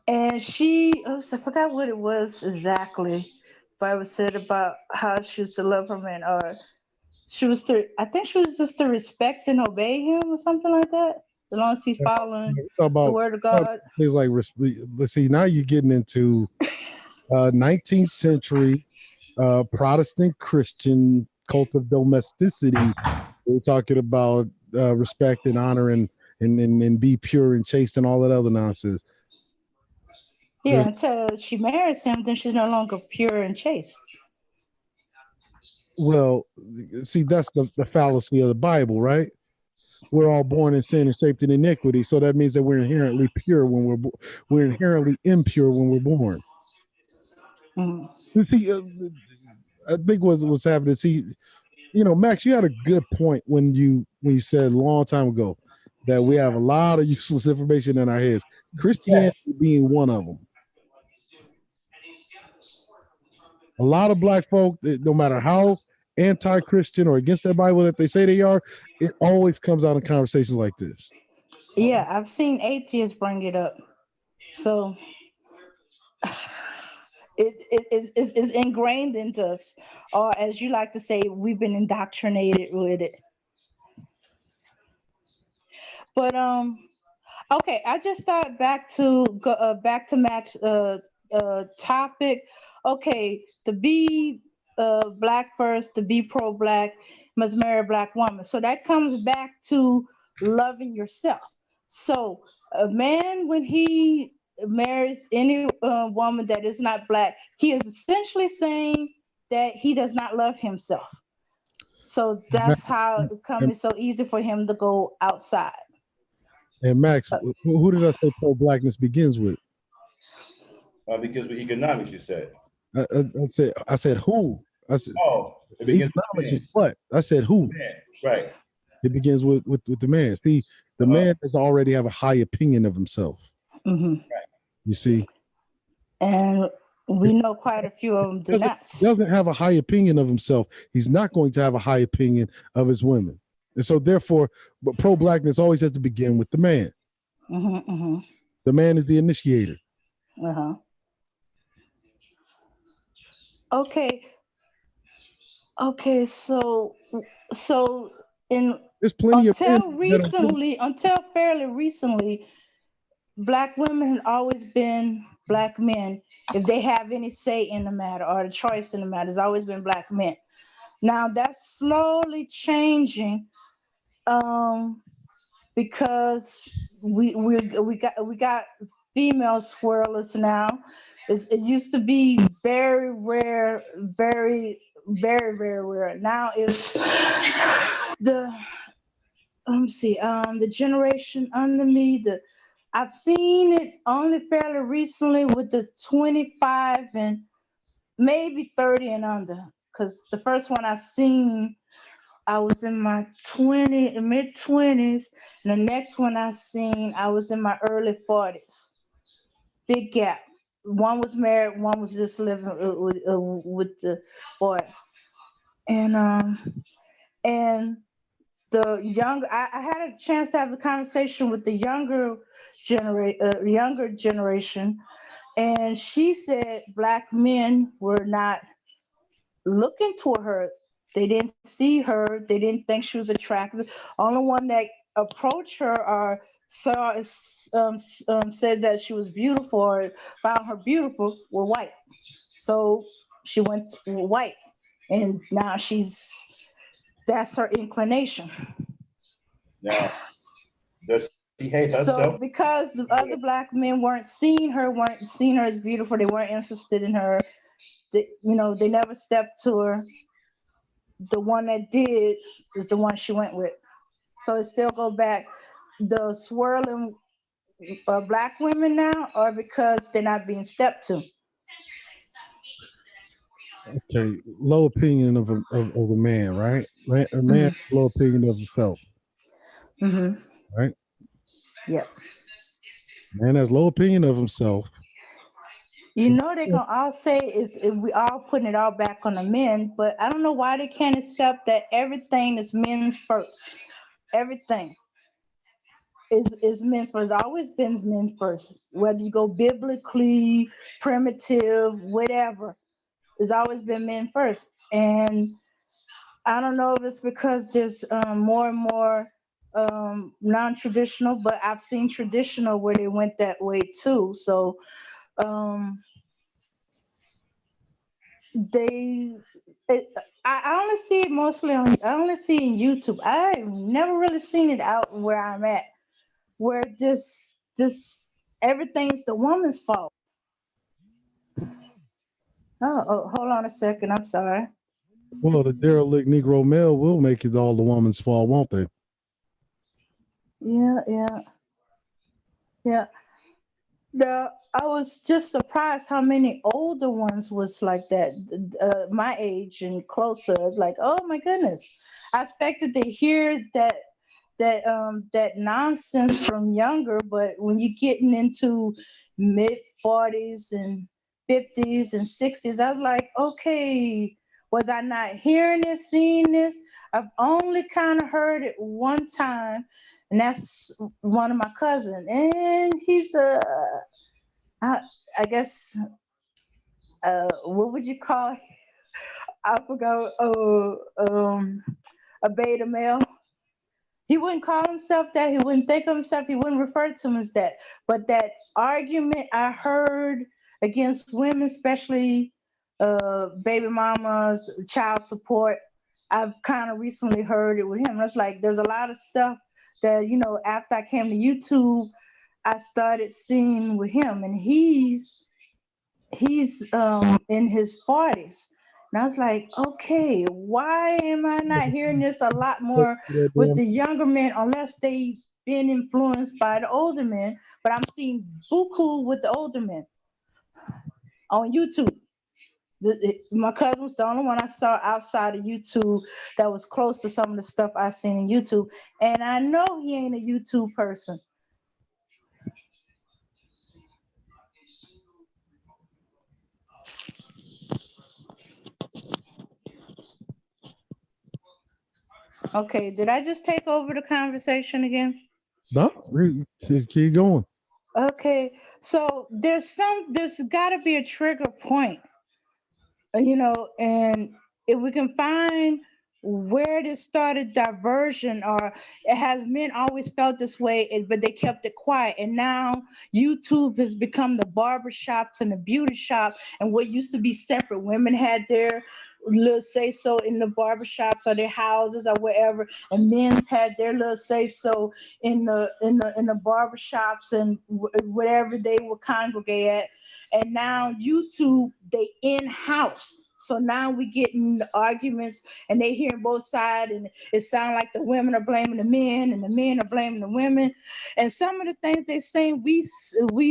And I forgot what it was exactly. Bible said about how she was to love her man, or I think she was just to respect and obey him, or something like that. As long as he's following the word of God. Things like, let's see, now you're getting into 19th century Protestant Christian cult of domesticity. We're talking about respect and honor and be pure and chaste and all that other nonsense. Yeah, until she marries him, then she's no longer pure and chaste. Well, see, that's the fallacy of the Bible, right? We're all born in sin and shaped in iniquity, so that means that we're inherently pure when we're inherently impure when we're born. Mm-hmm. You see, I think what's happening. See, Max, you had a good point when you said a long time ago that we have a lot of useless information in our heads. Christianity being one of them. A lot of black folk, no matter how anti-Christian or against their Bible that they say they are, it always comes out in conversations like this. Yeah, I've seen atheists bring it up. So it's ingrained into us, or as you like to say, we've been indoctrinated with it. But okay, I just thought back to Max topic. Okay, to be black first, to be pro-black, must marry a black woman. So that comes back to loving yourself. So a man, when he marries any woman that is not black, he is essentially saying that he does not love himself. So that's how it becomes so easy for him to go outside. And Max, who did I say pro-blackness begins with? Because with economics, you said. I said who? I said, it begins economics is what? I said who? Man. Right. It begins with the man. See, the man has to already have a high opinion of himself. Mm-hmm. Right. You see? And we know quite a few of them do not. He doesn't have a high opinion of himself. He's not going to have a high opinion of his women. And so therefore, but pro-blackness always has to begin with the man. Mm-hmm, mm-hmm. The man is the initiator. Uh-huh. Okay. Okay, so in There's plenty of men that are until fairly recently, black women have always been black men. If they have any say in the matter or the choice in the matter, it's always been black men. Now that's slowly changing, um, because we got female swirlers now. It used to be very rare, very rare. Now it's the let me see, the generation under me. I've seen it only fairly recently with the 25 and maybe 30 and under. Because the first one I seen, I was in my mid 20s, and the next one I seen, I was in my early 40s. Big gap. One was married, one was just living with the boy, and and the younger, I had a chance to have a conversation with the younger generation, and she said black men were not looking toward her. They didn't see her. They didn't think she was attractive. Only one that approached her or said that she was beautiful or found her beautiful were white. So she went white, and now that's her inclination. Now, does she hate So herself? because the other black men weren't seeing her as beautiful, they weren't interested in her. They never stepped to her. The one that did is the one she went with. So it still go back. The swirling black women now are because they're not being stepped to. okay. Low opinion of a man, right? A man Hmm. low opinion of himself, Hmm. right? Yep. Man has low opinion of himself. They're gonna all say is we all putting it all back on the men, but I don't know why they can't accept that everything is men's first. Everything is men's first. It's always been men's first. Whether you go biblically, primitive, whatever, it's always been men first. And I don't know if it's because there's more and more non-traditional, but I've seen traditional where they went that way too. So um, they, it, I only see it mostly I only see it in YouTube. I've never really seen it out where I'm at, where this everything's the woman's fault. Oh, hold on a second. I'm sorry. Well, the derelict Negro male will make it all the woman's fault, won't they? Yeah, yeah, yeah. No, I was just surprised how many older ones was like that, my age and closer. It's like, oh my goodness. I expected to hear that nonsense from younger, but when you're getting into mid 40s and 50s and 60s, I was like, okay, was I not hearing this, seeing this? I've only kind of heard it one time, and that's one of my cousins, and he's I, I guess, what would you call? I forgot. A beta male. He wouldn't call himself that. He wouldn't think of himself. He wouldn't refer to him as that. But that argument I heard against women, especially baby mamas, child support, I've kind of recently heard it with him. It's like there's a lot of stuff that after I came to YouTube, I started seeing with him, and he's in his 40s. And I was like, okay, why am I not hearing this a lot more with the younger men unless they been influenced by the older men? But I'm seeing buku with the older men on YouTube. My cousin was the only one I saw outside of YouTube that was close to some of the stuff I seen in YouTube. And I know he ain't a YouTube person. Okay, did I just take over the conversation again? No, keep going. Okay, so there's got to be a trigger point, and if we can find where this started diversion, or it has men always felt this way, but they kept it quiet, and now YouTube has become the barber shops and the beauty shop, and what used to be separate, women had their little say so in the barber shops or their houses or wherever, and men's had their little say so in the barber shops and wherever they would congregate at. And now YouTube, they in house. So now we getting the arguments, and they hearing both sides, and it sounds like the women are blaming the men, and the men are blaming the women. And some of the things they saying, we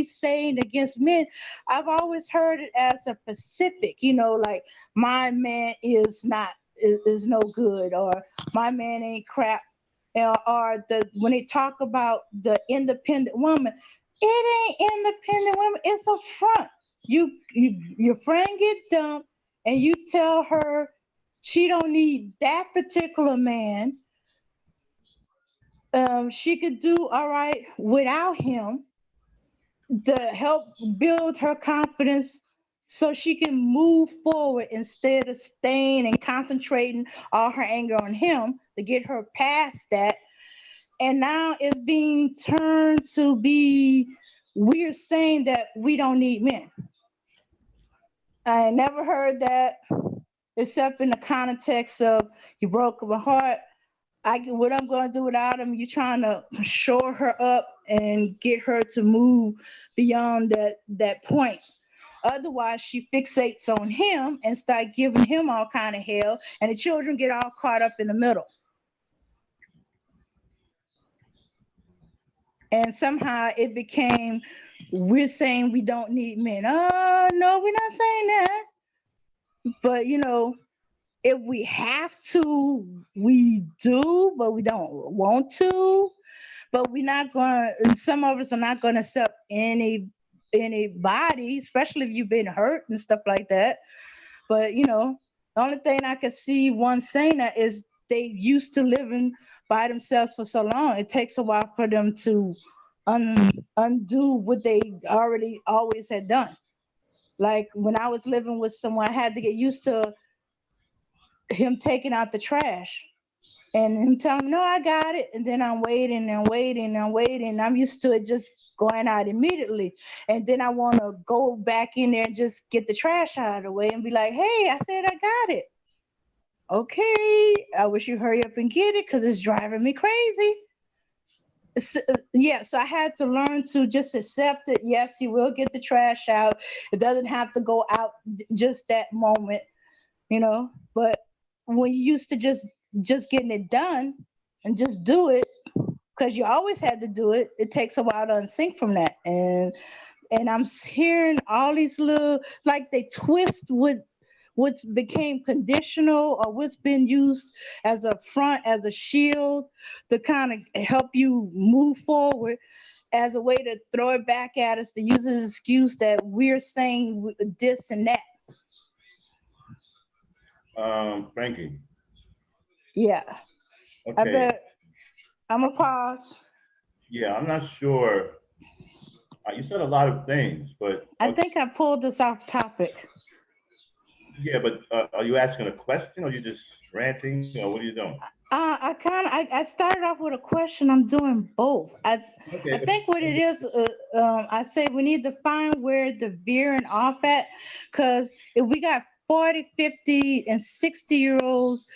saying against men, I've always heard it as a Pacific, like my man is no good, or my man ain't crap, or when they talk about the independent woman, it ain't independent women. It's a front. Your friend get dumped, and you tell her she don't need that particular man. She could do all right without him to help build her confidence, so she can move forward instead of staying and concentrating all her anger on him to get her past that. And now it's being turned to be, we're saying that we don't need men. I never heard that except in the context of, you broke my heart. What I'm going to do without him? You're trying to shore her up and get her to move beyond that point. Otherwise, she fixates on him and start giving him all kind of hell, and the children get all caught up in the middle. And somehow it became, we're saying we don't need men. Oh no, we're not saying that. But if we have to, we do, but we don't want to. But we're not going. Some of us are not going to accept anybody, especially if you've been hurt and stuff like that. But the only thing I can see one saying that is they used to living by themselves for so long. It takes a while for them to undo what they already always had done. Like when I was living with someone, I had to get used to him taking out the trash and him telling me, no, I got it. And then I'm waiting and waiting and waiting. I'm used to it just going out immediately. And then I want to go back in there and just get the trash out of the way and be like, hey, I said I got it. Okay, I wish you hurry up and get it because it's driving me crazy. So I had to learn to just accept it. Yes, you will get the trash out. It doesn't have to go out just that moment, But when you used to just getting it done and just do it because you always had to do it, it takes a while to unsync from that. And I'm hearing all these little, like they twist what's became conditional or what's been used as a front, as a shield to kind of help you move forward, as a way to throw it back at us, to use as an excuse that we're saying this and that. Frankie. Yeah. I Okay. bet I'm gonna pause. Yeah, I'm not sure. You said a lot of things, but I think I pulled this off topic. yeah, but are you asking a question or you just ranting or what are you doing? I started off with a question. I'm doing both. I Okay. think what it is, I say we need to find where the veering off at, because if we got 40, 50, and 60-year-olds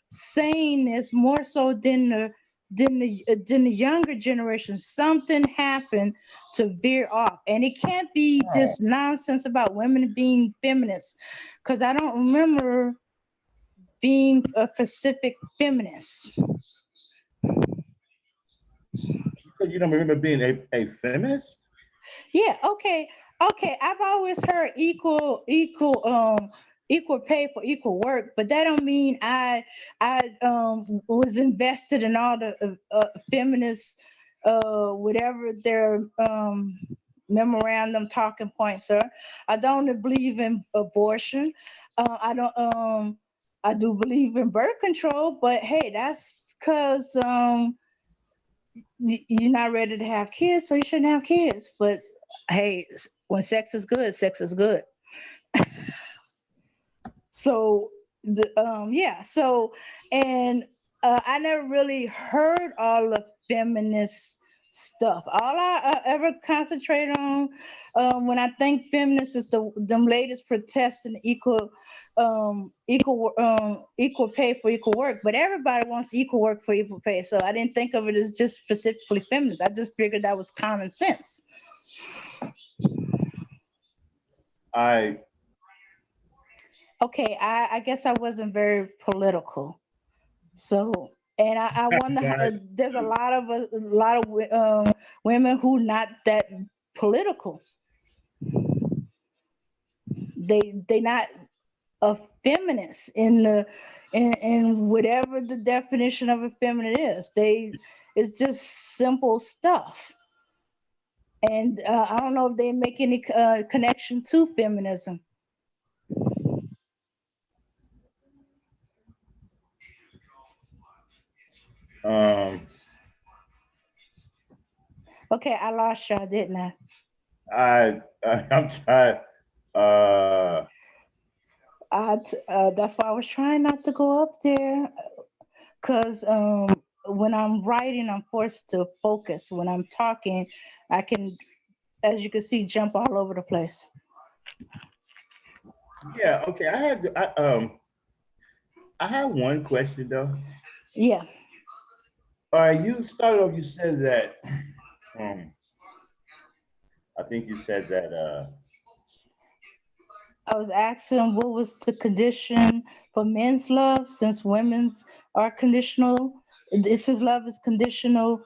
saying this more so than the younger generation, something happened to veer off, and it can't be this nonsense about women being feminists, because I don't remember being a Pacific feminist. You said you don't remember being a feminist? Yeah, okay. I've always heard equal pay for equal work, but that don't mean I was invested in all the feminist whatever their memorandum talking points are. I don't believe in abortion. I don't I do believe in birth control, but hey, that's because you're not ready to have kids, so you shouldn't have kids. But hey, when sex is good, sex is good. So yeah, so and I never really heard all the feminist stuff. All I ever concentrate on when I think feminist is them ladies protesting equal pay for equal work. But everybody wants equal work for equal pay, so I didn't think of it as just specifically feminist. I just figured that was common sense. I Okay, I guess I wasn't very political. So, and I wonder, there's a lot of women who not that political. They not a feminist in in whatever the definition of a feminine is. It's just simple stuff. And I don't know if they make any connection to feminism. um Okay, I lost y'all, didn't I? I'm trying. Uh, That's why I was trying not to go up there, because when I'm writing, I'm forced to focus. When I'm talking, I can, as you can see, jump all over the place. yeah. Okay. I had one question though. Yeah, You started off. You said that. Um, I think you said that. I was asking what was the condition for men's love, since women's are conditional. Since love is conditional,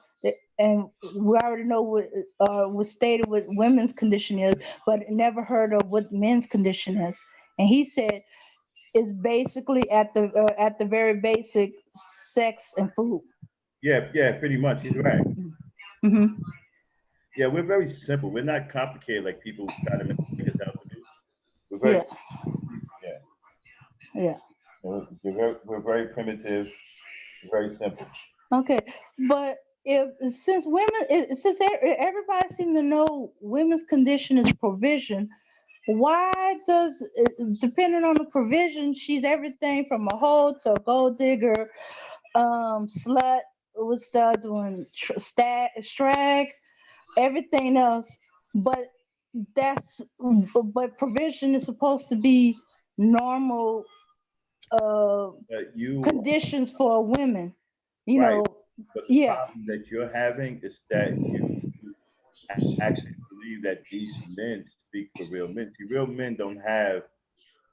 and we already know what was stated what women's condition is, but never heard of what men's condition is. And he said is basically at the very basic, sex and food. Yeah. Yeah. Pretty much. He's right. Hmm. Yeah. We're very simple. We're not complicated like people try to make us out to be. We're very. Yeah, Yeah. yeah. We're very primitive. Very simple. Okay, but if since everybody seems to know women's condition is provision, why does depending on the provision, she's everything from a hoe to a gold digger, slut, what's the other one, strag, everything else, but that's but provision is supposed to be normal uh You conditions for women, you right. know. But the Yeah. problem that you're having is that you actually believe that these men speak for real men. See, real men don't have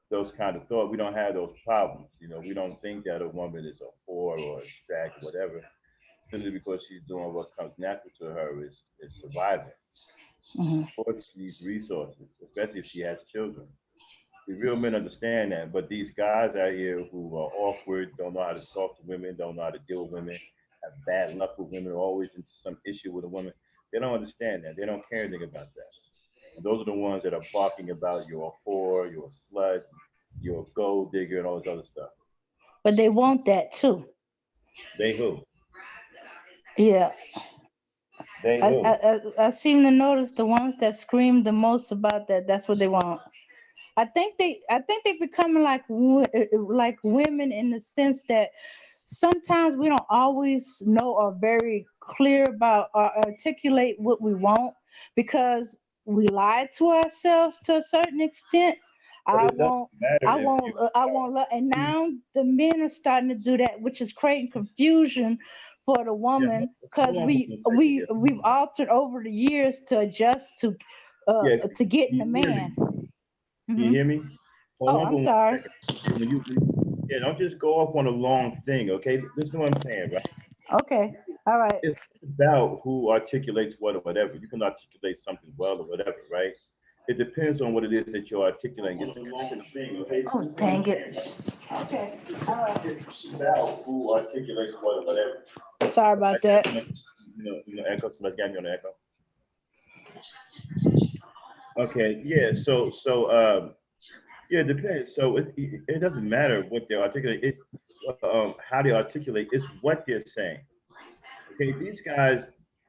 those kind of thoughts. We don't have those problems. We don't think that a woman is a whore or a stag or whatever, simply because she's doing what comes natural to her is surviving. Hmm. Of course, she needs resources, especially if she has children. The real men understand that, but these guys out here who are awkward, don't know how to talk to women, don't know how to deal with women, have bad luck with women, always into some issue with a woman, they don't understand that. They don't care anything about that. And those are the ones that are barking about you're a whore, you're a slut, you're a gold digger, and all this other stuff. But they want that too. They who? Yeah. They I, I who? I seem to notice the ones that scream the most about that. That's what they want. I think they becoming like women in the sense that sometimes we don't always know or very clear about or articulate what we want because we lie to ourselves to a certain extent. But I it doesn't won't, matter I if won't, you I are. won't. And now the men are starting to do that, which is creating confusion for the Yeah, woman hold because on for we a second we here. we've altered over the years to adjust Yeah, to getting a you hear me? man. Can you Hmm. hear me? Hold Oh, on I'm for one sorry. second. Yeah, don't just go off on a long thing, okay? Listen to what I'm saying, right? Okay, all right. It's about who articulates what or whatever. You can articulate something well or whatever, right? It depends on what it is that you're articulating. It's the kind of thing, okay? Oh, dang it. Okay. All right. It's about who articulates what or whatever. Sorry about Like that, that. echo. Let's get me on the echo. Okay, yeah. Yeah, it depends. So it doesn't matter what they articulate. It's how they articulate. It's what they're saying. Okay, these guys,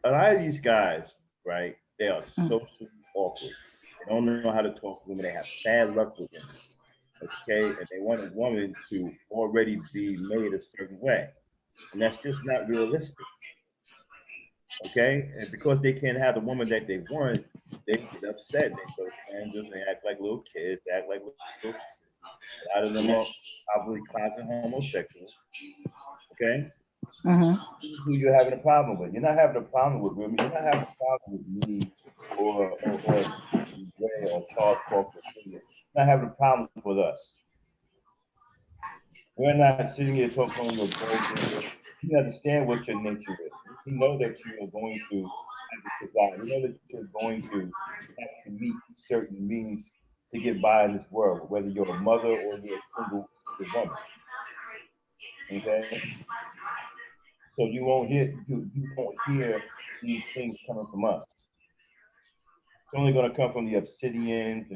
a lot of these guys, right? They are Mm. socially awkward. They don't know how to talk to women. They have bad luck with women. Okay, and they want a woman to already be made a certain way, and that's just not realistic. Okay, and because they can't have the woman that they want, they get upset. They throw tantrums. They act like little kids. They act like little sissies. A lot of them are probably closet homosexuals. Okay, Mhm. this is who you're having a problem with. You're not having a problem with women. You're not having a problem with me or Stephen Gray or Charles Crawford Jr. You're not having a problem with us. We're not sitting here talking on your gold digger. We understand what your nature is. We know that you are going to have to survive. We know that you're going to have to meet certain means to get by in this world, whether you're a mother or you're a single woman. Okay, so you won't hear these things coming from us. It's only going to come from the obsidians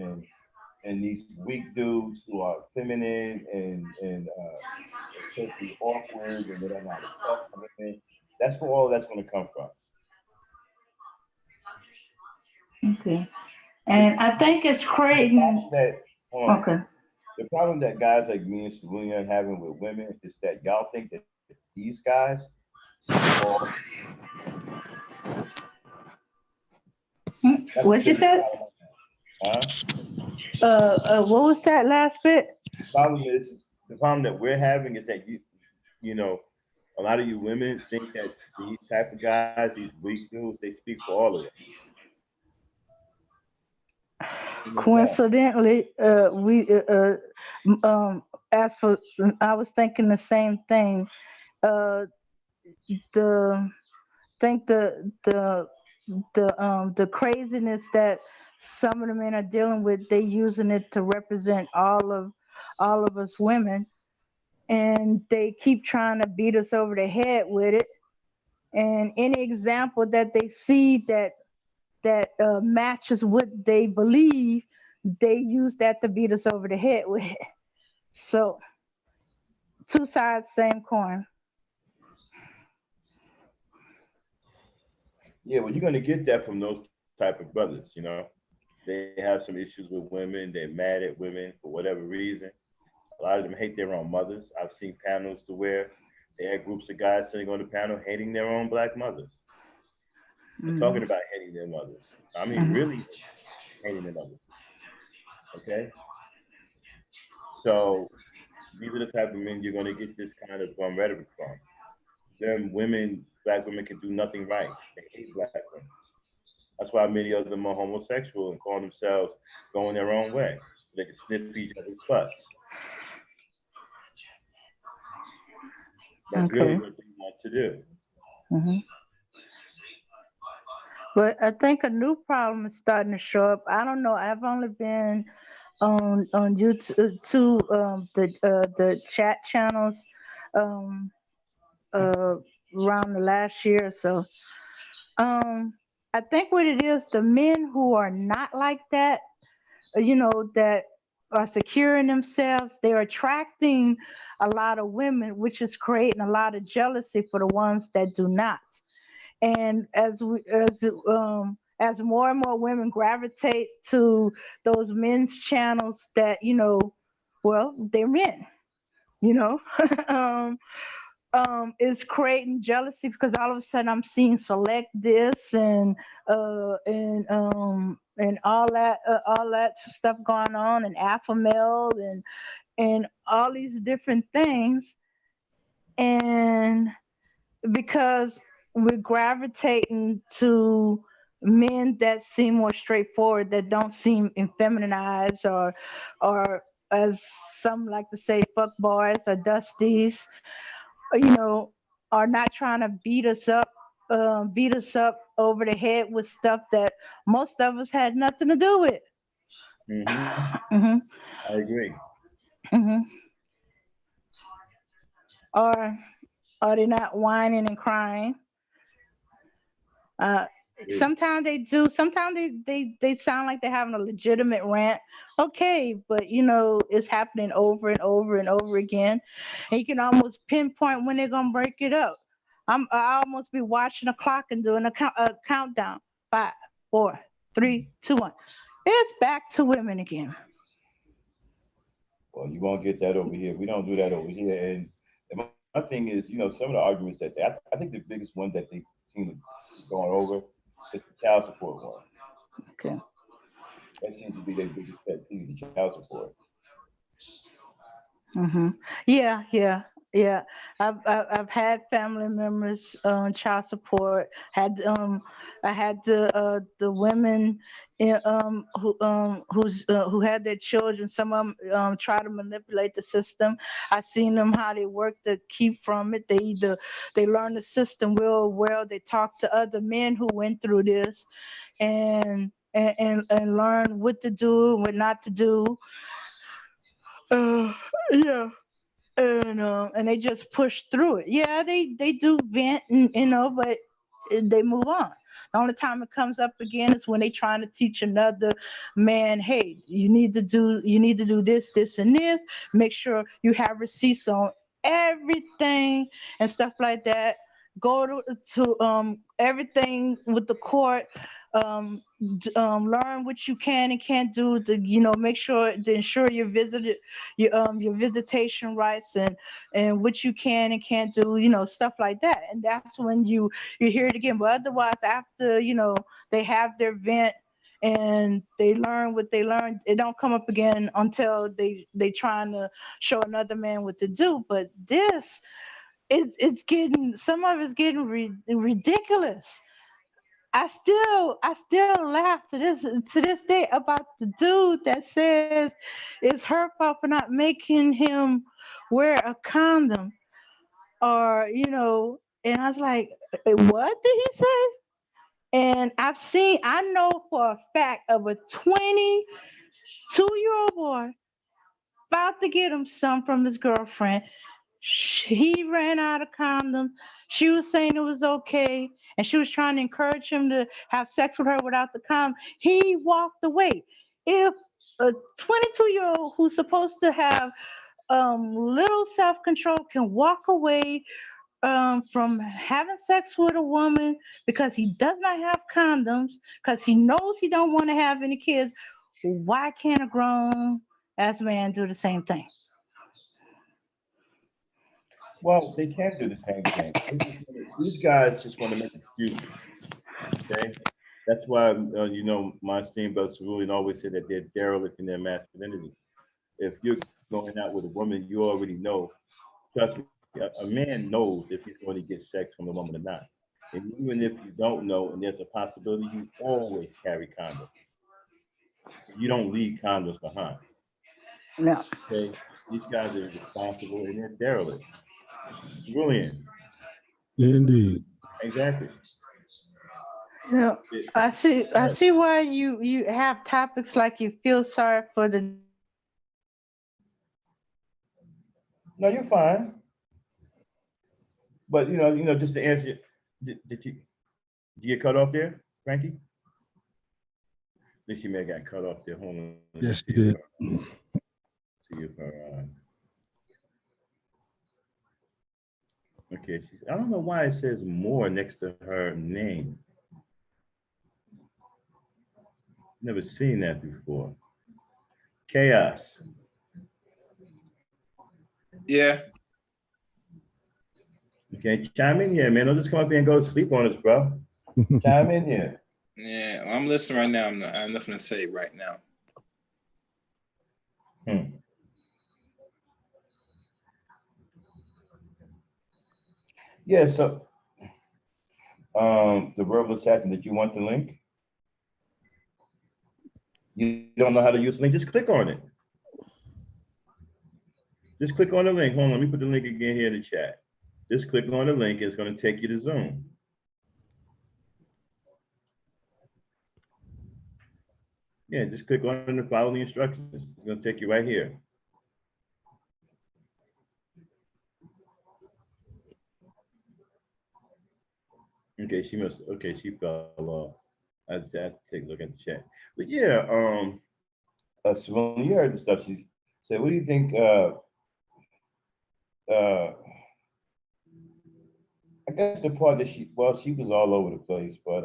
and these weak dudes who are feminine and socially awkward and they don't know how to talk to women. That's where all that's going to come from. Okay. The, And I think it's the creating. problem that hold on, Okay. the problem that guys like me and Celine are having with women is that y'all think that these guys see all. That's the What you biggest said? problem. Huh? What was that last bit? The problem is the problem that we're having is that you know a lot of you women think that these type of guys, these weak dudes, they speak for all of us. And they don't. Coincidentally, we as for I was thinking the same thing. Uh, the think the craziness that some of the men are dealing with, they using it to represent all of us women, and they keep trying to beat us over the head with it. And any example that they see that matches what they believe, they use that to beat us over the head with. So two sides, same coin. Yeah, well, you're gonna get that from those type of brothers. They have some issues with women. They're mad at women for whatever reason. A lot of them hate their own mothers. I've seen panels to where they had groups of guys sitting on the panel hating their own black mothers and talking Mm-hmm. about hating their mothers. I mean, Mm-hmm. really hating their mothers. Okay, so these are the type of men you're gonna get this kind of rhetoric from. Them women, black women can do nothing right. They hate black women. That's why many of them are homosexual and call themselves going their own way. They can sniff each other's butts. That's really Okay. what they want to do. Mm-hmm. But I think a new problem is starting to show up. I don't know. I've only been on YouTube to the chat channels um uh around the last year or so. Um, I think what it is, the men who are not like that, that are secure in themselves, they're attracting a lot of women, which is creating a lot of jealousy for the ones that do not. And as more and more women gravitate to those men's channels that, well, they're men, you know. um, is creating jealousy because all of a sudden I'm seeing select this and all that stuff going on, and alpha male and all these different things. And because we're gravitating to men that seem more straightforward, that don't seem effeminized, or as some like to say, fuck boys or dusties, you know, are not trying to beat us up over the head with stuff that most of us had nothing to do with. Hmm. Hmm. I agree. Hmm. Or are they not whining and crying? Uh, Agree. Sometimes they do. Sometimes they sound like they're having a legitimate rant. Okay, but it's happening over and over and over again, and you can almost pinpoint when they're gonna break it up. I almost be watching the clock and doing a countdown. 5, 4, 3, 2, 1. It's back to women again. Well, you won't get that over here. We don't do that over here. And my thing is, some of the arguments that I think the biggest one that they seem to be going over is the child support one. Okay. That seems to be their biggest pet peeve, the child support. Yeah, yeah, yeah. I've had family members on child support. I had the women who had their children. Some of them try to manipulate the system. I seen them how they work to keep from it. They learn the system real well. They talk to other men who went through this, and learn what to do and what not to do. Uh, yeah, and they just push through it. Yeah, they do vent, and but they move on. The only time it comes up again is when they trying to teach another man, hey, you need to do this, this, and this. Make sure you have receipts on everything and stuff like that. Go to everything with the court. Learn what you can and can't do to make sure to ensure your visitation rights, and what you can and can't do, stuff like that. And that's when you hear it again. But otherwise, after they have their vent and they learn what they learned, it don't come up again until they trying to show another man what to do. But this, it's getting, some of it's getting ridiculous. I still laugh to this day about the dude that says it's her fault for not making him wear a condom, or and I was like, what did he say? And I know for a fact of a 22-year-old boy about to get him some from his girlfriend. He ran out of condoms. She was saying it was okay, and she was trying to encourage him to have sex with her without the condom. He walked away. If a 22-year-old who's supposed to have little self-control can walk away from having sex with a woman because he does not have condoms, because he knows he don't want to have any kids, why can't a grown ass man do the same thing? Well, they can't do the same thing. These guys just want to make excuses. Okay, that's why my esteemed brother Cerulean always said that they're derelict in their masculinity. If you're going out with a woman, you already know. Trust me, a man knows if he's going to get sex from a woman or not. And even if you don't know, and there's a possibility, you always carry condoms. You don't leave condoms behind. No. Okay, these guys are irresponsible and they're derelict. Brilliant. Indeed. Exactly. Yeah, I see why you have topics like you feel sorry for the. No, you're fine. But just to answer, did you get cut off there, Frankie? I think she may have got cut off there. Hold on. Yes, you did. See if her. Okay, I don't know why it says more next to her name. Never seen that before. Chaos. Yeah. Okay, chime in here, man. Don't just come up here and go to sleep on us, bro. Chime in here. Yeah, well, I'm listening right now. I have nothing to say right now. Yeah, so the verbal assassin, did you want the link? You don't know how to use the link, just click on it. Just click on the link. Hold on, let me put the link again here in the chat. Just click on the link, it's going to take you to Zoom. Yeah, just click on it and follow the instructions. It's going to take you right here. Okay, she fell off. I have to take a look at the chat. But yeah, so when you heard the stuff, she said, what do you think, I guess the part that she was all over the place, but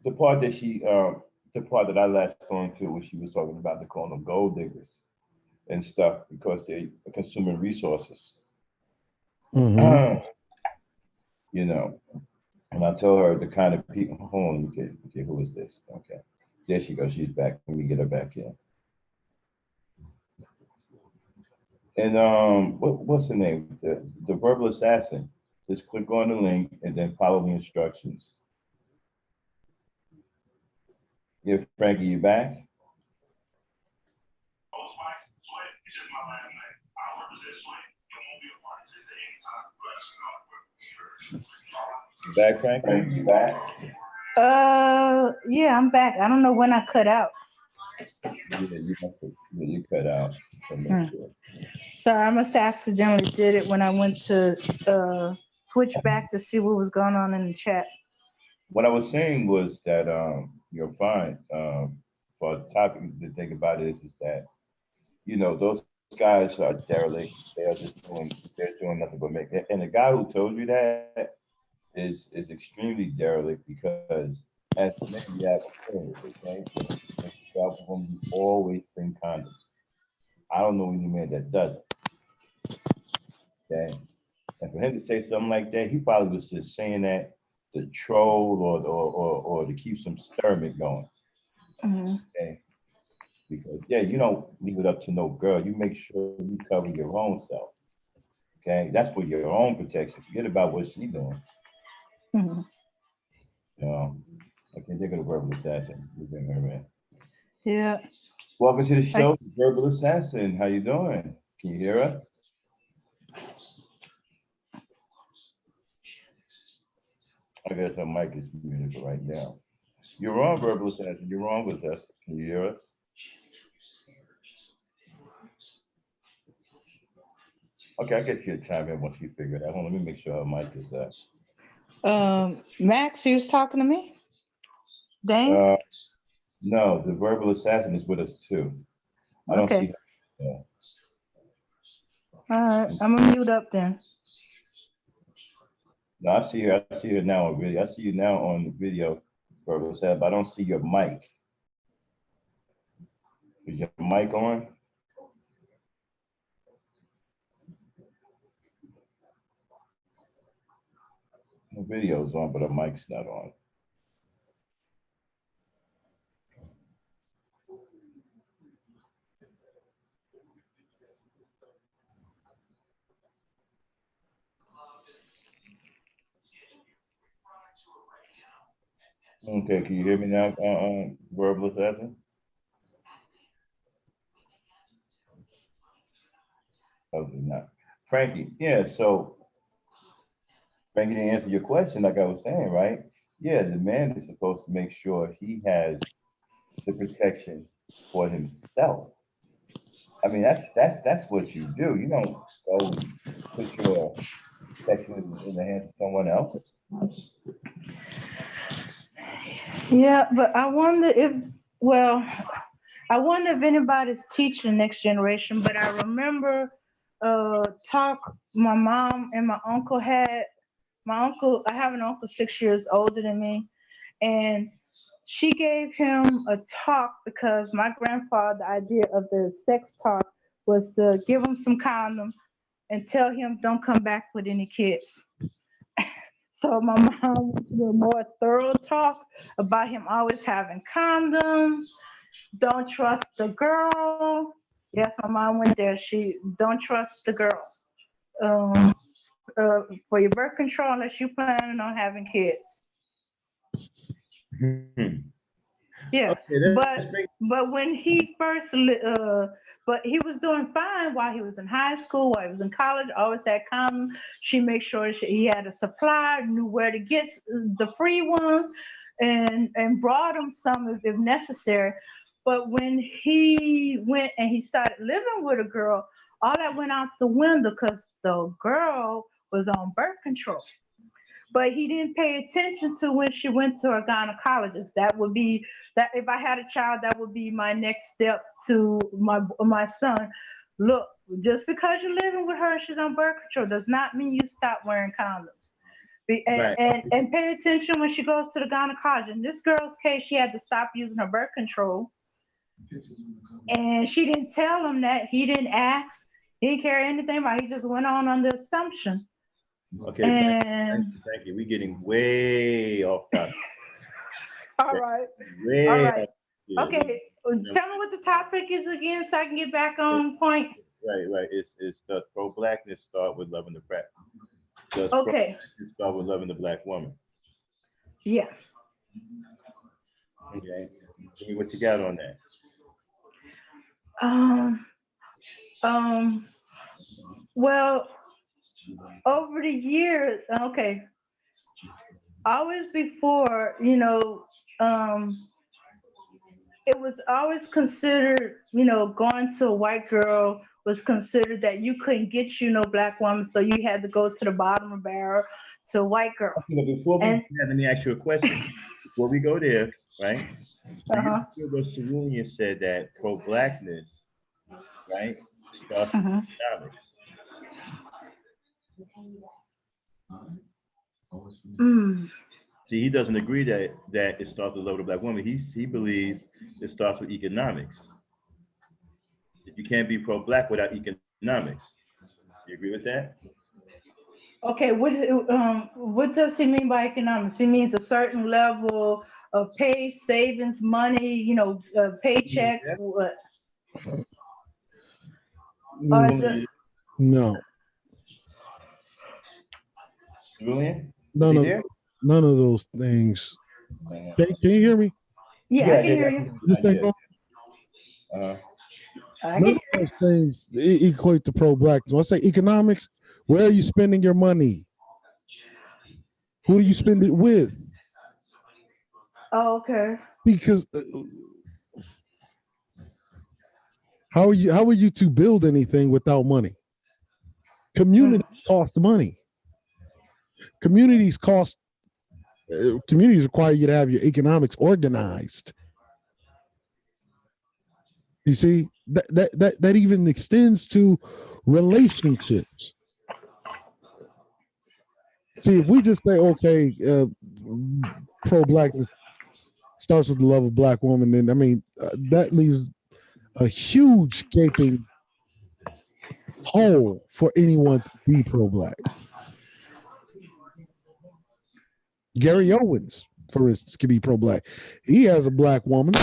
the part that I latched on to was she was talking about the calling them gold diggers and stuff because they are consuming resources. Mhm. You know, and I told her the kind of people. Hold on, okay, who is this? Okay, there she goes. She's back. Let me get her back in. And what's the name? The verbal assassin. Just click on the link and then follow the instructions. Yeah, Frankie, you back? You back, Frankie? You back? Yeah, I'm back. I don't know when I cut out. Yeah, you cut out. Sure. Sorry, I must have accidentally did it when I went to switch back to see what was going on in the chat. What I was saying was that you're fine. For the topic, the thing about it is that those guys are derelict. They're doing nothing but make it. And the guy who told you that is extremely derelict because as men you have a period, okay? And you always bring condoms. I don't know any man that doesn't. Okay. And for him to say something like that, he probably was just saying that to troll or to keep some stirring going. Mm-hmm. Okay. Because you don't leave it up to no girl. You make sure you cover your own self. Okay. That's for your own protection. Forget about what she's doing. Mm-hmm. I can't think of the verbal assassin. We bring her in. Yeah. Welcome to the show, Verbal Assassin. How you doing? Can you hear us? I guess her mic is muted right now. You're wrong, Verbal Assassin. You're wrong with us. Can you hear us? Okay, I guess she'll chime in once you figure it out. Hold on, let me make sure her mic is up. Max, you was talking to me? Dane? No, the Verbal Assassin is with us too. I don't see her. All right, I'm gonna mute up then. No, I see her. I see her now on video. I see you now on the video, Verbal Assassin, but I don't see your mic. Is your mic on? The video's on, but the mic's not on. Okay, can you hear me now, Verbal Assassin? Oh, not. Frankie, yeah, so Frankie, to answer your question, like I was saying, right? Yeah, the man is supposed to make sure he has the protection for himself. I mean, that's what you do. You don't go put your protection in the hands of someone else. Yeah, but I wonder if anybody's teaching the next generation, but I remember my mom and my uncle had I have an uncle 6 years older than me, and she gave him a talk because my grandfather, the idea of the sex talk was to give him some condom and tell him don't come back with any kids. So my mom went to a more thorough talk about him always having condoms. Don't trust the girl. Yes, my mom went there. She don't trust the girl for your birth control unless you planning on having kids. Yeah, okay, but when he first, but he was doing fine while he was in high school, while he was in college. Always had condoms. She made sure he had a supply, knew where to get the free one, and brought him some if necessary. But when he went and he started living with a girl, all that went out the window because the girl was on birth control. But he didn't pay attention to when she went to her gynecologist. That would be that if I had a child, that would be my next step to my son. look, just because you're living with her, she's on birth control, does not mean you stop wearing condoms. Right. And pay attention when she goes to the gynecologist. In this girl's case, she had to stop using her birth control. And she didn't tell him that. He didn't ask. He didn't care anything about it. He just went on the assumption. Okay, And thank you. We're getting way off topic. all right. Way All right. off. Okay. Tell me what the topic is again so I can get back on point. Right. It's the pro-blackness start with loving the crack. Does Okay. pro-blackness start with loving the black woman? Yeah. Okay. Tell me what you got on that. Well, over the years, okay, always before, it was always considered, going to a white girl was considered that you couldn't get no black woman, so you had to go to the bottom of the barrel to a white girl. Before let me ask you a question. Before we go there, right? Uh-huh. You hear what Cerulean said that pro-blackness, right, starts with economics. See, he doesn't agree that it starts with love of the black woman. He believes it starts with economics. You can't be pro-black without economics. You agree with that? Okay, what does he mean by economics? He means a certain level of pay, savings, money, paycheck. Yeah. What? No. Cerulean? None of those things. Can you hear me? Yeah, I can hear you. This thing on? None of those things equate to pro-blackness. When I say economics, where are you spending your money? Who do you spend it with? Oh, okay. Because how are you to build anything without money? Community cost money. Communities require you to have your economics organized. You see, that even extends to relationships. See, if we just say, okay, pro-blackness starts with the love of black woman, then that leaves a huge gaping hole for anyone to be pro-black. Gary Owens, for instance, could be pro-black. He has a black woman.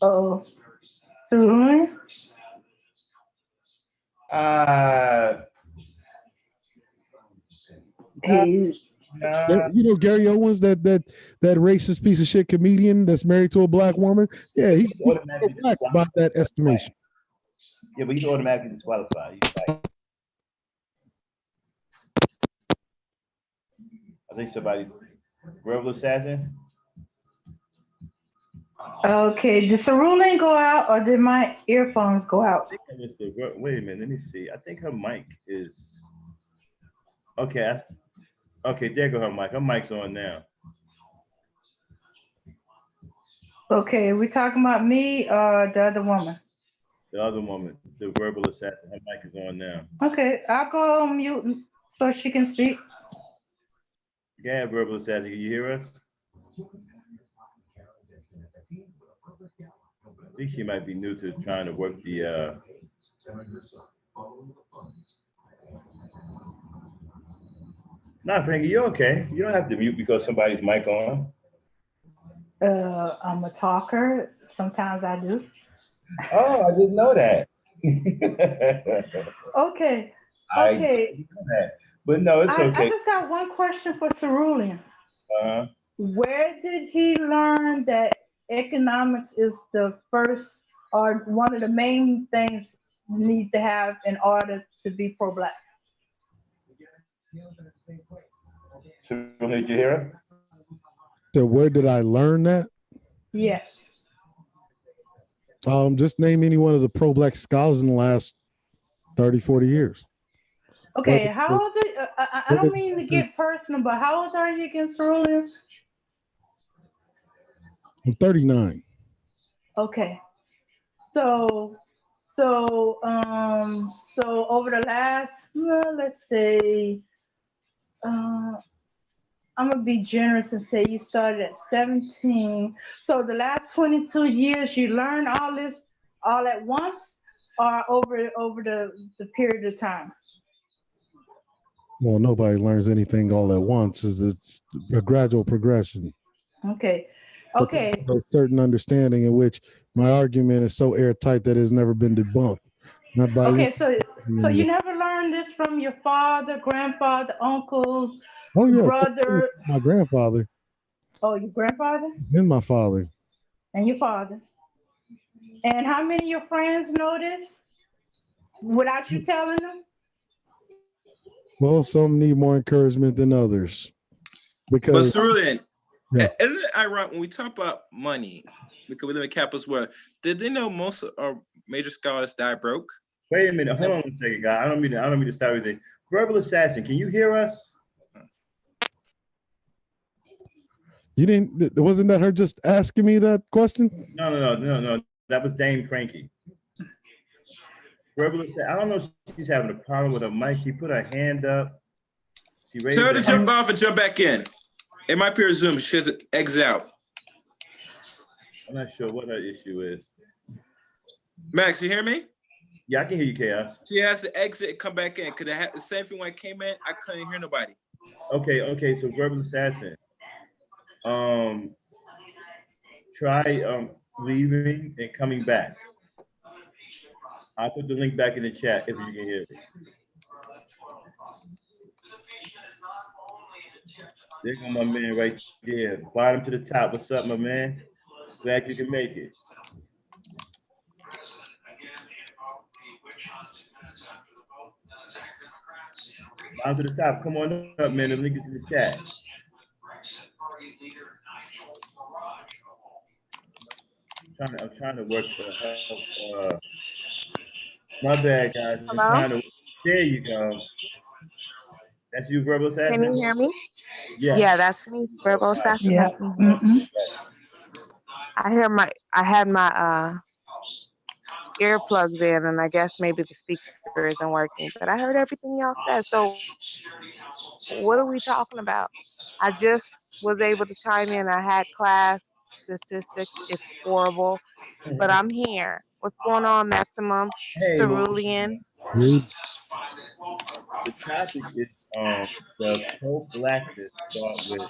Oh, Gary Owens, that racist piece of shit comedian that's married to a black woman. Yeah, he's black about that estimation. Yeah, but he's automatically disqualified. I think somebody, verbal assassin. Okay, did Cerulean go out or did my earphones go out? Wait a minute, let me see. I think her mic is okay. Okay, there go her mic. Her mic's on now. Okay, we talking about me or the other woman? The other woman, the verbal assassin. Her mic is on now. Okay, I'll go on mute so she can speak. Yeah, verbal assassin, can you hear us? I think she might be new to trying to work the Nah, Frankie, you're okay. You don't have to mute because somebody's mic on. I'm a talker. Sometimes I do. Oh, I didn't know that. Okay. I didn't know that. But no, it's okay. I just got one question for Cerulean. Uh-huh. Where did he learn that economics is the first or one of the main things you need to have in order to be pro-black? So, did you hear it? So where did I learn that? Yes. Just name any one of the pro-black scholars in the last 30, 40 years. Okay, how old are you? I don't mean to get personal, but how old are you again, Cerulean? I'm 39. Okay. So so over the last, well, let's say, uh, I'm gonna be generous and say you started at 17. So the last 22 years, you learned all this all at once, or over the period of time. Well, nobody learns anything all at once. It's a gradual progression. Okay. But Okay. there's a certain understanding in which my argument is so airtight that it's never been debunked. Not by Okay. So you any. never learned this from your father, grandfather, uncles, Oh yeah, brother. my grandfather Oh, your grandfather and my father. and your father. And how many of your friends know this without you telling them? Well, some need more encouragement than others But because Cerulean, Yeah. isn't it ironic when we talk about money, because we live in capitalist world, did they know most of our major scholars die broke? Wait a minute. Hold on a second, guy. I don't mean to stop everything. Verbal assassin, can you hear us? you didn't. Wasn't that her just asking me that question? No. That was Dame Frankie. Verbal assassin. I don't know if she's having a problem with her mic. She put her hand up. She raised Tell her her to jump hand. off and jump back in. It might be her Zoom. She has to exit out. I'm not sure what her issue is. Max, you hear me? Yeah, I can hear you, Chaos. She has to exit and come back in because I had the same thing when I came in. I couldn't hear nobody. Okay. So verbal assassin. Try leaving and coming back. I'll put the link back in the chat if you can hear me. There go my man right there. Bottom to the top. What's up, my man? Glad you can make it. Bottom to the top. Come on up, man. The link is in the chat. I'm trying to work for help. My bad, guys. I'm Hello? trying to. There you go. That's you, verbal assassin. Can you hear me? Yes. Yeah, that's me. Verbal assassin. Yeah. That's me. Mm-mm. I had my earplugs in, and I guess maybe the speaker isn't working, but I heard everything y'all said. So what are we talking about? I just was able to chime in. I had class. Statistics is horrible, but I'm here. What's going on, Maximum? Hey, Cerulean? Rude. the topic is does pro-blackness start with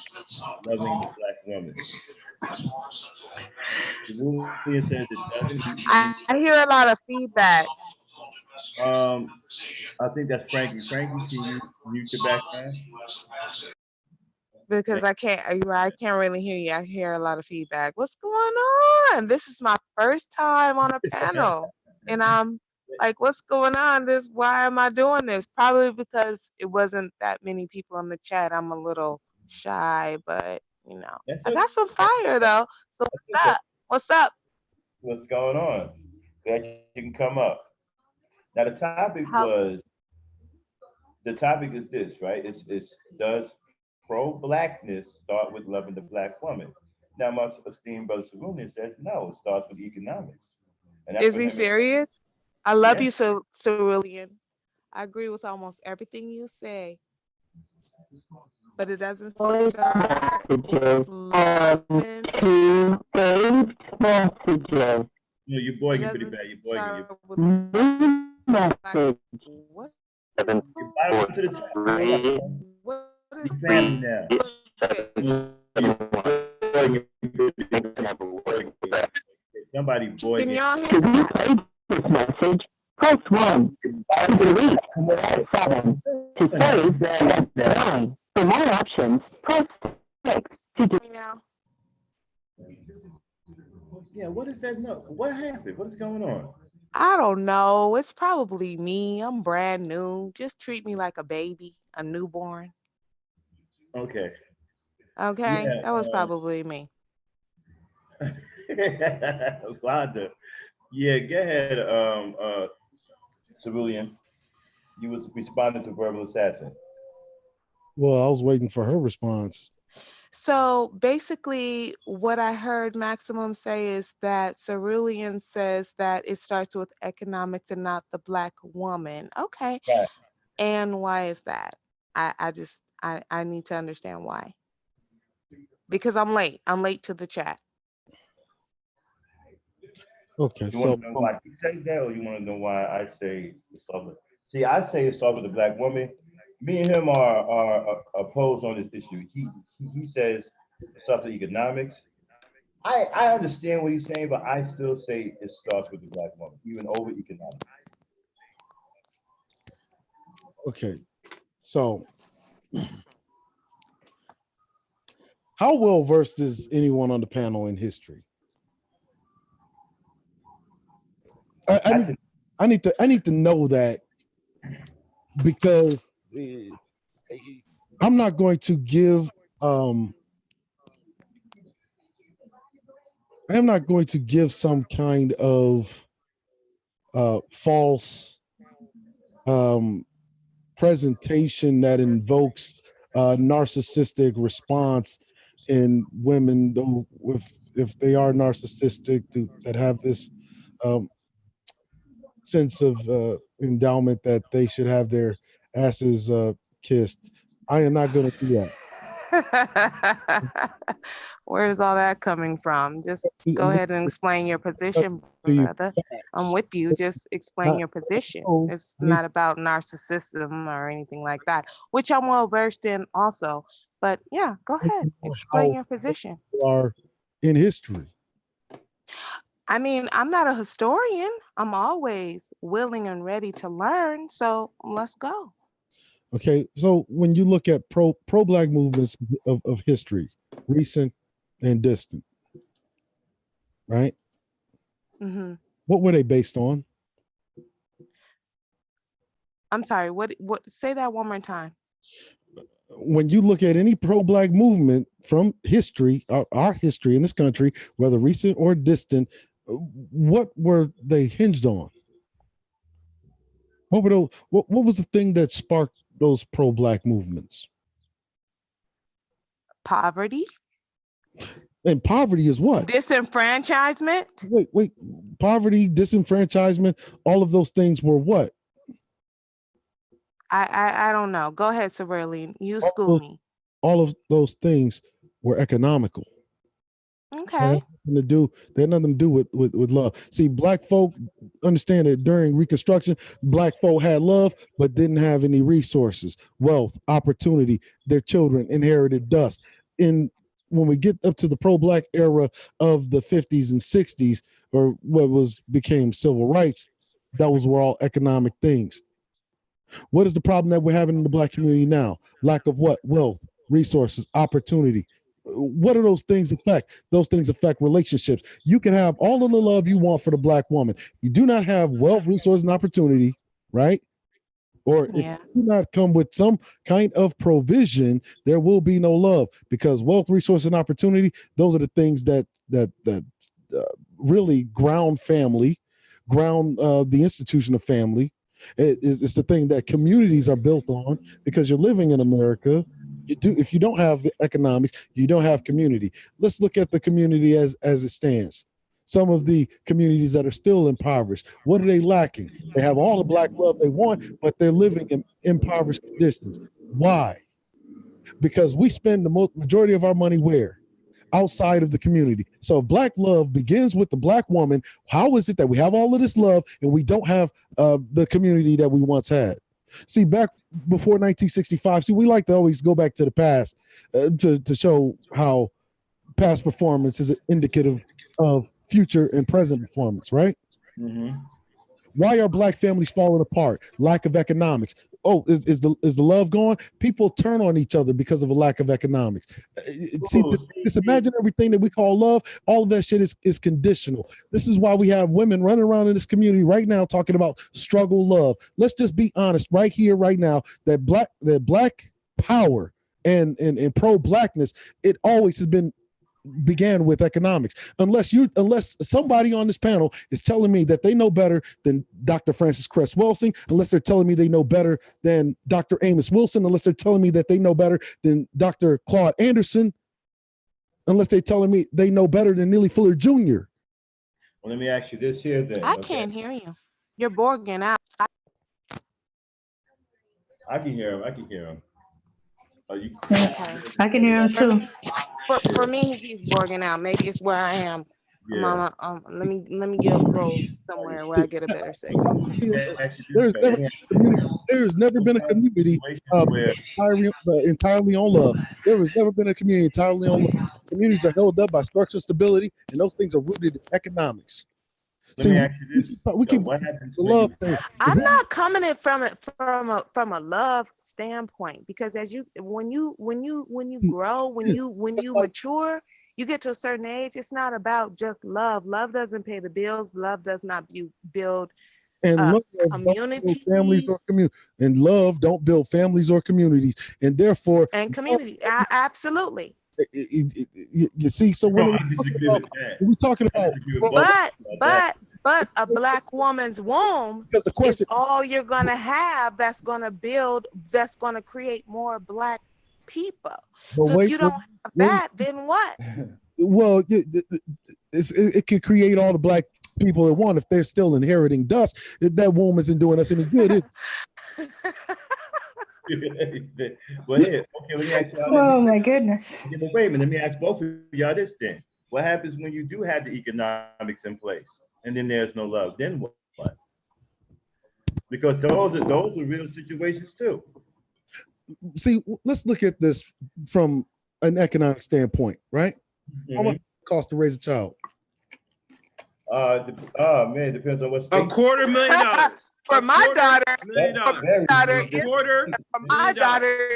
loving the black woman? Julian says it doesn't. I hear a lot of feedback I think that's Frankie. Frankie, can you mute your background? because I can't really hear you. I hear a lot of feedback. What's going on? This is my first time on a panel, and I'm like, what's going on? Why am I doing this? Probably because it wasn't that many people in the chat. I'm a little shy, but That's I okay. got some fire though. So what's up? What's up? What's going on? Glad you can come up. Now the topic How- is this, right? It's does pro-blackness start with loving the black woman? Now my esteemed brother Cerulean says no, it starts with economics. And that's Is what he him. serious? I love Yeah. you, Cerulean. I agree with almost everything you say, but it doesn't start with loving. No, you're It boying pretty doesn't bad. You're boying. start with like, what is You're bottom to the top. what Be is family now. Somebody Can boying. y'all hear that? This message, press 1. To delete, press 7. To save, press 9. For more options, press 6. Now, Yeah, what is that? No, what happened? What is going on? I don't know. It's probably me. I'm brand new. Just treat me like a baby, a newborn. Okay. Okay, Yeah. that was probably me. Wanda. Yeah, go ahead, Cerulean. You was responding to verbal assassin. Well, I was waiting for her response. So basically, what I heard Maximum say is that Cerulean says that it starts with economics and not the Black woman. Okay. Right. And why is that? I need to understand why. Because I'm late. I'm late to the chat. Okay, You want to know why he says that, or you want to know why I say it's talking? See, I say it's talking with the Black woman. Me and him are opposed on this issue. He says it starts with economics. I understand what he's saying, but I still say it starts with the Black woman, even over economics. okay. So, how well versed is anyone on the panel in history? I need to know that, because I'm not going to give I am not going to give some kind of false presentation that invokes narcissistic response in women, though if they are narcissistic, that have this sense of endowment that they should have their asses kissed. I am not going to do that. Where's all that coming from? Just go ahead and explain your position, brother. I'm with you. Just explain your position. It's not about narcissism or anything like that, which I'm well versed in also. But yeah, go ahead. Explain your position. Are in history. I mean, I'm not a historian. I'm always willing and ready to learn. So let's go. Okay, so when you look at pro-Black movements of history, recent and distant, right? Mm-hmm. What were they based on? I'm sorry, what say that one more time. When you look at any pro-Black movement from history, our history in this country, whether recent or distant, what were they hinged on? What was the thing that sparked those pro-Black movements? Poverty. And poverty is what? Disenfranchisement. Wait. Poverty, disenfranchisement, all of those things were what? I don't know. Go ahead, Cerulean. You school me. All of those things were economical. Okay. They had nothing to do with love. See, Black folk understand that during Reconstruction, Black folk had love, but didn't have any resources, wealth, opportunity. Their children inherited dust. When we get up to the pro-Black era of the 50s and 60s, or what became civil rights, those were all economic things. What is the problem that we're having in the Black community now? Lack of what? Wealth, resources, opportunity. What do those things affect? Those things affect relationships. You can have all of the love you want for the Black woman. You do not have wealth, resources, and opportunity, right? Or if you do not come with some kind of provision, there will be no love, because wealth, resource, and opportunity, those are the things that really ground family, ground the institution of family. It's the thing that communities are built on, because you're living in America. If you don't have economics, you don't have community. Let's look at the community as it stands. Some of the communities that are still impoverished, what are they lacking? They have all the Black love they want, but they're living in impoverished conditions. Why? Because we spend the majority of our money where? Outside of the community. So if Black love begins with the Black woman, how is it that we have all of this love and we don't have the community that we once had? See, back before 1965, we like to always go back to the past to show how past performance is indicative of future and present performance, right? Mm-hmm. Why are Black families falling apart? Lack of economics. Oh, is the love gone? People turn on each other because of a lack of economics. See, this imagine everything that we call love, all of that shit is conditional. This is why we have women running around in this community right now talking about struggle love. Let's just be honest right here, right now, that Black power and pro-Blackness, it always has began with economics. Unless somebody on this panel is telling me that they know better than Dr. Frances Cress Welsing, unless they're telling me they know better than Dr. Amos Wilson, unless they're telling me that they know better than Dr. Claude Anderson, unless they're telling me they know better than Neely Fuller Jr. Well, let me ask you this here then. I can't hear you. You're borging out. I can hear him. I can hear him. You? Okay. I can hear him too. For me, he's borging out. Maybe it's where I am. Yeah. Let me go somewhere where I get a better signal. There's never been a community entirely on love. There has never been a community entirely on love. Communities are held up by structural stability, and those things are rooted in economics. Let me ask you this. We can what happens the when love you, thing. I'm not coming at from a love standpoint, because when you grow, when you mature, you get to a certain age, it's not about just love. Love doesn't pay the bills. Love does not build And love communities. don't build families or community. And love don't build families or communities. And therefore, And community, absolutely. You see, so when we're talking about, but a Black woman's womb because the question is all you're gonna have. That's gonna create more Black people. So if you don't have that, then what? Well, it can create all the Black people at one if they're still inheriting dust. That womb isn't doing us any good. Well, here, okay, let me ask you. Oh my goodness. Okay, but wait a minute, let me ask both of y'all this then. What happens when you do have the economics in place and then there's no love? Then what? Because those are real situations too. See, let's look at this from an economic standpoint, right? How much does it cost to raise a child? Man, it depends on what state. $250,000 For my daughter,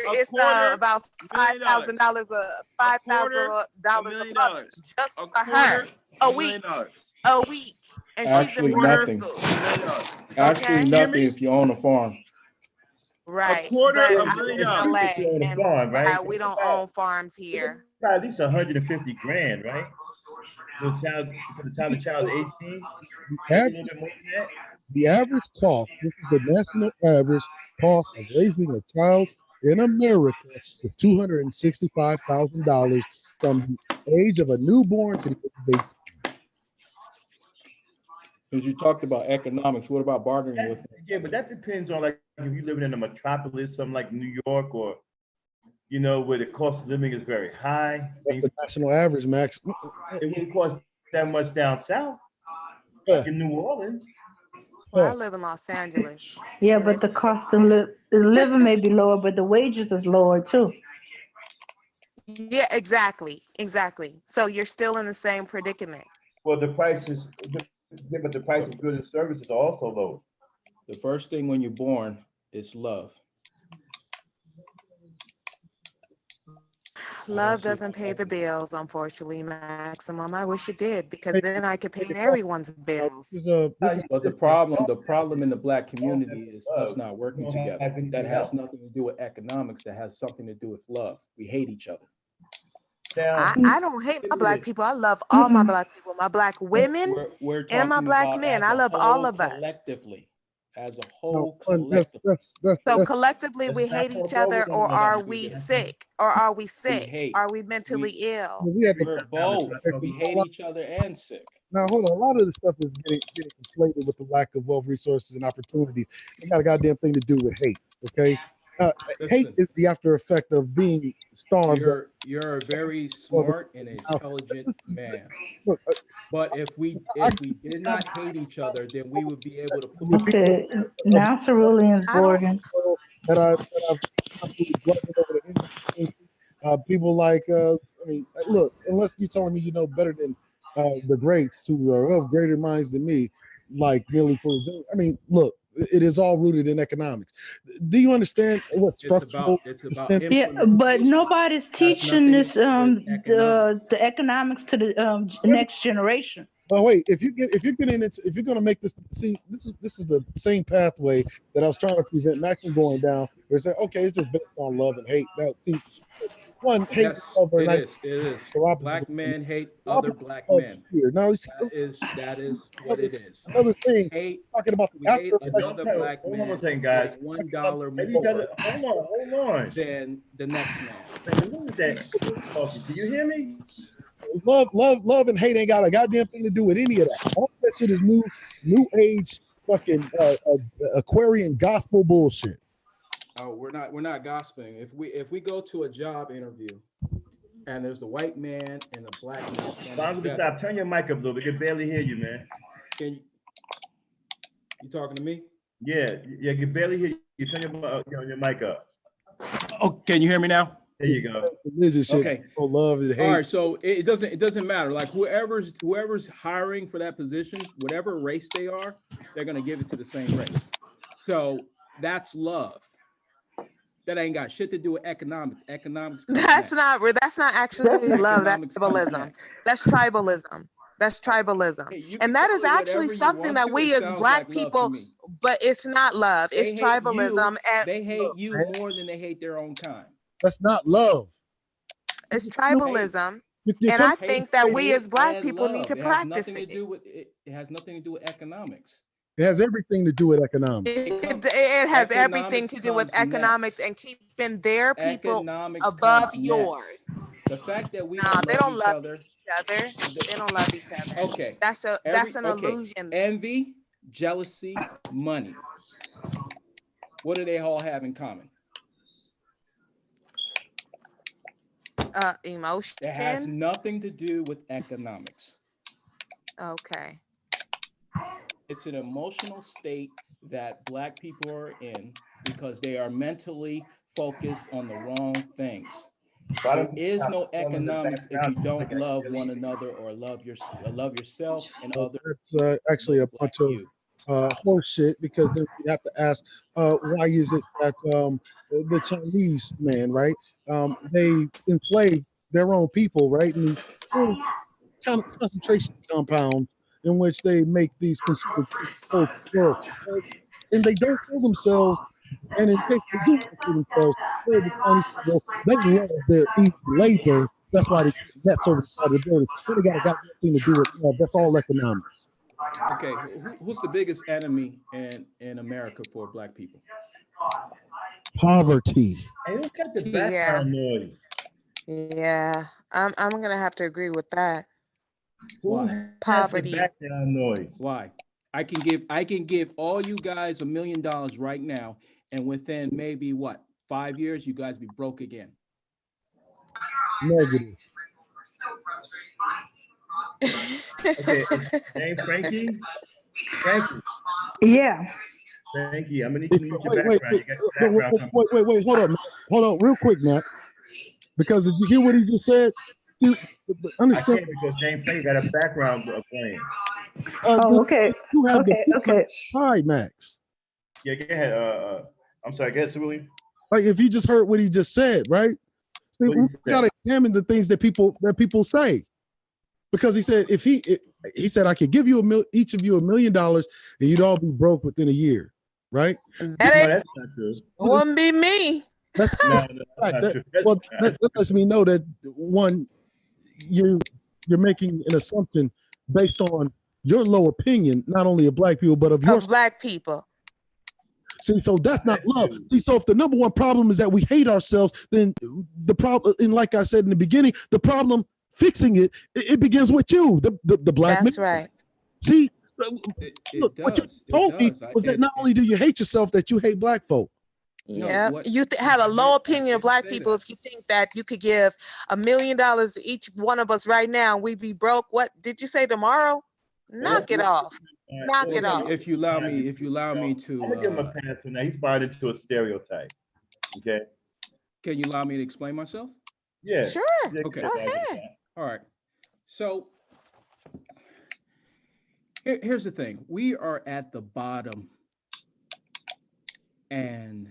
it's about $5,000 a month just for her a week, and actually she's in nothing. Actually nothing if you own a farm. Right. $250,000, and right? we don't own farms here. At least $150,000, right? For the time the child is 18. The average cost, this is the national average cost of raising a child in America is $265,000 from the age of a newborn to the age of 18. Because you talked about economics, what about bargaining with them? Yeah, but that depends on, like, if you're living in a metropolis, something like New York, or where the cost of living is very high. That's the national average, Max. It wouldn't cost that much down south, like in New Orleans. Well, I live in Los Angeles. Yeah, but the cost of living may be lower, but the wages is lower too. Yeah, exactly. So you're still in the same predicament. Well, the prices, but the price of goods and services are also low. The first thing when you're born is love. Love doesn't pay the bills, unfortunately, Maximum. I wish it did, because then I could pay everyone's bills. But the problem in the Black community is us not working together. That has nothing to do with economics. That has something to do with love. We hate each other. I don't hate my Black people. I love all my Black people, my Black women, and my Black men. I love all of us. Collectively. As a whole, so collectively we hate each other, or are we sick? Are we mentally ill? We're both. We hate each other and sick. Now, hold on. A lot of this stuff is getting conflated with the lack of wealth, resources, and opportunities. It got a goddamn thing to do with hate, okay? Hate is the after effect of being starved. You're a very smart and intelligent man. But if we did not hate each other, then we would be able to. Okay, now Cerulean is Borgen. People like, look, unless you're telling me you know better than the greats who are of greater minds than me, like Neely Fuller Jr. I mean, look, it is all rooted in economics. Do you understand what structural? Yeah, but nobody's teaching this the economics to the next generation. Well, wait. If you're going to make this, see, this is the same pathway that I was trying to prevent Maxim going down. Where say, okay, it's just based on love and hate. Now, see, one hate over. It is. Black men hate other Black men. Now, that is what it is. Another thing. Talking about the hate another Black man. Hold on, guys. $1 more hold on. than the next man. Do you hear me? love and hate ain't got a goddamn thing to do with any of that. All that shit is new age fucking Aquarian gospel bullshit. Oh, we're not gossiping. If we go to a job interview and there's a white man and a black man standing together, stop. Turn your mic up a little bit. We can barely hear you, man. You talking to me? Yeah, you can barely hear you. Turn your mic up. Oh, can you hear me now? There you go. Religious shit. Okay. People love it, hate. All right, so it doesn't matter. Like whoever's hiring for that position, whatever race they are, they're gonna give it to the same race. So that's love. That ain't got shit to do with economics. Economics. That's not actually love. That's tribalism. That's tribalism. Hey, and that is actually something that we as black people, but it's not love. It's tribalism. And they hate you more than they hate their own kind. That's not love. It's tribalism. And I think that we as black people need to practice it. It has nothing to do with economics. It has everything to do with economics. It has everything to do with economics and keeping their people above yours. The fact that we they don't love each other. They don't love each other. Okay. That's an illusion. Envy, jealousy, money. What do they all have in common? Emotion. It has nothing to do with economics. Okay. It's an emotional state that black people are in because they are mentally focused on the wrong things. There is no economics if you don't love one another or love yourself and others. It's actually a bunch of horse shit, because then you have to ask, why is it that the Chinese man, right? They enslave their own people, right? And these concentration compounds in which they make these considered world, and they don't kill themselves. And in case they do kill themselves, the Chinese people, they love their labor. That's why they nets over the side of the building. They got a goddamn thing to do with love. That's all economics. Okay, who's the biggest enemy in America for black people? Poverty. Hey, look at the background noise. Yeah, I'm gonna have to agree with that. Why? Poverty. Background noise. Why? I can give all you guys $1 million right now, and within maybe 5 years, you guys be broke again. Negative. Okay, name Frankie. Yeah. Frankie, I'm gonna need your background. Wait, hold on, real quick, Matt. Because did you hear what he just said? Understand? I can't, because James Frankie got a background playing. Okay. You have okay. Hi, Max. Yeah, go ahead. I'm sorry, go ahead, Cerulean. Right, if you just heard what he just said, right? We gotta examine the things that people say, because he said he said I could give you each of you $1 million and you'd all be broke within a year, right? That's not true. Wouldn't be me. That's not true. Well, that lets me know that one, you're making an assumption based on your low opinion, not only of black people but of black people. See, so that's not love. See, so if the number one problem is that we hate ourselves, then the problem, and like I said in the beginning, the problem fixing it begins with you, the black man. That's right. See, look, what you told me was that not only do you hate yourself, that you hate black folk. Yeah, you have a low opinion of black people if you think that you could give $1 million to each one of us right now, we'd be broke. What did you say tomorrow? Knock it off. Knock it off. If you allow me to. I'm gonna give him a pass for now. He's bought into a stereotype. Okay. Can you allow me to explain myself? Yeah. Sure. Okay. Go ahead. All right. So here's the thing. We are at the bottom, and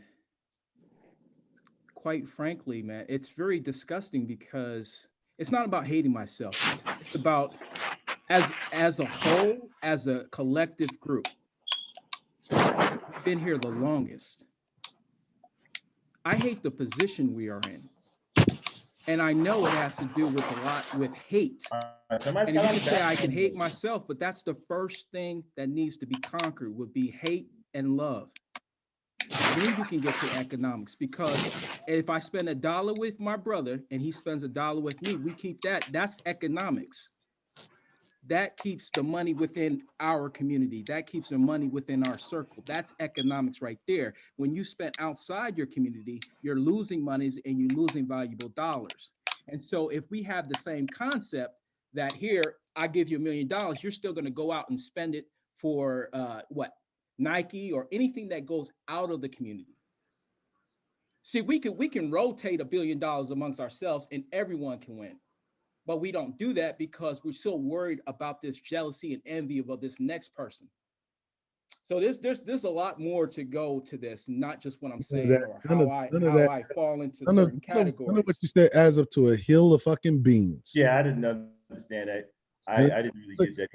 quite frankly, man, it's very disgusting because it's not about hating myself. It's about as a whole, as a collective group, we've been here the longest. I hate the position we are in. And I know it has to do with a lot with hate. And if you can say I can hate myself, but that's the first thing that needs to be conquered would be hate and love. Then you can get to economics, because if I spend $1 with my brother and he spends $1 with me, we keep that. That's economics. That keeps the money within our community. That keeps the money within our circle. That's economics right there. When you spend outside your community, you're losing monies and you're losing valuable dollars. And so if we have the same concept that here, I give you $1 million, you're still going to go out and spend it for what? Nike or anything that goes out of the community. See, we can rotate $1 billion amongst ourselves and everyone can win. But we don't do that because we're so worried about this jealousy and envy of this next person. So there's a lot more to go to this, not just what I'm saying or how I fall into certain categories. I know what you said adds up to a hill of fucking beans. Yeah, I didn't understand that. I didn't really get that.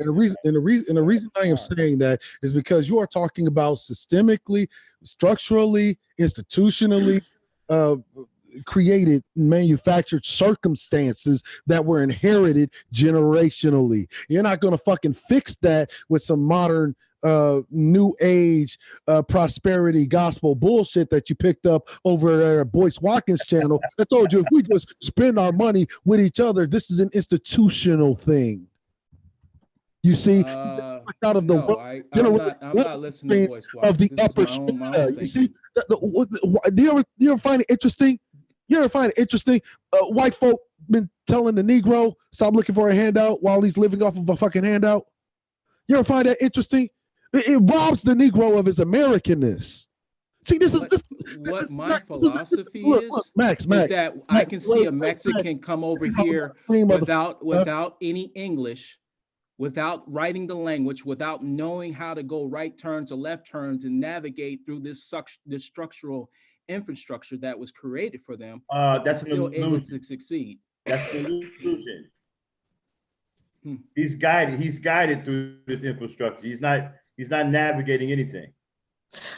And the reason I am saying that is because you are talking about systemically, structurally, institutionally, created, manufactured circumstances that were inherited generationally. You're not going to fucking fix that with some modern new age prosperity gospel bullshit that you picked up over there at Boyce Watkins channel. I told you if we just spend our money with each other, this is an institutional thing. You see, out of the I'm not listening to Boyce Watkins. Of the upper you see, do you ever find it interesting? You ever find it interesting? White folk been telling the Negro stop looking for a handout while he's living off of a fucking handout. You ever find that interesting? It robs the Negro of his Americanness. See, my philosophy is that I can see a Mexican come over here without any English, without writing the language, without knowing how to go right turns or left turns and navigate through this structural infrastructure that was created for them. That's still able to succeed. That's an illusion. He's guided through this infrastructure. He's not navigating anything.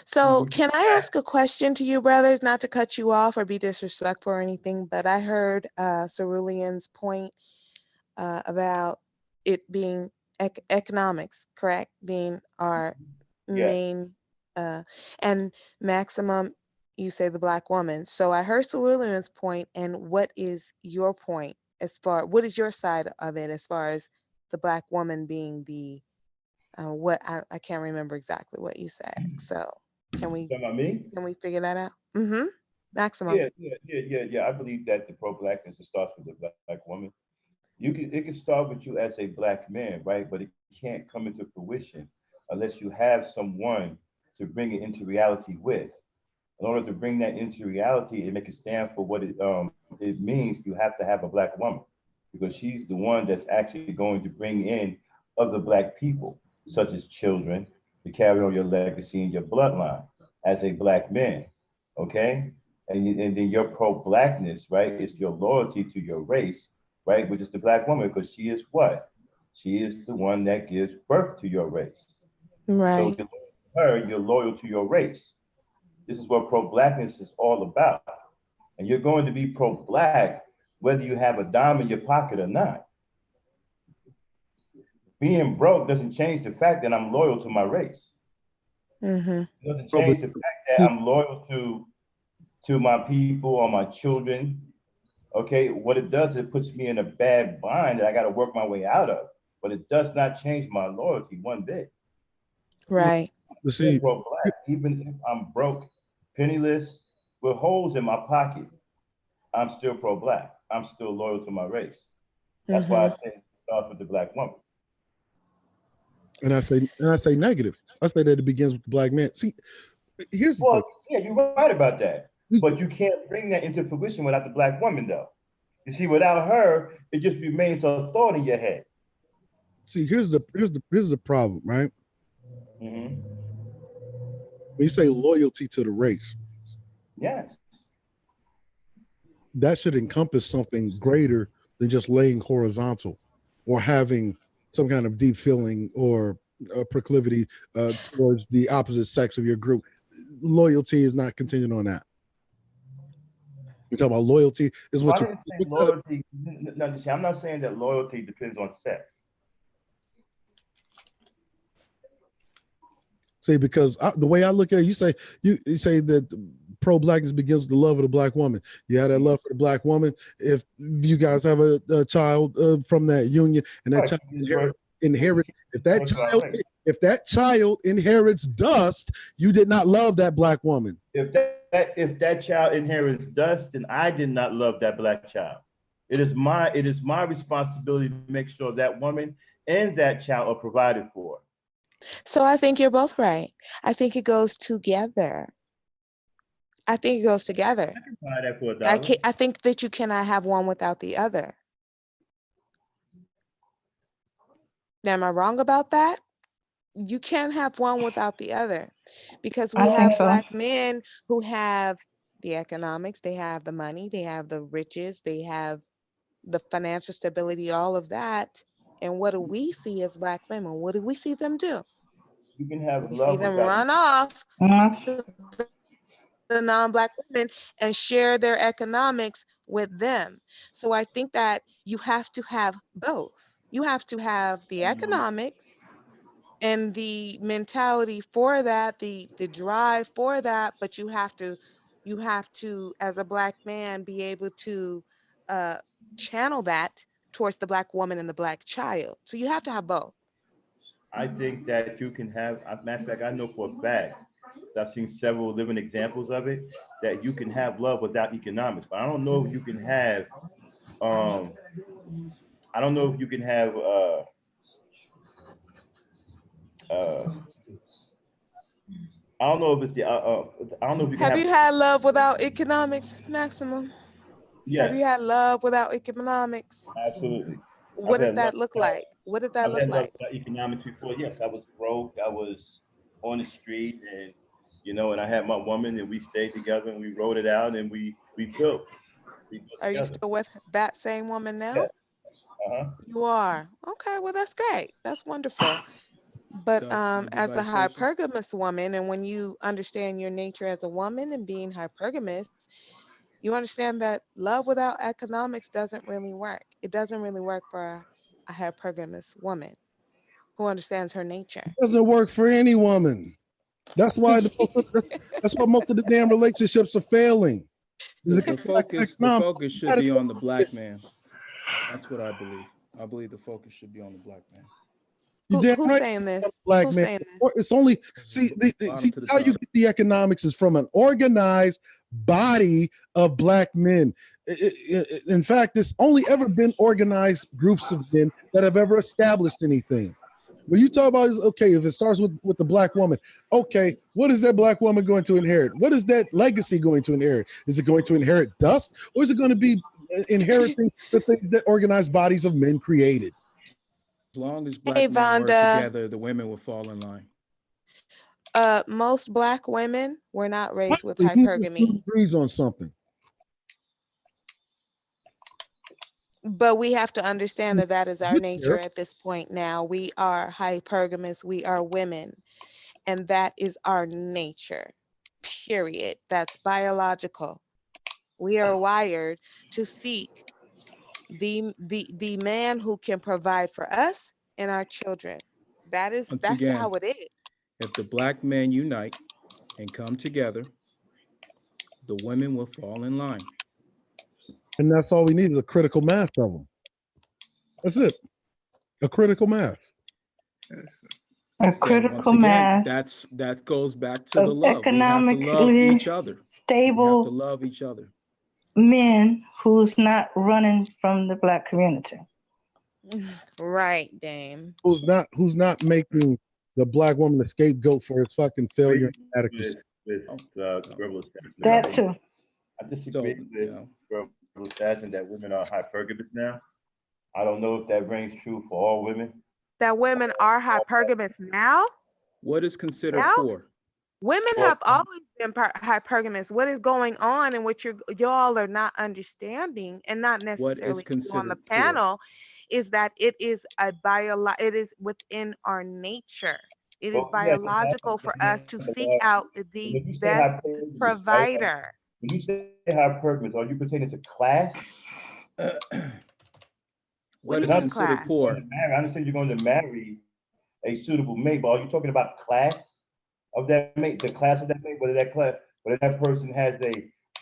So can I ask a question to you, brothers, not to cut you off or be disrespectful or anything, but I heard Cerulean's point about it being economics, correct? Being our main, and Maximum, you say the Black woman. So I heard Cerulean's point, and what is your point what is your side of it as far as the Black woman being the, what, I can't remember exactly what you said. So can we figure that out? Mm-hmm. Maximum. Yeah. I believe that the pro-Blackness starts with the Black woman. It can start with you as a Black man, right? But it can't come into fruition unless you have someone to bring it into reality with. In order to bring that into reality and make it stand for what it means, you have to have a Black woman, because she's the one that's actually going to bring in other Black people, such as children, to carry on your legacy and your bloodline as a Black man, okay? And then your pro-Blackness, right, is your loyalty to your race, right, which is the Black woman, because she is what? She is the one that gives birth to your race. Right. So you're loyal to your race. This is what pro-Blackness is all about. And you're going to be pro-Black whether you have a dime in your pocket or not. Being broke doesn't change the fact that I'm loyal to my race. Mm-hmm. It doesn't change the fact that I'm loyal to my people or my children. Okay, what it does is it puts me in a bad bind that I got to work my way out of. But it does not change my loyalty one bit. Right. See, pro-Black, even if I'm broke, penniless, with holes in my pocket, I'm still pro-Black. I'm still loyal to my race. That's why I say it starts with the Black woman. And I say negative. I say that it begins with the Black man. See, here's the thing. Yeah, you're right about that. But you can't bring that into fruition without the Black woman, though. You see, without her, it just remains a thought in your head. See, here's the problem, right? Mm-hmm. When you say loyalty to the race, yes, that should encompass something greater than just laying horizontal or having some kind of deep feeling or proclivity towards the opposite sex of your group. Loyalty is not contingent on that. We're talking about loyalty is what you. Loyalty. No, see, I'm not saying that loyalty depends on sex. See, because the way I look at it, you say that pro-blackness begins with the love of the black woman. You have that love for the black woman. If you guys have a child from that union, and that child inherit, if that child inherits dust, you did not love that black woman. If that child inherits dust, then I did not love that black child. It is my responsibility to make sure that woman and that child are provided for. So I think you're both right. I think it goes together. I think it goes together. I can buy that for $1. I think that you cannot have one without the other. Now, am I wrong about that? You can't have one without the other, because we have black men who have the economics, they have the money, they have the riches, they have the financial stability, all of that. And what do we see as black women? What do we see them do? You can have We love see them without run off to the non-black women and share their economics with them. So I think that you have to have both. You have to have the economics and the mentality for that, the drive for that, but you have to, as a black man, be able to channel that towards the black woman and the black child. So you have to have both. I think that you can have, matter of fact, I know for a fact, I've seen several living examples of it, that you can have love without economics. But I don't know if you can have, I don't know if you can have, I don't know if it's the, I don't know if you can Have you had love without economics, Maximum? Yes. Have you had love without economics? Absolutely. What did that look like? What did that look like? Economics before, yes, I was broke. I was on the street, and and I had my woman, and we stayed together, and we wrote it out, and we built. Are you still with that same woman now? Yeah. You are. Okay, well, that's great. That's wonderful. But as a hypergamous woman, and when you understand your nature as a woman and being hypergamous, you understand that love without economics doesn't really work. It doesn't really work for a hypergamous woman who understands her nature. It doesn't work for any woman. That's why that's why most of the damn relationships are failing. The focus should be on the black man. That's what I believe. I believe the focus should be on the black man. Who's saying this? Black Who's man. saying this? It's only see how you get the economics is from an organized body of black men. In fact, it's only ever been organized groups of men that have ever established anything. When you talk about, okay, if it starts with the black woman, okay, what is that black woman going to inherit? What is that legacy going to inherit? Is it going to inherit dust, or is it going to be inheriting the things that organized bodies of men created? As long as black men work together, the women will fall in line. Most black women were not raised with hypergamy. Agrees on something. But we have to understand that that is our nature at this point now. We are hypergamous, we are women, and that is our nature, period. That's biological. We are wired to seek the man who can provide for us and our children. That's how it is. If the black men unite and come together, the women will fall in line. And that's all we need is a critical mass of them. That's it. A critical mass. A critical mass. That goes back to the love. Economically we have to love each other. Stable. We have to love each other. Men who's not running from the black community. Right, Dame. Who's not making the black woman the scapegoat for his fucking failure and inadequacy. That too. I disagree with Stassin that women are hypergamous now. I don't know if that rings true for all women. That women are hypergamous now? What is considered poor? Women have always been hypergamous. What is going on and what y'all are not understanding, and not necessarily on the panel, is that it is it is within our nature. It is biological for us to seek out the best provider. When you say hypergamous, are you pertaining to class? What is considered poor? I understand you're going to marry a suitable mate, but are you talking about class? of that mate, the class of that mate, whether that person has a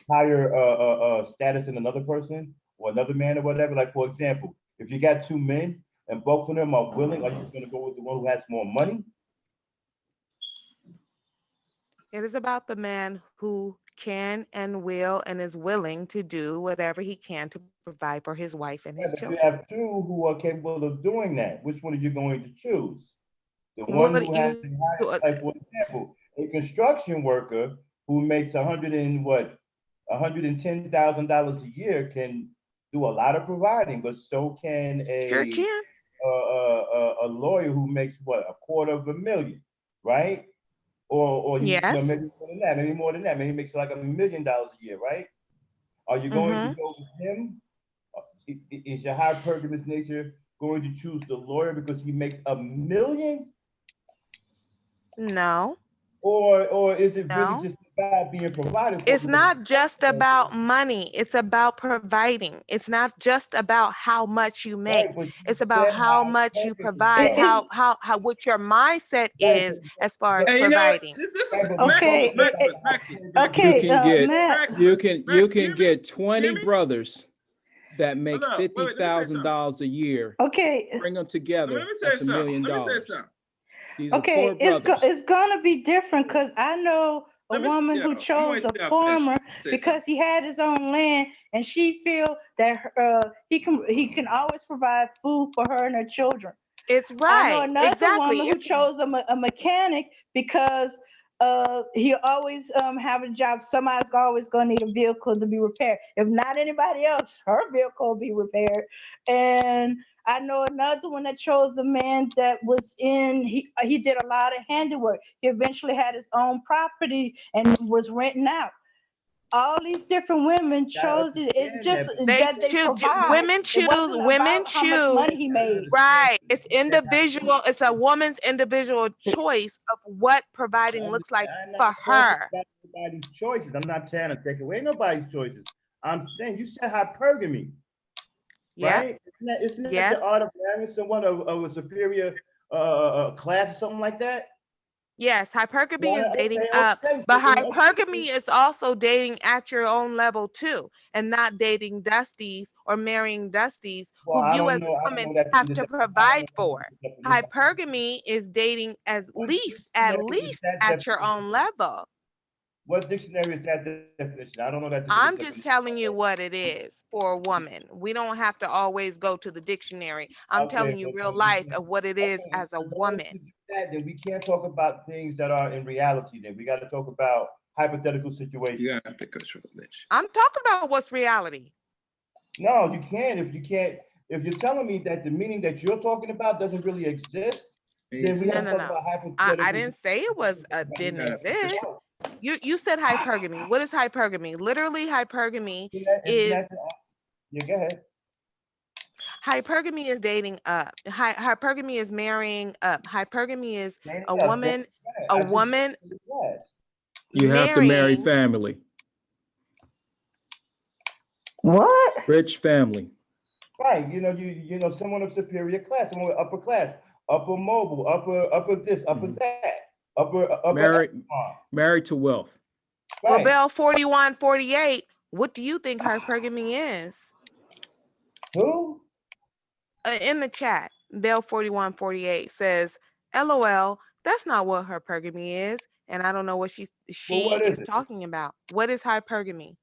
higher status than another person or another man or whatever. Like, for example, if you got two men and both of them are willing, are you just going to go with the one who has more money? It is about the man who can and will and is willing to do whatever he can to provide for his wife and his But children. you have two who are capable of doing that. Which one are you going to choose? The What one do who has you- the highest, like, for example, a construction worker who makes $110,000 a year can do a lot of providing, but so can Sure can. a lawyer who makes what, $250,000, right? Or he, Yes. maybe more than that, maybe he makes like $1 million a year, right? Are you going to go with him? Is your hypergamous nature going to choose the lawyer because he makes $1 million? No. Or is it No. really just about being provided for? It's not just about money. It's about providing. It's not just about how much you make. Right, but you It's about said how much you hypergamous. provide, how what your mindset is as far as Hey, you know what? providing. This is Right, but Okay, Maximus. Okay, You can get Matt. you can Max, hear me? get 20 Hear me? brothers that make Hold on. Wait, let me say something. $50,000 a year. Okay, Bring them Let together. me say That's $1 something. million. Let me say something. These are okay, poor brothers. it's gonna be different because I know a woman who I'm chose waiting a till y'all farmer finish. Say because he had his own land, and she feel that he can always provide food for her and her children. It's I know right. another Exactly. woman who chose a mechanic because he always have a job. Somebody's always gonna need a vehicle to be repaired. If not anybody else, her vehicle will be repaired. And I know another one that chose a man that was he did a lot of handiwork. He eventually had his own property and was renting out. All these different women chose it. It just that they provide. Women It choose. wasn't Women about how much choose. money he made. Right. It's individual. It's a woman's individual choice of what providing looks like for her. Nobody's choices. I'm not trying to take away nobody's choices. I'm saying you said hypergamy, Yeah. right? Isn't that Yes. the art of marrying someone of a superior class or something like that? Yes, hypergamy is dating Okay, up, okay, but so then, hypergamy is also dating at your own level too, and not dating dusties or marrying dusties well, who I you don't as know. a woman have to provide for. Hypergamy is dating at least at your own level. What dictionary is that definition? I don't know that. I'm just telling you what it is for a woman. We don't have to always go to the dictionary. I'm telling you real life of what it is as a woman. Then we can't talk about things that are in reality. Then we got to talk about hypothetical situations. You gotta pick a short bitch. I'm talking about what's reality. No, you can't. If you're telling me that the meaning that you're talking about doesn't really exist, then we have to talk about hypothetical. I didn't say it was didn't exist. You said hypergamy. What is hypergamy? Literally, hypergamy is. Yeah, go ahead. Hypergamy is dating up. Hypergamy is marrying up. Hypergamy is a woman. A woman. You have to marry family. What? Rich family. Right. You know, someone of superior class, someone with upper class, upper mobile, upper this, upper that, upper married to wealth. Right. Well, Bell 4148, what do you think hypergamy is? Who? In the chat, Bell 4148 says, LOL, that's not what hypergamy is. And I don't know what she is talking about. What is hypergamy?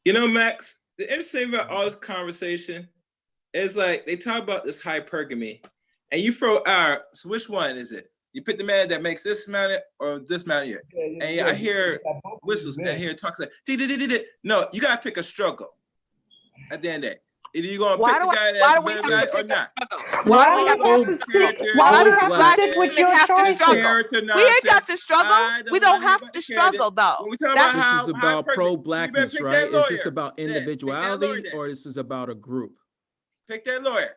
You know, Max, the interesting thing about all this conversation is like they talk about this hypergamy, and you throw out. So which one is it? You pick the man that makes this amount or this amount here, and I hear whistles and I hear talks like, no, you gotta pick a struggle. At the end of it, either you gonna pick the guy that's better guy or not. Why do you have to stick with your choice? We ain't got to struggle. We don't have to struggle though. This is about pro-blackness, right? Is this about individuality or this is about a group? Pick that lawyer. You know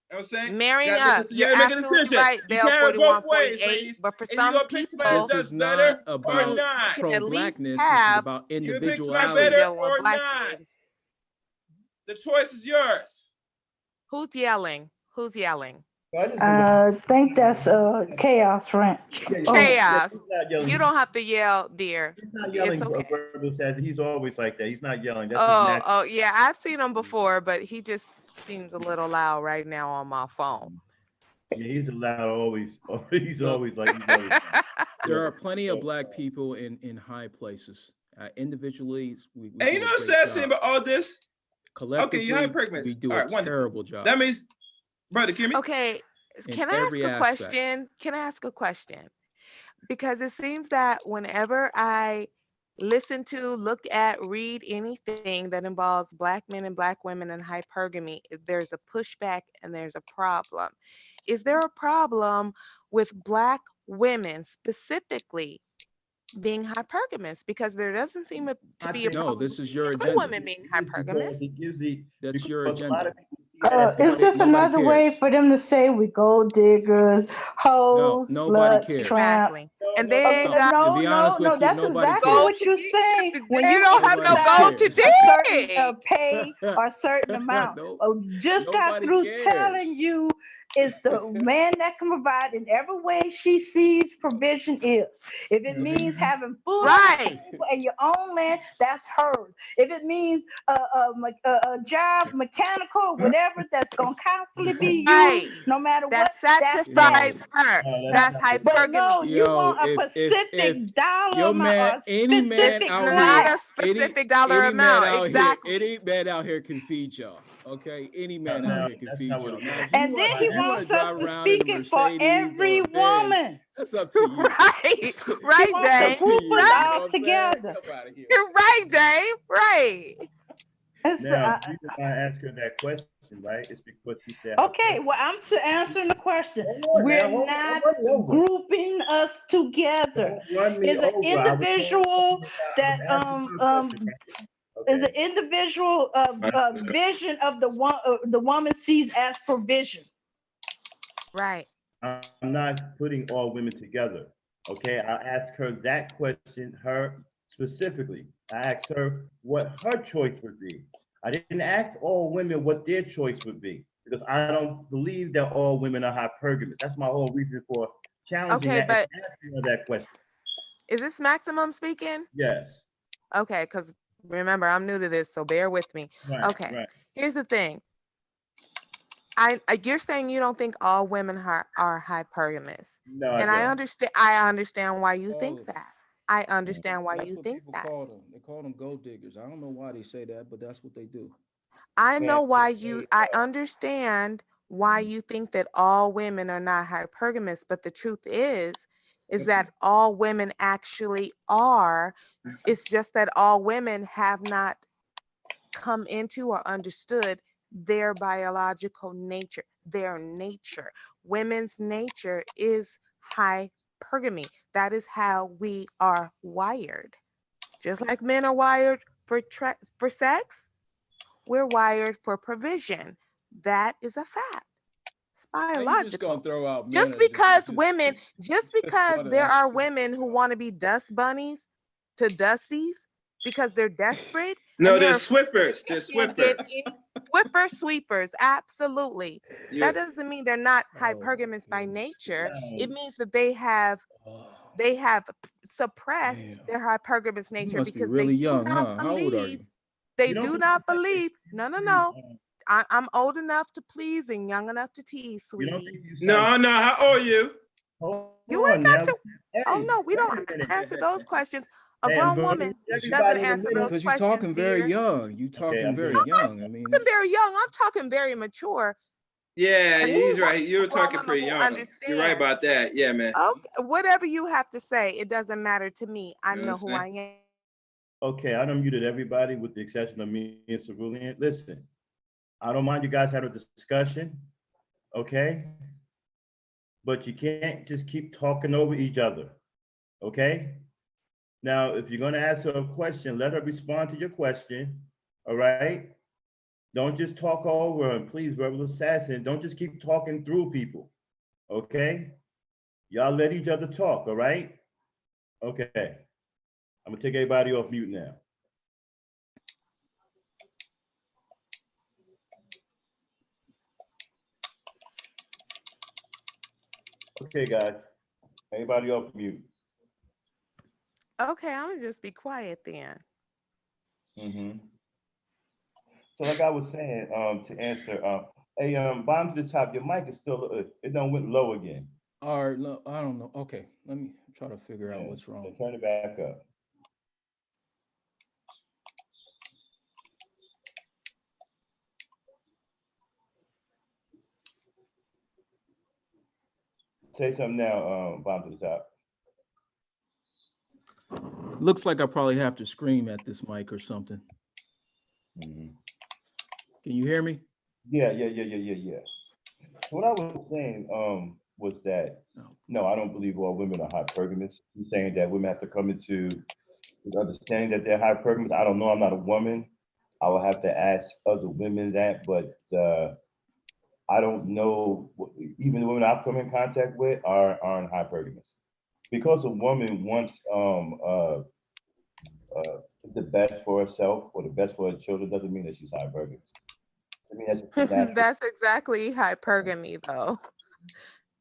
what I'm saying? Marrying up. You're absolutely right, Bell 4148. But for some people, this is not about pro-blackness. This is about individuality. Or not. The choice is yours. Who's yelling? Who's yelling? I think that's Chaos Ranch. Oh, Chaos. He's not yelling. You don't have to yell, dear. He's not yelling. It's okay. Verbal says he's always like that. He's not yelling. That's his natural. Oh, yeah. I've seen him before, but he just seems a little loud right now on my phone. Yeah, he's allowed always. He's always like. He's always There are plenty of Black people in high places. Individually, we And you do know a what's great sad job. thing about all this? Collectively, Okay, you have purpose. we do All a right, wonderful. terrible job. That means, brother, Kimmy. Okay. In Can I ask every a aspect. question? Can I ask a question? Because it seems that whenever I listen to, look at, read anything that involves Black men and Black women in hypergamy, there's a pushback and there's a problem. Is there a problem with Black women specifically being hypergamous? Because there doesn't seem to be a No, problem this is your with agenda. women being hypergamous. It gives the. That's your because a lot agenda. of people see that as it's just Nobody another way cares. for them to say we gold diggers, hoes, nobody sluts, cares. tramp. Exactly. And they ain't No, got to be honest with you, That's nobody exactly cares. gold what to you're dig. saying. When They you don't have no Nobody gold to cares. a certain dig. pay or a certain amount. No, Just got nobody through cares. telling you it's the man that can provide in every way she sees provision is. If it means having food Right. and your own land, that's hers. If it means a job, mechanical, whatever, that's gonna constantly be Right. used, no matter That what. That's satisfies her. No, That's but no, hypergamy. you want a if specific dollar your amount man, or a any man specific out Not here, a class. specific dollar any man amount. out Exactly. here, any man out here can feed y'all. Okay, any man No, out here can that's feed not what y'all. it Now, is. if you And want, then he if you want to wants drive us to around in a speak it for Mercedes every or a Benz, woman. that's up to you. Right. He Right, wants Dave. to group you us know all what I'm saying? together. Come out of here. You're right, Dave. Right. It's, Now, the reason why I asked her that question, right, is because she said. okay, well, I'm to answering the question. Hold on We're now, not don't run me over. grouping us together. Don't run me Is an over. I was individual that asking her a question, right? is an individual vision of the woman sees as provision. Right. I'm not putting all women together. Okay, I asked her that question, her specifically. I asked her what her choice would be. I didn't ask all women what their choice would be because I don't believe that all women are hypergamous. That's my whole reason for challenging Okay, that but and asking her that question. is this Maximum speaking? Yes. Okay, because remember, I'm new to this, so bear with me. Right, Okay, right. here's the thing. You're saying you don't think all women are hypergamous. No, And I understand why you All think of them. that. I understand why That's you what think people that. call them. They call them gold diggers. I don't know why they say that, but that's what they do. I know why I uh, understand why you think that all women are not hypergamous, but the truth is that all women actually are. It's just that all women have not come into or understood their biological nature, their nature. Women's nature is hypergamy. That is how we are wired. Just like men are wired for sex, we're wired for provision. That is a fact. It's Now you just gonna biological. throw out men Just as because one of there them. are women who want to be dust bunnies to dusties because they're desperate. No, and they're they're Swiffers. They're can't get Swiffers. any sweepers, absolutely. You, That doesn't mean they're not Oh, my hypergamous by goodness. nature. It means that they have suppressed Damn. their hypergamous You nature must be because really they do young, not huh? How old are believe. you? They You don't do think not it's believe. No. I'm old enough to please and young enough to tease, You don't sweetie. think you sound. no. How old are you? Hold You on ain't got now. to. Oh Hey, no, we wait don't a minute. answer those questions. A Hey, I'm grown going woman to doesn't everybody in a answer minute. those Because you're questions, talking very dear. young. You Okay, talking I'm very good. young. I mean, I'm talking very young. I'm talking very mature. Yeah, he's right. A You're grown talking woman pretty who young. You're right understands. about that. Yeah, man. Okay, whatever you have to say, it doesn't matter to me. I You know know what who I'm I am. Okay, I done muted everybody with the exception of me and Cerulean. Listen, I don't mind you guys having a discussion, okay? But you can't just keep talking over each other, okay? Now, if you're gonna ask her a question, let her respond to your question, all right? Don't just talk over her, and please, verbal assassin, don't just keep talking through people, okay? Y'all let each other talk, all right? Okay, I'm gonna take everybody off mute now. Okay, guys. Anybody off mute? Okay, I'm gonna just be quiet then. Mm-hmm. So like I was saying, to answer, hey, bottom to the top, your mic is still, it don't went low again. Or no, I don't know. Okay, let me try to figure out Yeah. what's So wrong. turn it back up. Say something now, bottom to the top. Looks like I probably have to scream at this mic or something. Mm-hmm. Can you hear me? Yeah. So what I was saying, was that, no, I don't believe all women are hypergamous. He's saying that women have to come into the understanding that they're hypergamous. I don't know. I'm not a woman. I will have to ask other women that, but I don't know. Even the women I've come in contact with aren't hypergamous. Because a woman wants the best for herself or the best for her children doesn't mean that she's hypergamous. I mean, that's just a natural. That's exactly hypergamy, though.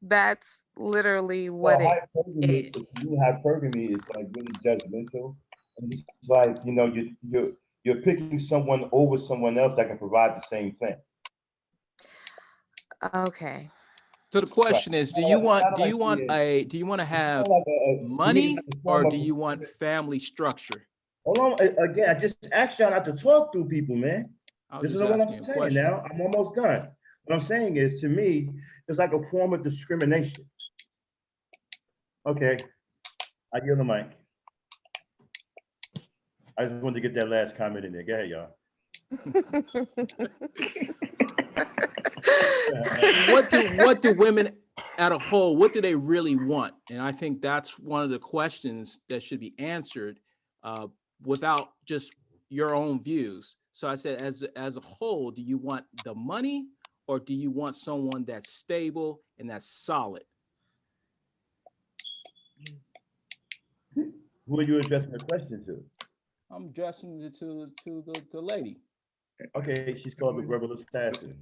That's literally Well, what it hypergamy, is. hypergamy is like really judgmental, and it's like, you know, you're picking someone over someone else that can provide the same thing. Okay. So the question is, do you want to have like money or do you of, want family structure? hold on, again, I just asked y'all not to talk through people, man. This is what I'm saying now. I'm almost done. What I'm saying is, to me, it's like a form of discrimination. Okay, I yield the mic. I just wanted to get that last comment in there. Go ahead, y'all. What do women at a whole, what do they really want? And I think that's one of the questions that should be answered without just your own views. So I said, as a whole, do you want the money or do you want someone that's stable and that's solid? Who are you addressing the question to? I'm addressing it to the lady. Okay, she's called the verbal assassin.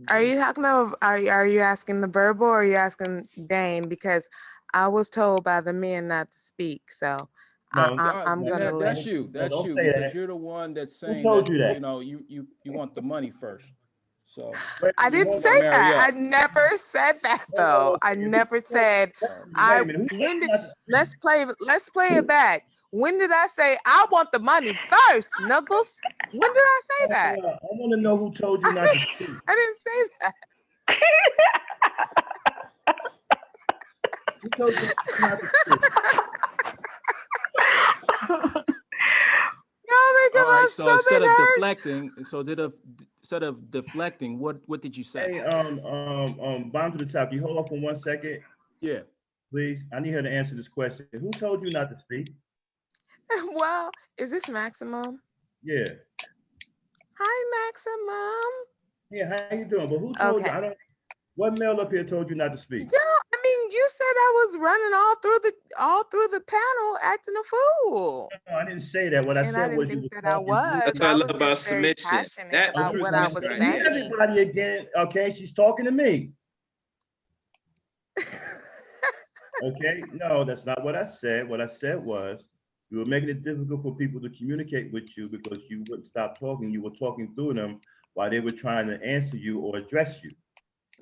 Are you talking about, are you asking the verbal or are you asking Dame? Because I was told by the men not to speak, so No, I'm gonna let. That's you because that. you're the one that's saying told that, you that? you know, you want the money first. So I didn't say that. I never said that though. I never said let's play it back. When did I say I want the money first, Knuckles? When did I say that? I want to know who told you not to speak. I didn't say that. Who told you not to speak? All right, so instead of deflecting, what did you say? Hey, bottom to the top. You hold on for 1 second. Yeah. Please. I need her to answer this question. Who told you not to speak? Well, is this Maximum? Yeah. Hi, Maximum. Yeah, how you doing? But who told you? What male up here told you not to speak? Yeah, I mean, you said I was running all through the panel acting a fool. No, I didn't say that. What I said was you were talking. That's what I love about submission. That's about true what I was submission right saying. here. Everybody again. Okay, she's talking to me. Okay, no, that's not what I said. What I said was you were making it difficult for people to communicate with you because you wouldn't stop talking. You were talking through them while they were trying to answer you or address you.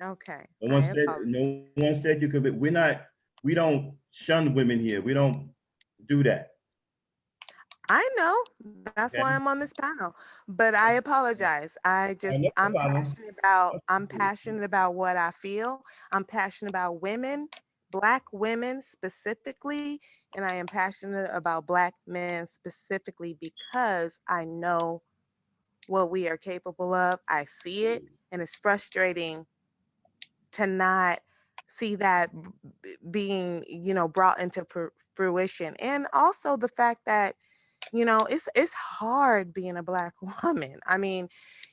Okay. No one said you could. We don't shun women here. We don't do that. I know. That's why I'm on this panel. But I apologize. I'm passionate about what I feel. I'm passionate about women, Black women specifically, and I am passionate about Black men specifically because I know what we are capable of. I see it, and it's frustrating to not see that being, brought into fruition. And also the fact that, it's hard being a Black woman. I mean,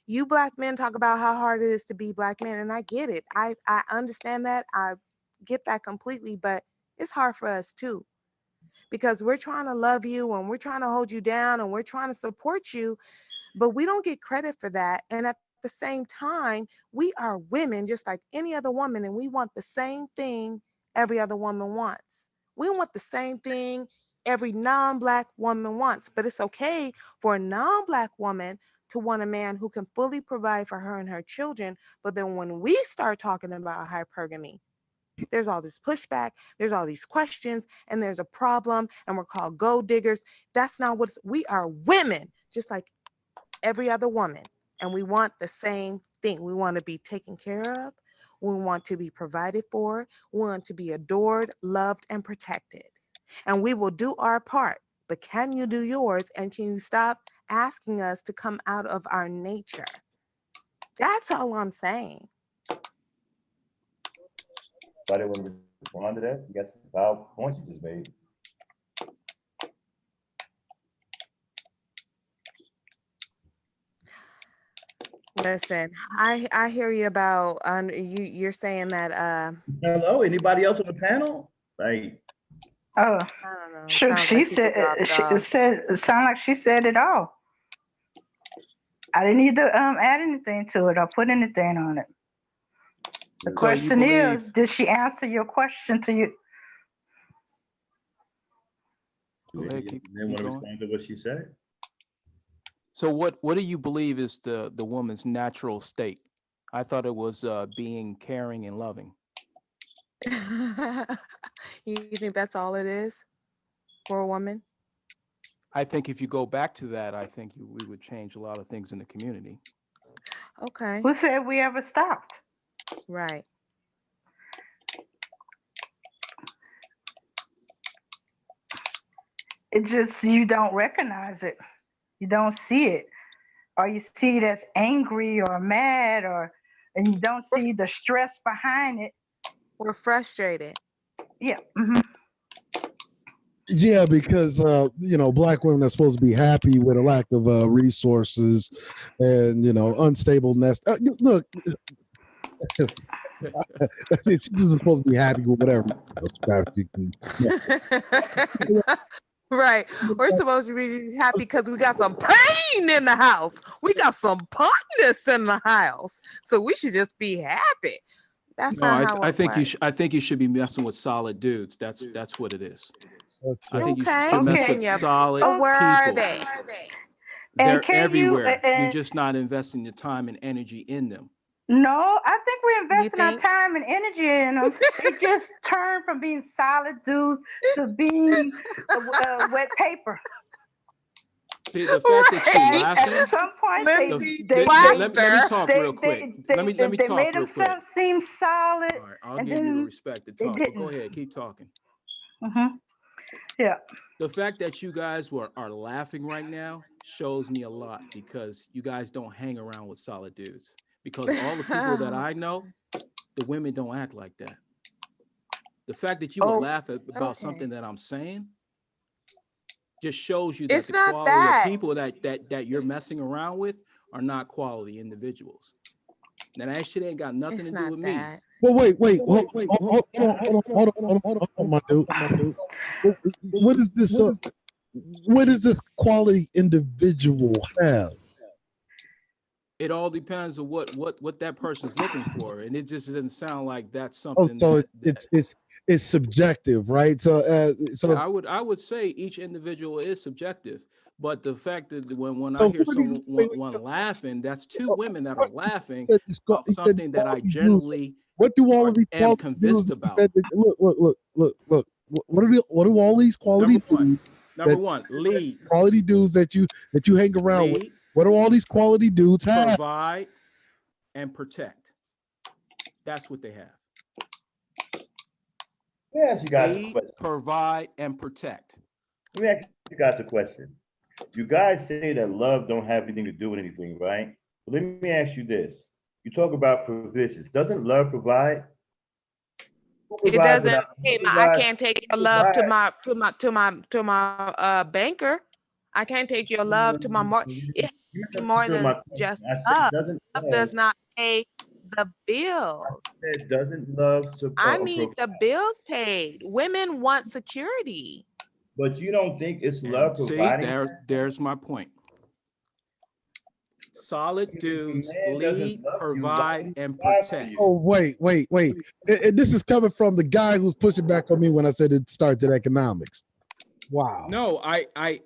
you Black men talk about how hard it is to be Black men, and I get it. I understand that. I get that completely, but it's hard for us too. Because we're trying to love you and we're trying to hold you down and we're trying to support you, but we don't get credit for that. And at the the same time, we are women just like any other woman, and we want the same thing every other woman wants. We want the same thing every non-Black woman wants, but it's okay for a non-Black woman to want a man who can fully provide for her and her children. But then when we start talking about hypergamy, there's all this pushback, there's all these questions, and there's a problem, and we're called gold diggers. That's not what we are. Women, just like every other woman, and we want the same thing. We want to be taken care of. We want to be provided for. We want to be adored, loved, and protected. And we will do our part. But can you do yours? And can you stop asking us to come out of our nature? That's all I'm saying. Anybody want to respond to that? You got some valid points you just made. Listen, I hear you about you're saying that Hello, anybody else on the panel? Like, Oh, I don't know. sure. Sounds She like people said. dropped She off. said. It sounded like she said it all. I didn't either add anything to it or put anything on it. The So you question is, believe- did she answer your question to you? Go ahead, keep they want to going. respond to what she said. So what do you believe is the woman's natural state? I thought it was being caring and loving. You think that's all it is for a woman? I think if you go back to that, I think we would change a lot of things in the community. Okay. Who said we ever stopped? Right. It just, you don't recognize it. You don't see it. Or you see it as angry or mad, and you don't see the stress behind it. We're frustrated. Yeah. Mm-hmm. Yeah, because Black women are supposed to be happy with a lack of resources and unstable nest. Look, she's supposed to be happy with whatever. Right. We're supposed to be happy because we got some pain in the house. We got some partners in the house. So we should just be happy. That's No, not how I it think works. I think you should be messing with solid dudes. That's what it is. I think you Okay. should mess Okay. with solid But where are people. they? They're can you, everywhere. You're just not investing your time and energy in them. No, I think we're You investing our think? time and energy in them. They just turned from being solid dudes to being wet paper. See, the fact that you're Right. laughing. At some point, Lindsay they let me talk they, real quick. they, Let me they talk made real quick. themselves seem solid, All right, I'll and give you the then respect to they talk. But go didn't. ahead, keep talking. Mm-hmm. Yeah. The fact that you guys are laughing right now shows me a lot because you guys don't hang around with solid dudes. Because all the people that I know, the women don't act like that. The fact that you would laugh about something that I'm saying just shows you that It's the not quality that. of people that you're messing around with are not quality individuals. Now that shit ain't got nothing It's to do not with that. me. Well, wait, hold on, my dude. What is this? What does this quality individual have? It all depends on what that person's looking for, and it just doesn't sound like that's Oh, something. so it's subjective, right? So I would say each individual is subjective, but the fact that when I hear someone laughing, that's two women that are laughing about something that I generally what do all of these am convinced about. Look. What do all these quality dudes? Number one, lead. Quality dudes that you hang around with. What do all these quality dudes have? Provide and protect. That's what they have. Let me ask you guys a question. Provide and protect. Let me ask you guys a question. You guys say that love don't have anything to do with anything, right? But let me ask you this. You talk about provisions. Doesn't love provide? It doesn't. Hey, I can't take your love to my banker. I can't take your love to my mortgage. It has to be more than just love. Love does not pay the bills. It doesn't love. I need the bills paid. Women want security. But you don't think it's love providing? See, there's my point. Solid If a dudes man doesn't lead, love you, why provide, would he and provide for protect. you? Oh, wait. This is coming from the guy who's pushing back on me when I said it starts at economics. Wow. No, I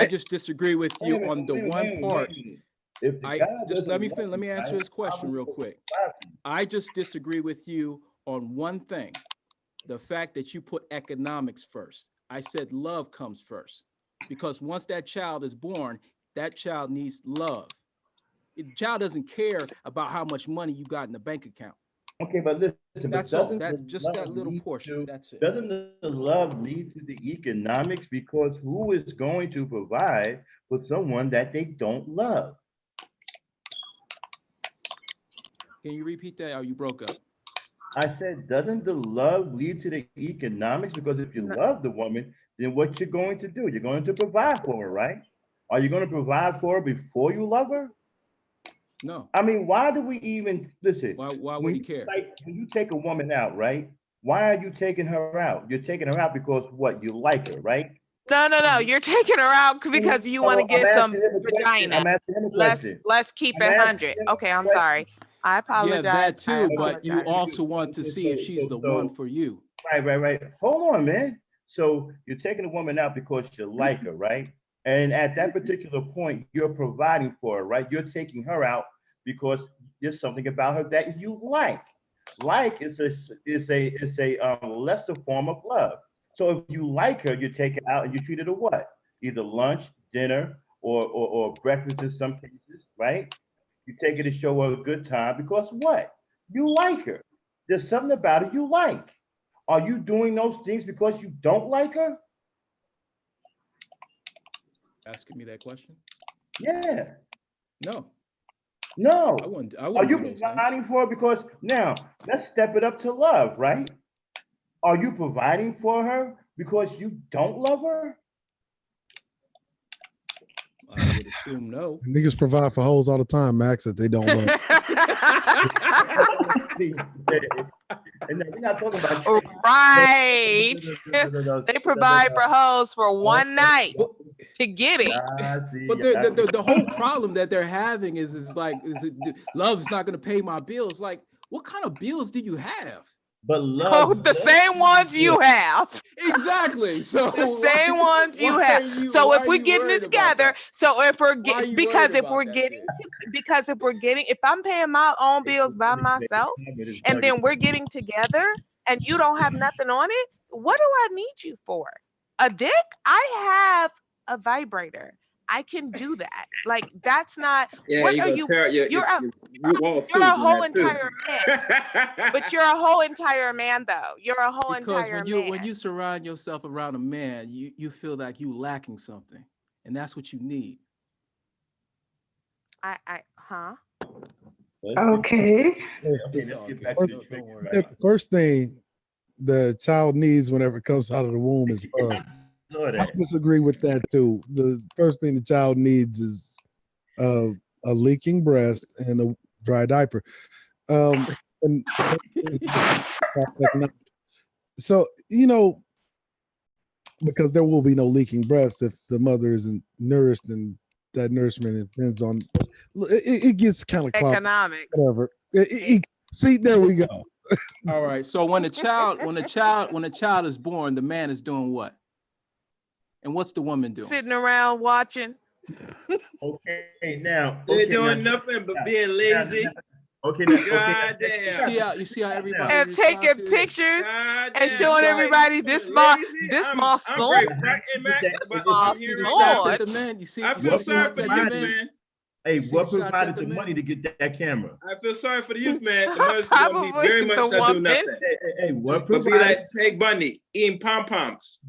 just disagree with Wait a you minute, on the wait a minute, one wait a minute, part. wait a minute. If the I guy just doesn't let love me you, answer right, this why question would real he quick. provide for you? I just disagree with you on one thing. The fact that you put economics first. I said love comes first. Because once that child is born, that child needs love. The child doesn't care about how much money you got in the bank account. Okay, but listen, but That's all. doesn't That's the just that love little lead portion. to, That's it. doesn't the love lead to the economics? Because who is going to provide for someone that they don't love? Can you repeat that or you broke up? I said, doesn't the love lead to the economics? Because if you love the woman, then what you're going to do? You're going to provide for her, right? Are you going to provide for her before you love her? No. I mean, why do we even listen? Why would he care? Like when you take a woman out, right? Why are you taking her out? You're taking her out because what? You like her, right? No. You're taking her out because you want to I'm get some asking him a question. vagina. I'm asking him a question. Let's keep I'm it asking 100. him a Okay, I'm question. sorry. I Yeah, apologize. that too, but you apologize. also want to see if she's the one for you. Right. Hold on, man. So you're taking a woman out because you like her, right? And at that particular point, you're providing for her, right? You're taking her out because there's something about her that you like. Like is a lesser form of love. So if you like her, you take her out and you treat her to what? Either lunch, dinner, or breakfast in some cases, right? You take her to show her a good time because what? You like her. There's something about her you like. Are you doing those things because you don't like her? Asking me that question? Yeah. No. No. I wouldn't Are you do those providing for her? Because now let's step it up to love, right? Are you providing for her because you don't love her? I would assume no. Niggas provide for hoes all the time, Max, that they don't love. And now we're not talking about Right. No. They provide for hoes for one night to get it. But the whole problem that they're having is love is not going to pay my bills. Like, what kind of bills do you have? But love, the same ones you have. Exactly. So the same ones you have. So if we're getting this together, so if we're getting, because if we're getting, if I'm paying my own bills by myself, and then we're getting together, and you don't have nothing on it, what do I need you for? A dick? I have a vibrator. I can do that. Like, that's not. Yeah, what you are gonna you? tear your wall You're a whole entire man. But you're a whole entire man, though. You're a whole entire man. When you surround yourself around a man, you feel like you lacking something, and that's what you need. Okay. Let's get back to the trick. The first thing the child needs whenever it comes out of the womb is love. I disagree with that too. The first thing the child needs is a leaking breast and a dry diaper. And so, because there will be no leaking breast if the mother isn't nourished, and that nourishment depends on it gets kind of economics. Whatever. See, there we go. All right. So when a child is born, the man is doing what? And what's the woman doing? Sitting around watching. Okay, now they're doing nothing but being lazy. Goddamn. You see how everybody and taking pictures and showing everybody this my son. I feel sorry for the youth, man. Hey, what provided the money to get that camera? I feel sorry for the youth, man. The mother's gonna be very much to do nothing. Hey, what provided? Be like Peg Bundy eating pom poms.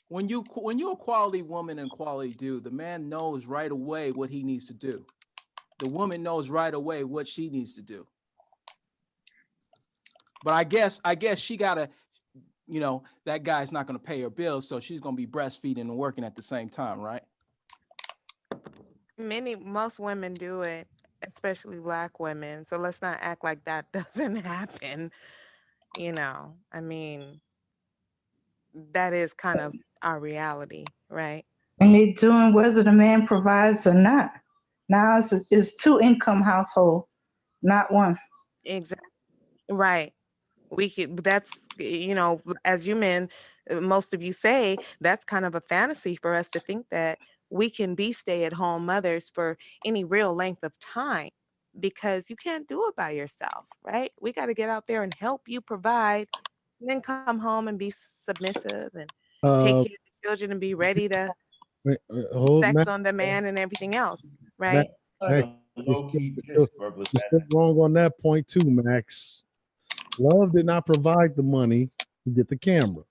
When you're a quality woman and quality dude, the man knows right away what he needs to do. The woman knows right away what she needs to do. But I guess she gotta, that guy's not gonna pay her bills, so she's gonna be breastfeeding and working at the same time, right? Most women do it, especially Black women. So let's not act like that doesn't happen. I mean, that is kind of our reality, right? And they're doing whether the man provides or not. Now it's two income household, not one. Exactly. Right. We could, that's, as you men, most of you say, that's kind of a fantasy for us to think that we can be stay-at-home mothers for any real length of time, because you can't do it by yourself, right? We got to get out there and help you provide, and then come home and be submissive and take Uh, care of the children and be ready to hold sex Max, on demand and everything else, Max, right? Like Max, a you're low still, key you're drift, still, bro, was you're still that. wrong on that point too, Max. Love did not provide the money to get the camera.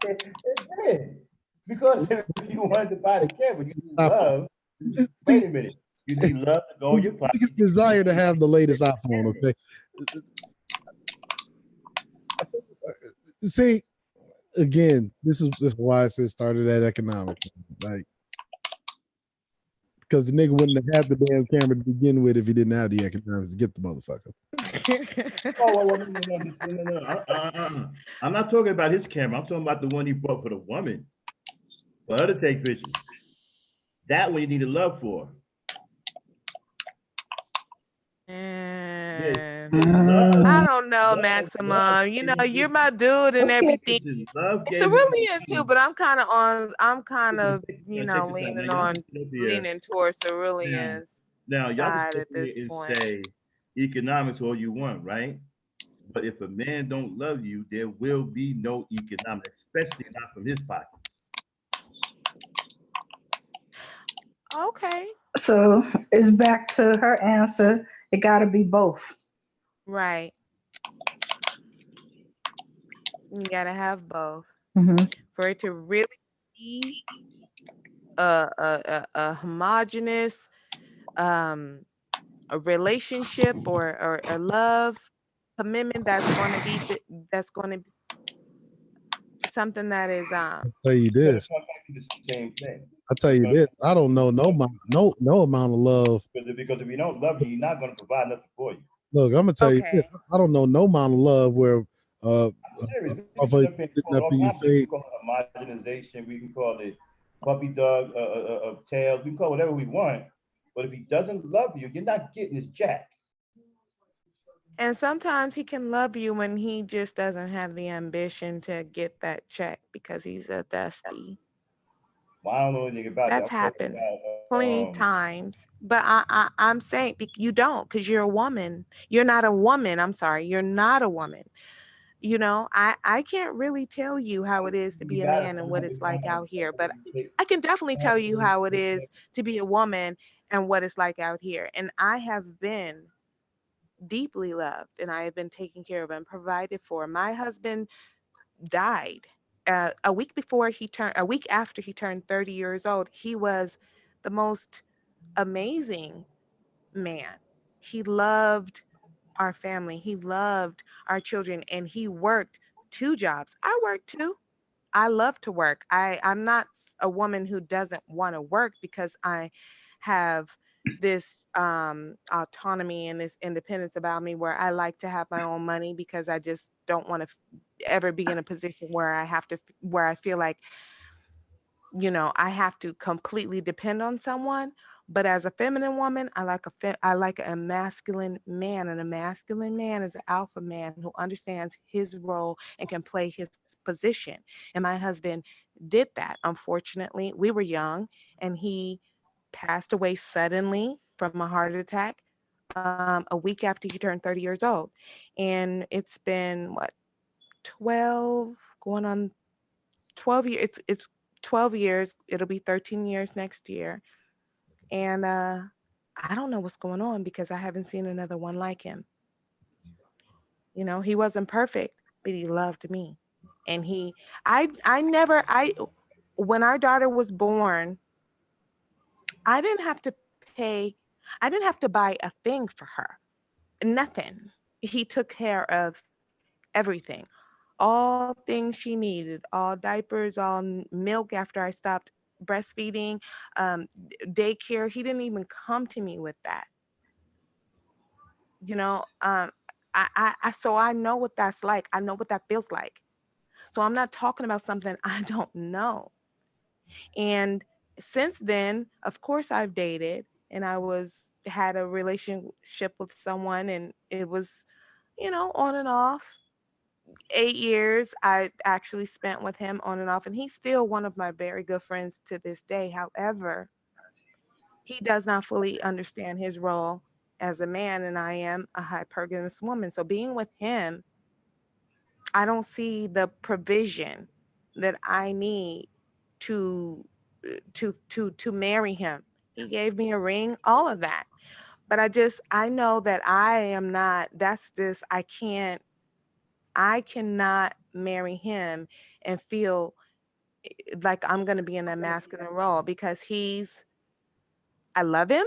It did. Because if you wanted to buy the camera, you need iPhone. love. Wait a minute. You need love to go in your pocket. Biggest desire to have the latest iPhone. Okay. See, again, this is why I said started at economics. Like, because the nigga wouldn't have had the damn camera to begin with if he didn't have the economics to get the motherfucker. Oh, no. I'm not talking about his camera. I'm talking about the one he bought for the woman, for her to take pictures. That one you need a love for. Yeah, I love, don't know, Maximum. You're my dude and Okay. everything. love gave him Cerulean too, but I'm kind of, check this out. Now, y'all can sit up here. leaning towards Cerulean's Now, y'all can side sit at here this and point. say economics all you want, right? But if a man don't love you, there will be no economics, especially not from his pockets. Okay, So it's back to her answer. It got to be both. right. You gotta have both Hmm. for it to really be a homogenous um a relationship or a love commitment that's going to be something that is Tell you But this. it's not going to be the same thing. I tell you this. I don't know no amount of love. Because if you don't love you, you're not going to provide nothing for you. Look, I'm gonna tell you this. okay. I don't know no amount of love where I'm serious. We can motherfucker sit up here and sitting call it up all in your kinds of things. We face. can call it homogenization. We can call it puppy dog tails. We can call it whatever we want. But if he doesn't love you, you're not getting his jack. And sometimes he can love you when he just doesn't have the ambition to get that check because he's a dusty. Well, I don't know anything about that. That's I'm talking happened about plenty times. But I'm saying you don't, because you're a woman. You're not a woman. I'm sorry. You're not a woman. I can't really tell you how it is to you be a got man and what it's like out here, but to I can definitely tell you how it is to be a woman and what it's like out here. And I have been deeply loved and I have been taken care of and provided for. My husband died a week after he turned 30 years old. He was the most amazing man. He loved our family, he loved our children, and he worked two jobs. I worked too. I love to work. I'm not a woman who doesn't want to work because I have this autonomy and this independence about me where I like to have my own money because I just don't want to ever be in a position where where I feel like I have to completely depend on someone. But as a feminine woman, I like a masculine man, and a masculine man is an alpha man who understands his role and can play his position. And my husband did that. Unfortunately, we were young, and he passed away suddenly from a heart attack a week after he turned 30 years old. And it's been what 12 going on 12 years. It's 12 years. It'll be 13 years next year. And I don't know what's going on because I haven't seen another one like him. He wasn't perfect, but he loved me. And I never, when our daughter was born, I didn't have to pay, I didn't have to buy a thing for her. Nothing. He took care of everything. All things she needed, all diapers, all milk after I stopped breastfeeding, daycare. He didn't even come to me with that. You know, so I know what that's like. I know what that feels like. So I'm not talking about something I don't know. And since then, of course, I've dated, and had a relationship with someone, and it was, on and off. 8 years I actually spent with him on and off, and he's still one of my very good friends to this day. However, he does not fully understand his role as a man, and I am a hypergamous woman. So being with him, I don't see the provision that I need to to marry him. He gave me a ring, all of that. But I know that I am not, that's just, I cannot marry him and feel like I'm going to be in that masculine role, because I love him.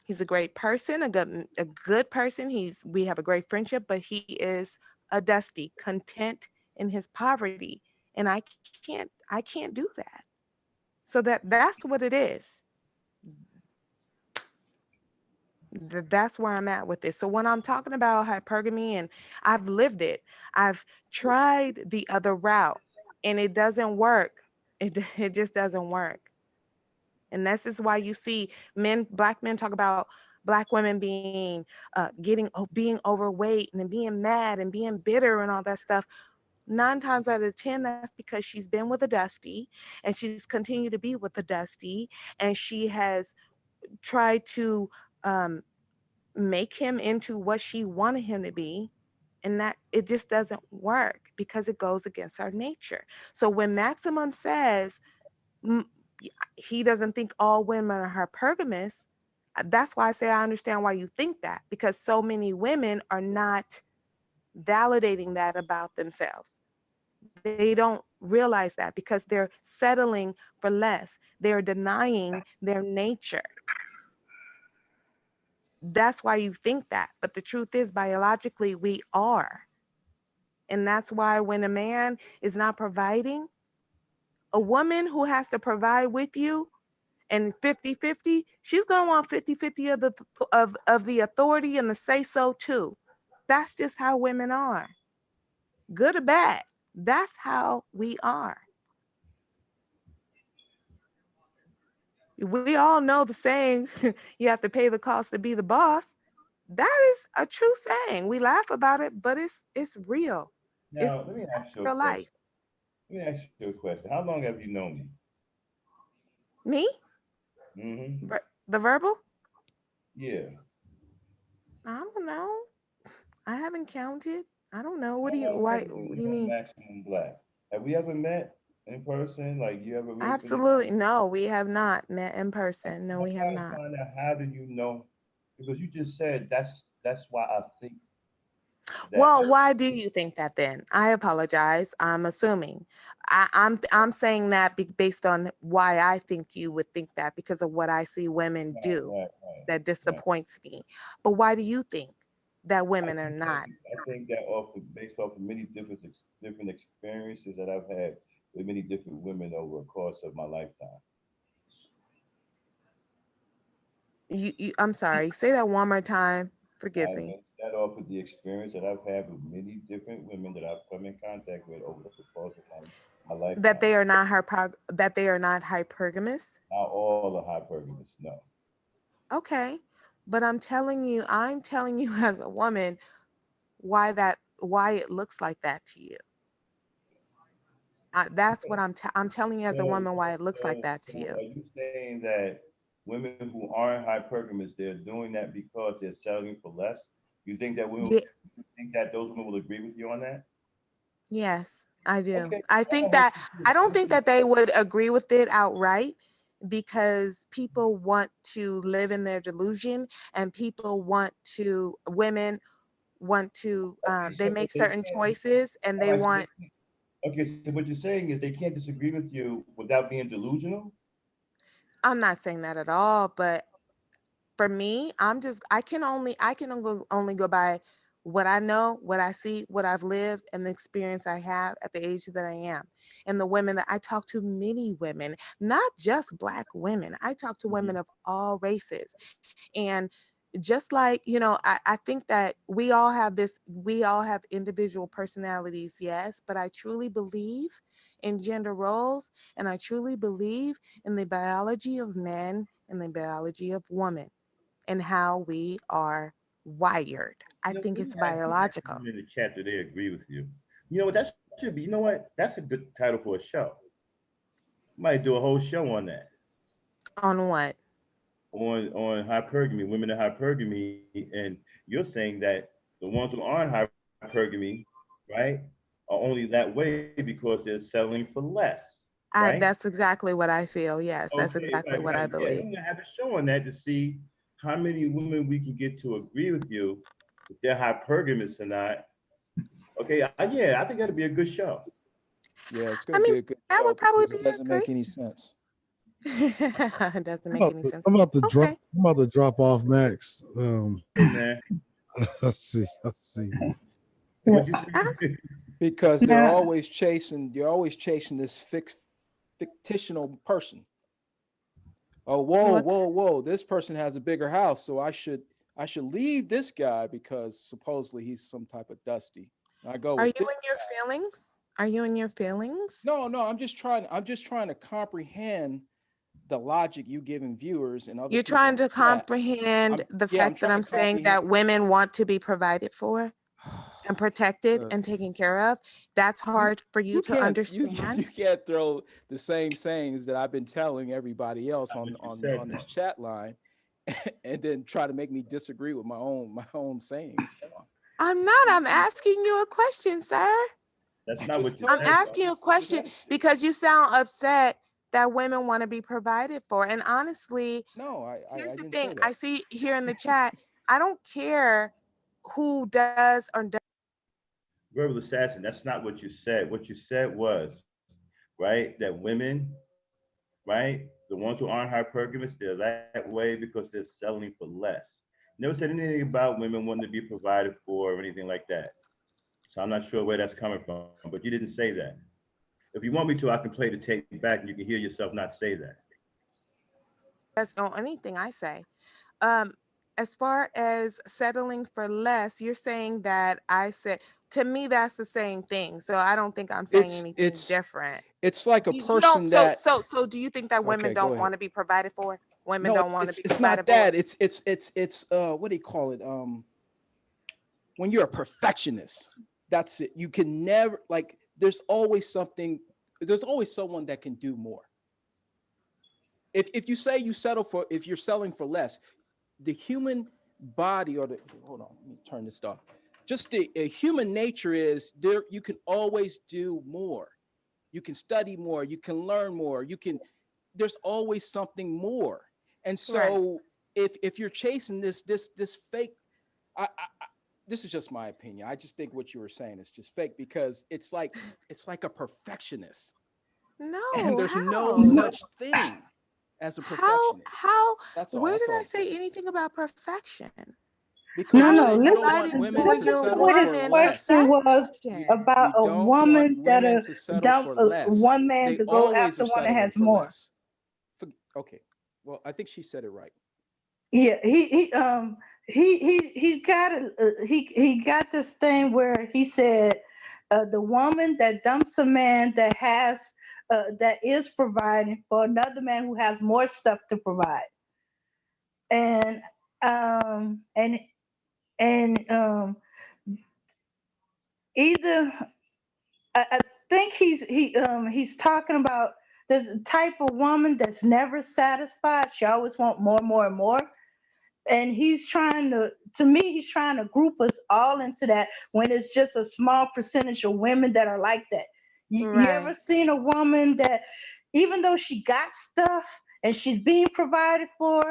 He's a great person, a good person. We have a great friendship, but he is a dusty, content in his poverty, and I can't do that. So that's what it is. That's where I'm at with this. So when I'm talking about hypergamy, and I've lived it, I've tried the other route, and it doesn't work. It just doesn't work. And this is why you see black men talk about black women being overweight and being mad and being bitter and all that stuff. 9 times out of 10, that's because she's been with a dusty, and she's continued to be with the dusty, and she has tried to um, make him into what she wanted him to be, and that it just doesn't work because it goes against our nature. So when Maximum says mm, he doesn't think all women are hypergamous, that's why I say I understand why you think that, because so many women are not validating that about themselves. They don't realize that because they're settling for less. They're denying their nature. That's why you think that. But the truth is, biologically, we are. And that's why when a man is not providing, a woman who has to provide with you and 50-50, she's going to want 50-50 of the authority and the say so too. That's just how women are. Good or bad, that's how we are. We all know the saying, you have to pay the cost to be the boss. That is a true saying. We laugh about it, but it's real. Now, let me ask That's you a real question. life. Let me ask you a question. How long have you known me? Me? Mm-hmm. The verbal? Yeah. I don't know. I haven't counted. I don't know. How long have What you do you known mean? Maximum Black? Have we ever met in person? Like, you ever really been? Absolutely. No, we have not met in person. No, I'm we have trying to not. find out, how do you know? Because you just said that's why I think that. Well, why do you think that then? I apologize. I'm assuming. I'm saying that based on why I think you would think that, because of what I see women Right, do right, right, that right. disappoints me. But why do you think that women are not? I think that based off of many different experiences that I've had with many different women over the course of my lifetime. I'm sorry. Say that one more time. Forgive I me. base that off of the experience that I've had with many different women that I've come in contact with over the course of my That lifetime. they are not that they are not hypergamous. Not all are hypergamous, no. Okay. But I'm telling you as a woman why it looks like that to you. That's what I'm telling you as a So, woman why it looks like so, that to so you. are you saying that women who aren't hypergamous, they're doing that because they're settling for less? Yeah, You think that those women will agree with you on that? yes, I do. Okay, I I'm think gonna hold that you to I it. don't think that they would agree with it outright, because people want to live in their delusion, and women want to Okay, they so make they certain can't. choices, and All they right, so want. okay, so what you're saying is they can't disagree with you without being delusional. I'm not saying that at all, but for me, I can only go by what I know, what I see, what I've lived, and the experience I have at the age that I am. And the women that I talk to, many women, not just black women. I talk to women of all races. And just like, you know, I think that we all have individual personalities, yes, but I truly believe in gender roles, and I truly believe in the biology of men and the biology of women and how we are wired. I think Let me it's ask biological. someone in the chat that they agree with you. You know what? That should be. You know what? That's a good title for a show. Might do a whole show on that. On what? On hypergamy, women in hypergamy, and you're saying that the ones who aren't hypergamy, right, are only that way because they're settling for less, right? That's exactly what I feel. Yes, that's Okay, exactly what I Yeah, believe. we're gonna have a show on that to see how many women we can get to agree with you if they're hypergamous or not. Okay, yeah, I think that'd be a good show. Yeah, it's I going to mean, be a good that show would probably because be it doesn't great. make any sense. It doesn't I'm make any sense. about to drop. Okay. I'm about to drop off Max. Hey man, Let's see. Let's see. what'd you Ah, say? Because Now, you're always chasing this fictional person. Oh, whoa, what's whoa, whoa! This person has a bigger house, so I should leave this guy because supposedly he's some type of dusty. I go Are you with in this. your feelings? Are you in your feelings? No, no, I'm just trying to comprehend the logic you giving viewers and other You're people in trying the to chat. comprehend the I'm fact that trying to I'm saying comprehend. that women want to be provided for and protected Uh, and taken care of. That's you hard for you you to can't you you understand. can't throw the same sayings that I've been telling everybody else Not on what you on said on this though. chat line, and then try to make me disagree with my own sayings. Come on. I'm not. I'm asking you a question, sir. That's I not just what you I'm told said you. I though. asking you a just question answered. because you sound upset that women want to be provided for. And honestly, No, here's I the didn't thing. say I that. see here in the chat, I don't care who does or does. Verbal assassin. That's not what you said. What you said was, right, that women, right, the ones who aren't hypergamous, they're that way because they're settling for less. Never said anything about women wanting to be provided for or anything like that. So I'm not sure where that's coming from, but you didn't say that. If you want me to, I can play the tape back and you can hear yourself not say that. That's not anything I say. Um, as far as settling for less, you're saying that I said, to me, that's the same thing. So I don't think I'm saying It's anything it's different. it's like a You don't, person that. so do you think that women Okay, go don't ahead. want to be provided for? Women No, don't want to it's be it's not provided for? that. It's what do you call it? When you're a perfectionist. That's it. You can never like. There's always something. There's always someone that can do more. If you say you settle for if you're selling for less, the human body or the hold on, let me turn this off. Just the human nature is there. You can always do more. You can study more. You can learn more. You can. There's always something more. And Right. so if you're chasing this fake, this is just my opinion. I just think what you were saying is just fake because it's like a perfectionist, and No, there's no how? such thing as a perfectionist. How, That's all. where That's did all I I'm saying. say anything about perfection? Because no, you How no. is said you don't want providing Listen, women for to listen your to settle what his for woman question less. was perfection? about You a don't want woman women that'll to settle dump for less. one man They to go always are after one that settling has for more. less. Okay. Well, I think she said it right. Yeah, he got he got this thing where he said the woman that dumps a man that has that is providing for another man who has more stuff to provide, and um and and either I think he's talking about there's a type of woman that's never satisfied. She always want more, more, and more. And he's trying to me, he's trying to group us all into that when it's just a small percentage of women that are like that. You ever Right, seen a woman that, even though she got stuff and she's being provided for,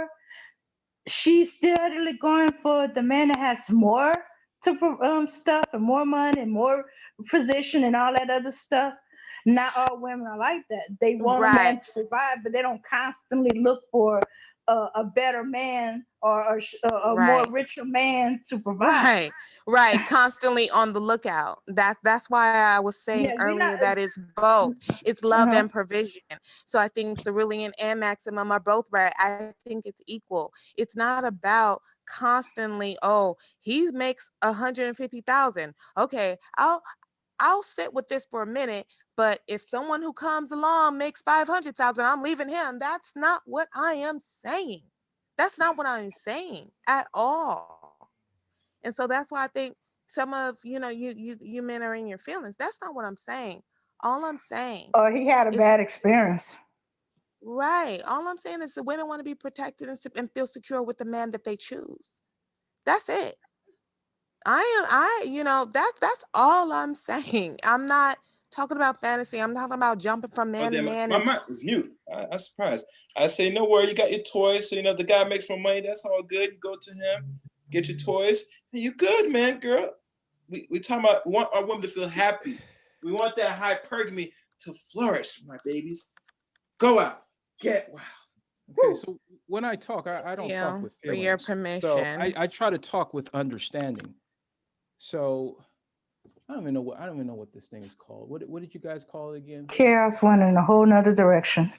she's steadily going for the man that has more stuff and more money and more position and all that other stuff. Not all women are like that. They want a right, man to provide, but they don't constantly look for a better man or a more right. richer man to provide. Right, right. Constantly on the lookout. That's why I was saying Yeah, we not. earlier that it's both. It's love Uh-huh. and provision. So I think Cerulean and Maximum are both right. I think it's equal. It's not about constantly, oh, he makes 150,000. Okay, I'll sit with this for a minute, but if someone who comes along makes 500,000, I'm leaving him. That's not what I am saying. That's not what I'm saying at all. And so that's why I think some of, you men are in your feelings. That's not what I'm saying. All I'm saying Or he had a is, bad experience. right. All I'm saying is the women want to be protected and feel secure with the man that they choose. That's it. That's all I'm saying. I'm not talking about fantasy. I'm talking about jumping from Oh, man to damn, man. my mic was mute. I'm surprised. I say, no worry, you got your toys. So, if the guy makes more money, that's all good. You go to him, get your toys, and you good, man, girl. We talking about, we want our women to feel happy. We want that hypergamy to flourish, my babies. Go out, get wild. Okay, so when I talk, I don't talk with for your feelings. So permission. I try to talk with understanding. So I don't even know what this thing is called. What did you guys call it again? Chaos went in a whole nother direction.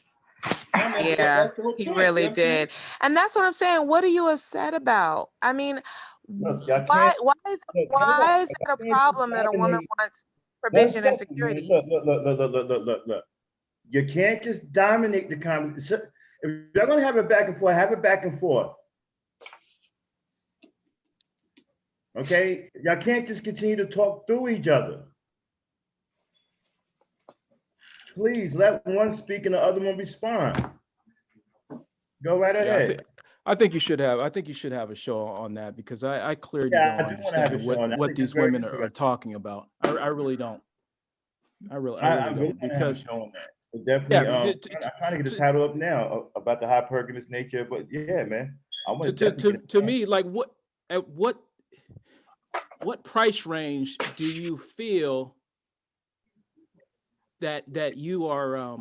No, man, Yeah, that's the whole he point. really You know what I'm saying? did. And that's what I'm saying. What are you upset about? I mean, Look, y'all why can't. why is Look, hold on. why is Y'all that a can't just problem that a woman dominate. wants 1 provision and second, man. security? Look. You can't just dominate the conversation. If you're gonna have it back and forth, have it back and forth. Okay? Y'all can't just continue to talk through each other. Please let one speak and the other one respond. Go right ahead. I think you should have a show on that, because I clearly Yeah, don't I do want to have a understand show on that. I what think these it's very women are interesting. talking about. I really don't. I really I really don't, want to have a because show on that. But definitely, yeah, I'm trying to get the title up now about the hypergamous nature. But yeah, man, I want to definitely get to me, like, at what price range do you feel that you are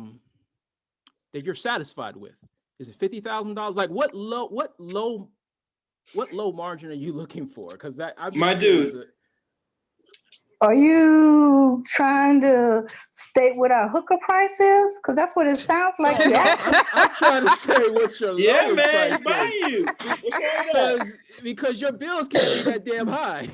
that you're satisfied with? Is it $50,000? Like, what low margin are you looking for? Because My dude. Are you trying to state what our hooker price is? Because that's what it sounds like. No, I'm trying to say what your Yeah, lowest man, price buying is. you. What's wrong with that? Because your bills can't be that damn high.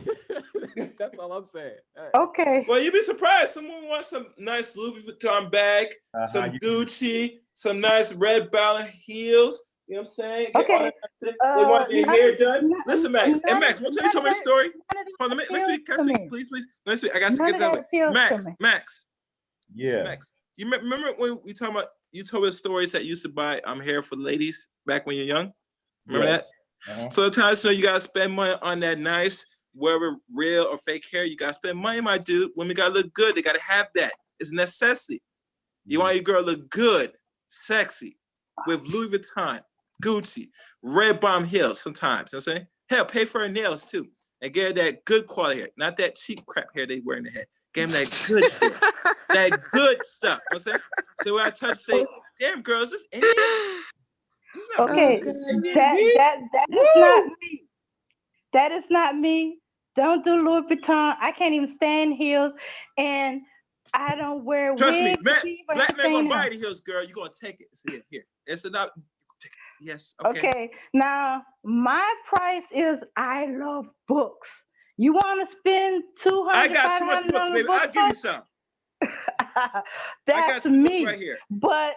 That's all I'm saying. Okay. Well, you'd be surprised. Someone wants some nice Louis Vuitton bag, some Gucci, some nice red balance heels. You know what I'm saying? Okay. They want their hair done. Listen, Max. And none Max, of- one time you told me the none of story. None of Hold on, that let me speak. Can I appeals to speak? me. Please. Let me speak. I got to None get of that that way. appeals to me. Max. Yeah. Max. You remember when we talking about, you told us stories that you used to buy hair for ladies back when you're young? Remember Yes. that? So sometimes you gotta spend money on that nice, whether real or fake hair. You gotta spend money, my dude. Women gotta look good. They gotta have that. It's a necessity. You want your girl to look good, sexy, with Louis Vuitton, Gucci, red bomb heels sometimes. You know what I'm saying? Hell, pay for her nails too. And get her that good quality hair, not that cheap crap hair they wear in the head. Get them that good hair, that good stuff. You know what I'm saying? So when I touch, say, damn, girl, is this Indian? This is not Okay, this is Indian that weave? is not me. That is not me. Don't do Louis Vuitton. I can't even stand heels, and I don't wear Trust me, wigs, man, weave, or black man anything gonna buy else. the heels, girl. You gonna take it. So here. It's enough. Yes, okay. Okay, now my price is, I love books. You want to spend I 200, got too much 500 books, on a baby. book? I'll give you some. I got That's some books me. right here. But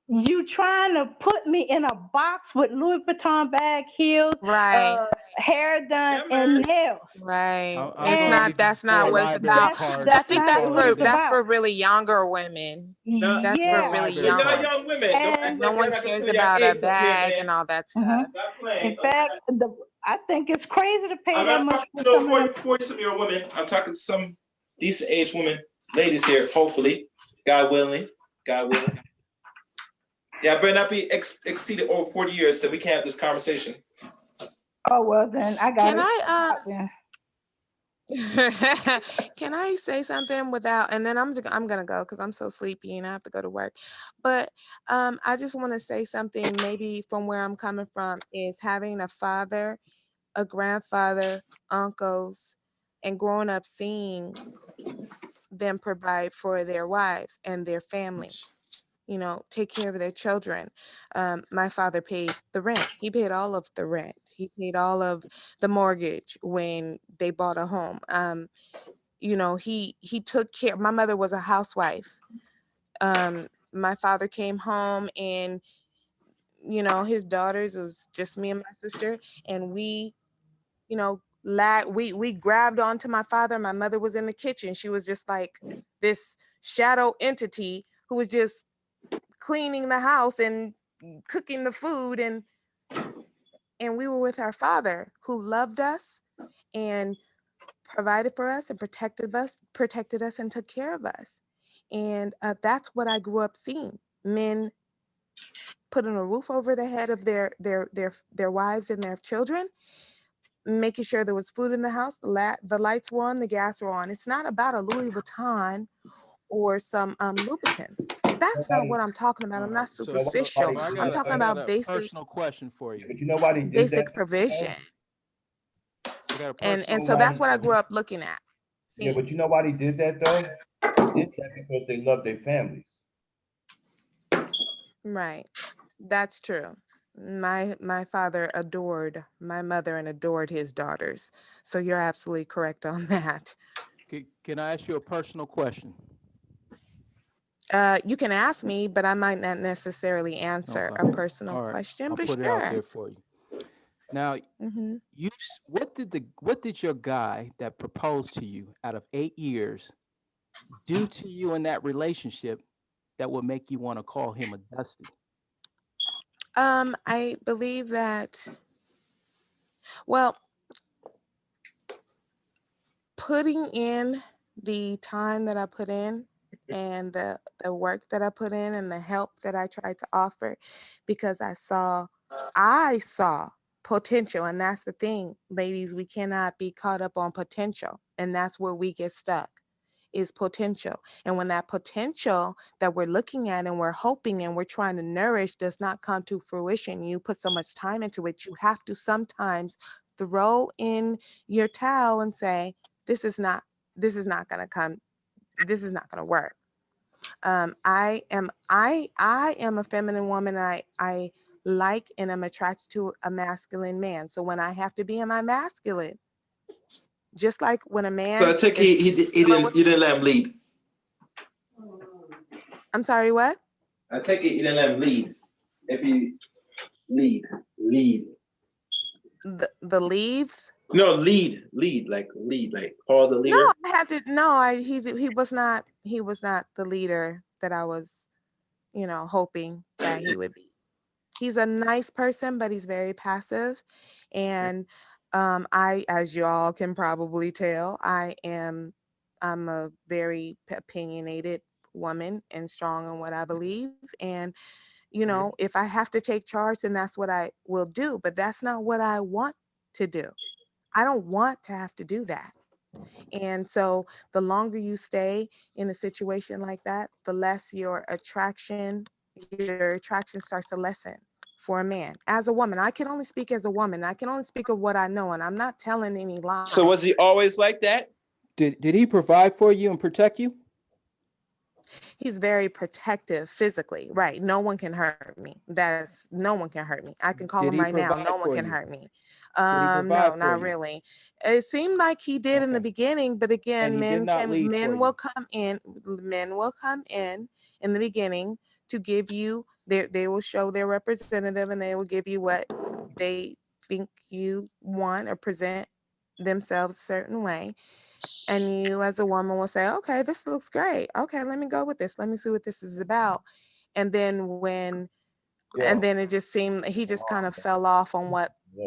you trying to put me in a box with Louis Vuitton bag, heels, Right. hair done, Yeah, and man. nails. Right. I'm It's gonna And not. need That's four not what it's library about. cards I that's think to not that's what call it a for it's day. that's for about. really younger women. Now, That's for Yeah. really Library y'all young women. cards. young women, don't act And No like you're one not gonna cares tell y'all about a age something here, bag man. and all that mhm. stuff. Stop playing. In fact, I think it's crazy to pay I'm that not much talking for to no some of them. 40-some-year-old women. I'm talking to some decent age women, ladies here, hopefully. God willing. God willing. Yeah, I better not be exceeded over 40 years so we can't have this conversation. Oh well, then I got Can it. I Yeah. can I say something without, and then I'm gonna go because I'm so sleepy and I have to go to work. But I just want to say something, maybe from where I'm coming from, is having a father, a grandfather, uncles, and growing up seeing them provide for their wives and their family. take care of their children. My father paid the rent. He paid all of the rent. He paid all of the mortgage when they bought a home. He took care. My mother was a housewife. My father came home and, his daughters, it was just me and my sister, and we, we grabbed onto my father. My mother was in the kitchen. She was just like this shadow entity who was just cleaning the house and cooking the food, and we were with our father, who loved us and provided for us and protected us and took care of us. And that's what I grew up seeing: men putting a roof over the head of their wives and their children, making sure there was food in the house, the lights were on, the gas were on. It's not about a Louis Vuitton or some Louboutins. That's not what I'm talking about. I'm not superficial. I'm talking about basic personal question for you. But you know why they did basic that? provision. I got a And personal so that's what I grew up looking at. Yeah, seeing. but you know why they did that though? They did that because they love their families. Right. That's true. My father adored my mother and adored his daughters. So you're absolutely correct on that. Can I ask you a personal question? You can ask me, but I might not necessarily answer Okay. a personal All right. question, I'll but put it out sure. there for you. Now, hmm what did your guy that proposed to you out of 8 years do to you in that relationship that would make you want to call him a Dusty? I believe that, well, putting in the time that I put in and the work that I put in and the help that I tried to offer, because I saw potential. And that's the thing, ladies, we cannot be caught up on potential. And that's where we get stuck, is potential. And when that potential that we're looking at and we're hoping and we're trying to nourish does not come to fruition, you put so much time into it, you have to sometimes throw in your towel and say, this is not going to come, this is not going to work. I am a feminine woman. I like and am attracted to a masculine man. So when I have to be in my masculine, just like when a man, So I take it you didn't let him lead. I'm sorry, what? I take it you didn't let him lead. If you lead. The leaves? No, lead, like follow the No, leader. I had to. No, he was not. He was not the leader that I was, hoping that he would be. He's a nice person, but he's very passive, and as you all can probably tell, I'm a very opinionated woman and strong in what I believe, and if I have to take charge, then that's what I will do. But that's not what I want to do. I don't want to have to do that. And so the longer you stay in a situation like that, the less your attraction starts to lessen for a man. As a woman, I can only speak as a woman. I can only speak of what I know, and I'm not telling any lies. So was he always like that? Did he provide for you and protect you? He's very protective physically, right? No one can hurt me. No one can hurt me. I can call him right now. No one can hurt me. No, not really. It seemed like he did in the beginning, but again, men will come in the beginning to give you they will show their representative, and they will give you what they think you want or present themselves a certain way. And you as a woman will say, okay, this looks great. Okay, let me go with this. Let me see what this is about. And then and then it just seemed, he just kind of fell off on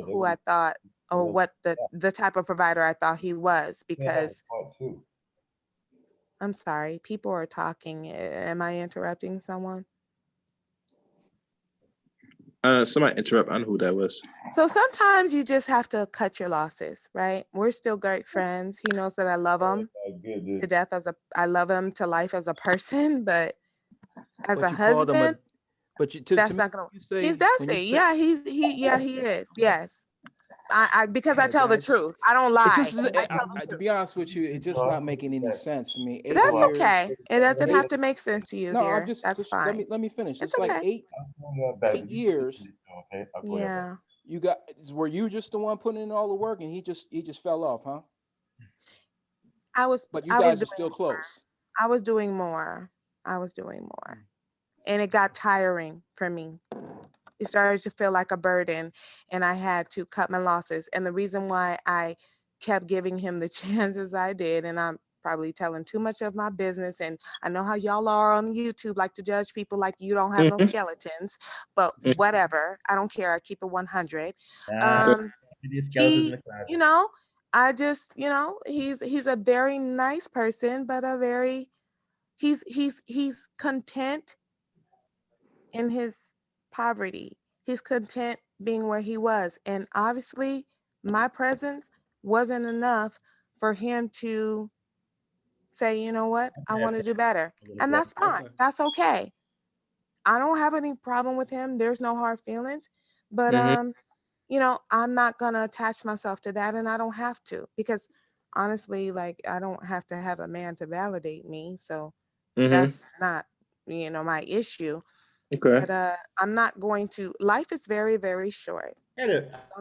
who I thought, or what the type of provider I thought he was, because I'm sorry, people are talking. Am I interrupting someone? Somebody interrupt. I know who that was. So sometimes you just have to cut your losses, right? We're still great friends. He knows that I love him to death I love him to life as a person, but as a husband, that's not gonna. He's Dusty. Yeah, he is. Yes. because I tell the truth. I don't lie. It just is, I tell the to truth. be honest with you, it's just not making any sense to me. 8 That's years. okay. It doesn't Eight- have to make sense to you, No, dear. I'm just That's fine. let me finish. It's It's like okay. 8 years. Yeah. Were you just the one putting in all the work and he just fell off, huh? But you I was guys are doing still more. close. I was doing more. I was doing more. And it got tiring for me. It started to feel like a burden, and I had to cut my losses. And the reason why I kept giving him the chances I did, and I'm probably telling too much of my business, and I know how y'all are on YouTube, like to judge people like you don't have no skeletons, but whatever. I don't care. I keep it 100. He, you know, I just, he's a very nice person, but he's content in his poverty. He's content being where he was. And obviously, my presence wasn't enough for him to say, you know what, I want to do better. And that's fine. That's okay. I don't have any problem with him. There's no hard feelings. But I'm not gonna attach myself to that, and I don't have to, because honestly, like, I don't have to have a man to validate me. So that's not, my issue. Okay. But I'm not going to. Life is very, very short. I'm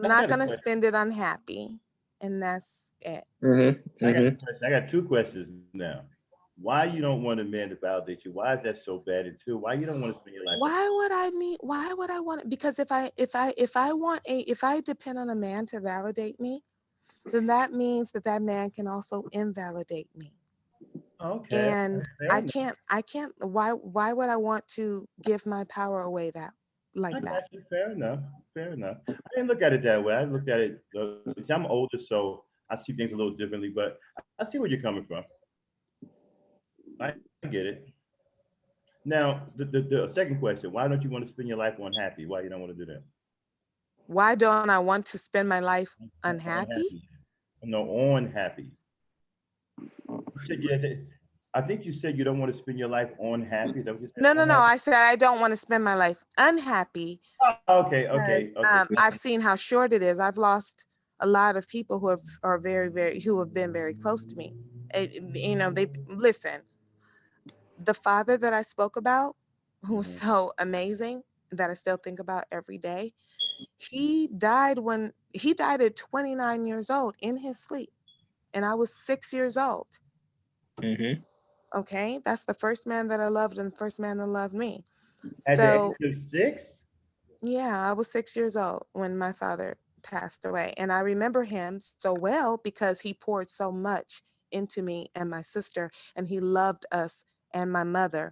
I not got a gonna question. spend it unhappy, and that's it. I got a question. I got two questions now. Why you don't want a man to validate you? Why is that so bad? And two, why you don't want to spend your life? Why would I need? Why would I want it? Because if I depend on a man to validate me, then that means that man can also invalidate me. Okay. And Fair I enough. can't. Why would I want to give my power away like I that? got you. Fair enough. Fair enough. I didn't look at it that way. I looked at it. See, I'm older, so I see things a little differently. But I see where you're coming from. I get it. Now, the second question: why don't you want to spend your life unhappy? Why you don't want to do that? Why don't I want to spend my life unhappy? No, unhappy. I think you said you don't want to spend your life unhappy. Is that what you said? No. Unhappy? I said I don't want to spend my life unhappy. Okay. Because I've seen how short it is. I've lost a lot of people who are very, very, who have been very close to me. They listen. The father that I spoke about, who was so amazing, that I still think about every day, he died at 29 years old in his sleep, and I was 6 years old. Okay, that's the first man that I loved and the first man that loved me. At So the age of 6? yeah, I was 6 years old when my father passed away, and I remember him so well because he poured so much into me and my sister, and he loved us and my mother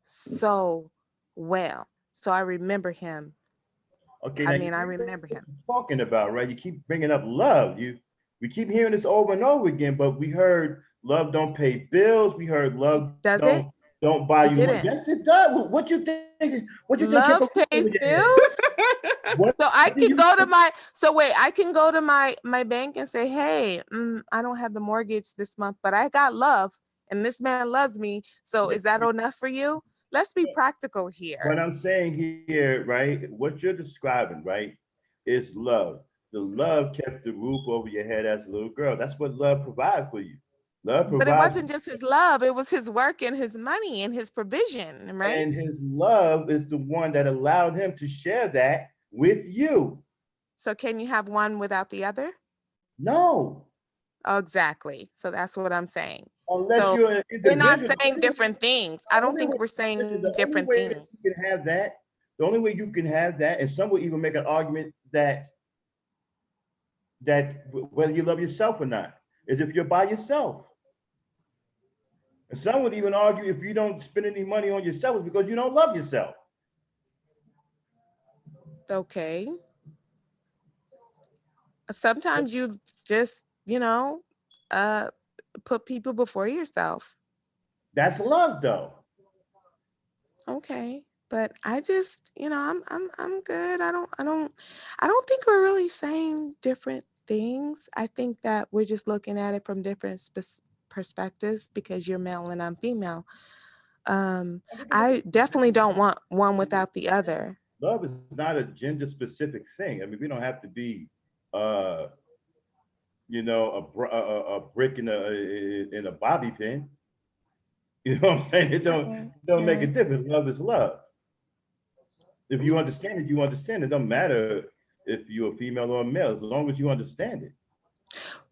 so well. So I remember him. Okay, I now mean, I remember him. talking about, right? You keep bringing up love. We keep hearing this over and over again, but we heard love don't pay bills. We heard love Does it? don't buy It you money. didn't. Yes, it does. What you think? What you think? Love pays bills. What So I do can you go to I can go to my bank and say, hey, I don't have the mortgage this month, but I got love, and this man loves me. So is that enough for you? Let's be practical here. What I'm saying here, right? What you're describing, right, is love. The love kept the roof over your head as a little girl. That's what love provides for you. Love But it provides, wasn't just his love, it was his work and his money and his provision, right? and his love is the one that allowed him to share that with you. So can you have one without the other? No. Oh, exactly. So that's what I'm saying. Unless So you're an we're not individual. saying different things. I don't think we're saying The only different way things. that you can have that, the only way you can have that, and some will even make an argument that whether you love yourself or not, is if you're by yourself. And some would even argue if you don't spend any money on yourself, it's because you don't love yourself. Okay. Sometimes you just, put people before yourself. That's love, though. Okay. But I just, I'm good. I don't think we're really saying different things. I think that we're just looking at it from different perspectives because you're male and I'm female. I definitely don't want one without the other. Love is not a gender specific thing. I mean, we don't have to be uh, a brick in a bobby pin. You know what I'm saying? It don't make a Mhm. difference. Love is love. If you understand it, you understand it. It doesn't matter if you're a female or a male, as long as you understand it.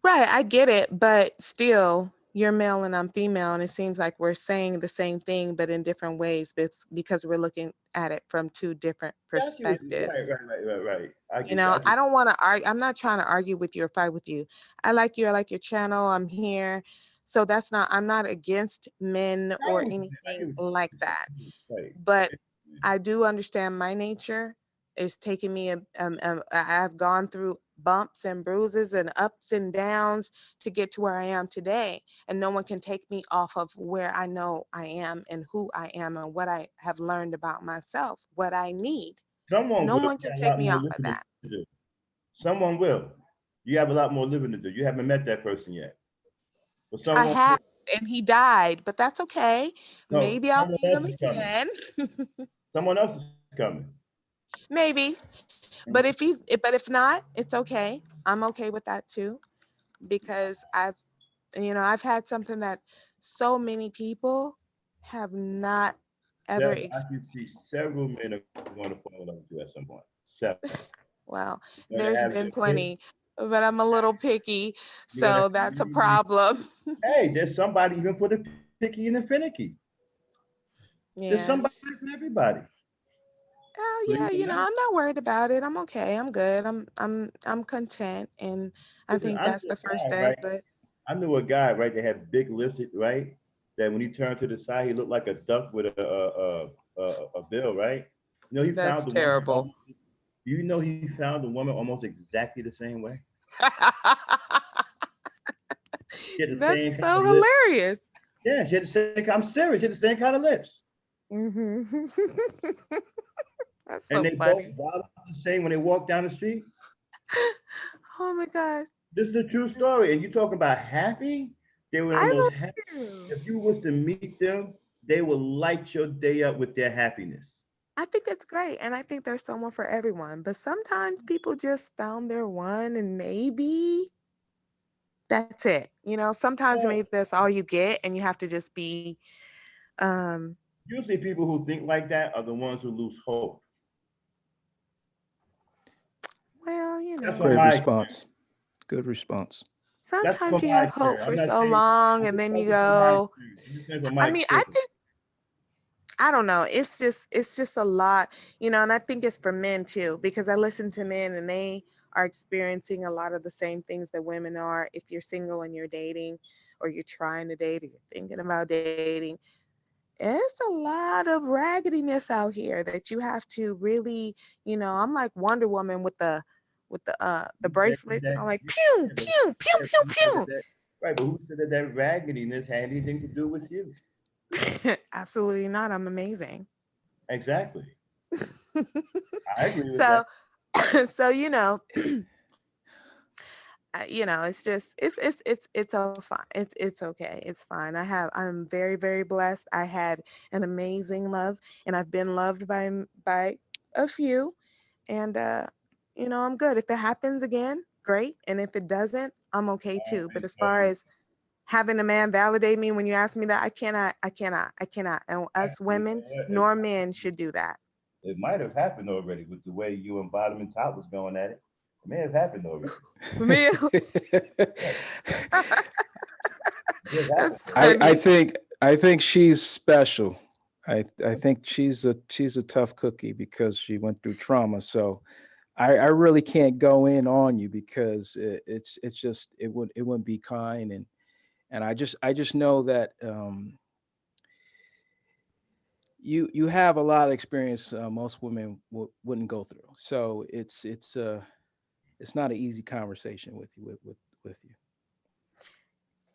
Right, I get it, but still, you're male and I'm female, and it seems like we're saying the same thing, but in different ways, because we're looking at it from two different Got you. Right, perspectives. right, right, right, right. I You get you. know, I I get don't want to argue. I'm not trying to argue with you or fight with you. I like you. I like your channel. I'm here. So I'm not against men I or get what you're saying. I anything get what like you're that. saying. Right. But I do understand my nature is taking me I've gone through bumps and bruises and ups and downs to get to where I am today, and no one can take me off of where I know I am and who I am and what I have learned about myself, what I need. Someone No will. one You can got a take lot me more off of living that. to do. Someone will. You have a lot more living to do. You haven't met that person yet. But I someone have, will. and he died, but that's okay. No, Maybe I'll someone meet else him is coming. again. Someone else is coming. Maybe. And But if not, it's okay. I'm okay with that too, because I've had something that so many people have not ever I can see several men are going to fall in love with you at some point. Several. well, You're going to there's have been your kids. plenty, but I'm a little picky, You're going to so have that's a many. problem. Hey, there's somebody even for the picky and the finicky. There's Yeah. somebody for everybody. Oh Believe yeah, it or not. I'm not worried about it. I'm okay. I'm good. I'm content, and I Listen, think I knew that's the a first guy, step. right? But I knew a guy, right, that had big lips, right? That when he turned to the side, he looked like a duck with a bill, right? He found that's the woman terrible. almost. He found the woman almost exactly the same way. She had the That's same kind so of lips. hilarious. Yeah, she had the same. I'm serious. She had the same kind of lips, Hmm. That's and so they both funny. bowed the same when they walked down the street. Oh my gosh. This is a true story. And you talking about happy? They were the I most happy. believe you. If you was to meet them, they will light your day up with their happiness. I think it's great, and I think there's someone for everyone. But sometimes people just found their one, and maybe that's it. Sometimes Well, maybe that's all you get, and you have to just be. Um, usually people who think like that are the ones who lose hope. well, That's from Great my experience. response. Good response. That's sometimes from you my have hope experience. for I'm not so saying long, I'm and just then you talking from my go. experience. I'm just saying from my I mean, I experience. think I don't know. It's just a lot, and I think it's for men too, because I listen to men and they are experiencing a lot of the same things that women are. If you're single and you're dating, or you're trying to date, or you're thinking about dating, it's a lot of raggediness out here that you have to really, I'm like Wonder Woman with the Who said bracelets, and that? I'm like pew Yeah, but pew pew yeah, pew who said pew. that? Right, but who said that raggediness had anything to do with you? Absolutely not. I'm amazing. Exactly. I agree with that. So so it's just it's all fine. It's okay. It's fine. I'm very, very blessed. I had an amazing love, and I've been loved by a few, and I'm good. If it happens again, great, and if it doesn't, I'm okay too. But as far as having a man validate me when you ask me that, I cannot. And us Actually, you women know what? nor men should do that. It might have happened already with the way you and bottom and top was going at it. It may have happened already. Me, Yeah, it did happen that's already. I funny. think she's special. I think she's a tough cookie because she went through trauma. So I really can't go in on you because it's just it wouldn't be kind, and I just know that you have a lot of experience most women wouldn't go through. So it's not an easy conversation with you.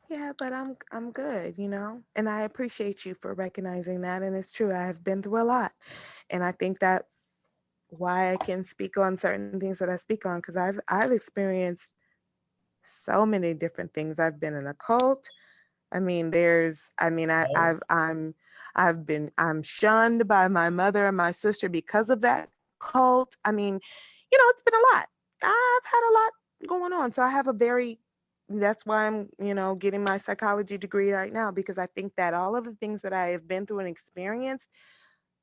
Yeah, but I'm good, and I appreciate you for recognizing that. And it's true, I have been through a lot, and I think that's why I can speak on certain things that I speak on, because I've experienced so many different things. I've been in a cult. I mean, Oh, I'm shunned by my mother and my sister because of that cult. I mean, it's been a lot. I've had a lot, going on. So I have that's why I'm, getting my psychology degree right now, because I think that all of the things that I have been through and experienced,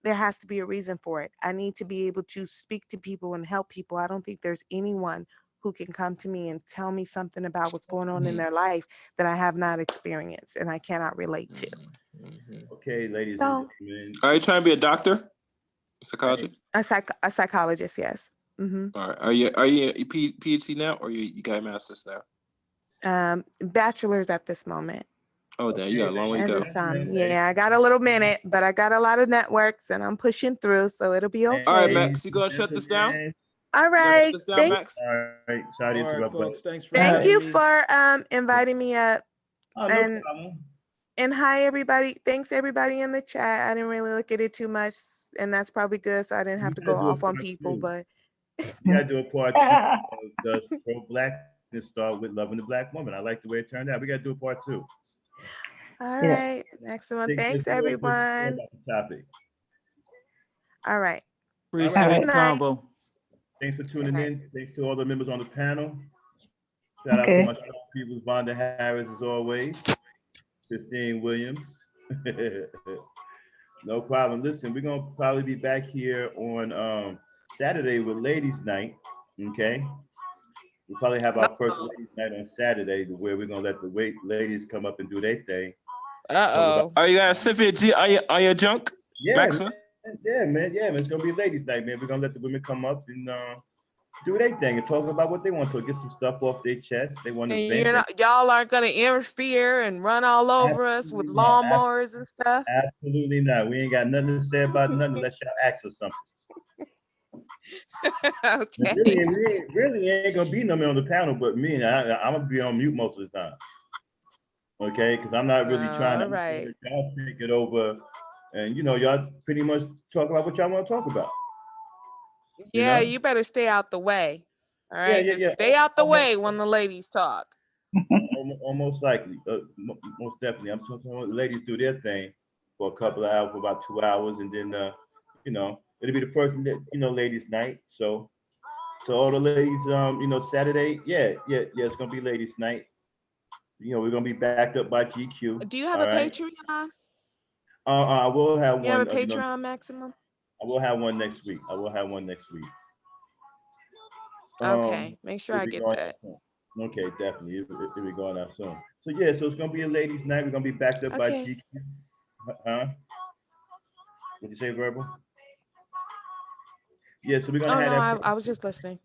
there has to be a reason for it. I need to be able to speak to people and help people. I don't think there's anyone who can come to me and tell me something about what's going on in their life that I have not experienced and I cannot relate to. Okay, ladies So, and gentlemen. Are you trying to be a doctor? A psychologist? A psychologist, yes. Mm-hmm. All right. Are you a PhD now, or you got a master's now? Bachelor's at this moment. Oh, damn, you got a long way to At go. this time, yeah, I got a little minute, but I got a lot of networks and I'm pushing through, so it'll be okay. All right, Max, you gonna shut this down? All right, Max? All right, sorry to interrupt, folks, but thanks for thank having you me. for inviting me up. oh, no problem. And hi everybody. Thanks everybody in the chat. I didn't really look at it too much, and that's probably good, so I didn't have to go off on people. But you gotta do a part 2 of the pro-blackness start with loving the black woman. I like the way it turned out. We gotta do a part 2. All right, excellent. Thanks everyone. Topic. All right. Appreciate the combo. Thanks for tuning in. Thanks to all the members on the panel. Shout out to my strong people, Vonda Harris, as always. Christine Williams. No problem. Listen, we're gonna probably be back here on Saturday with Ladies Night. Okay. We'll probably have our first Ladies Night on Saturday, where we're gonna let the ladies come up and do their thing. Are you gonna Cynthia G on your junk? Yeah, Maximus? man. It's gonna be Ladies Night, man. We're gonna let the women come up and do their thing and talk about what they want to, get some stuff off their chest. They want to vent. Y'all aren't gonna interfere and run all over us with lawnmowers and stuff. Absolutely not. We ain't got nothing to say about nothing unless y'all ask us something. Okay. Really ain't gonna be no man on the panel, but me and I'm gonna be on mute most of the time. Okay, because I'm not really trying to let y'all take it over, and y'all pretty much talk about what y'all want to talk about. Yeah, you better stay out the way. All right, just stay out the way when the ladies talk. Almost likely, most definitely. I'm talking about the ladies do their thing for a couple of hours, for about 2 hours, and then it'll be the first ladies' night. So all the ladies, Saturday, it's gonna be ladies' night. We're gonna be backed up by GQ. Do you have a Patreon? I will have one. You have a Patreon, Maximum? I will have one next week. Okay, make sure I get that. Okay, definitely. It'll be going out soon. So it's gonna be a ladies' night. We're gonna be backed up by GQ. Huh? What'd you say, Verbal? Yeah, so we're gonna have that. I was just listening.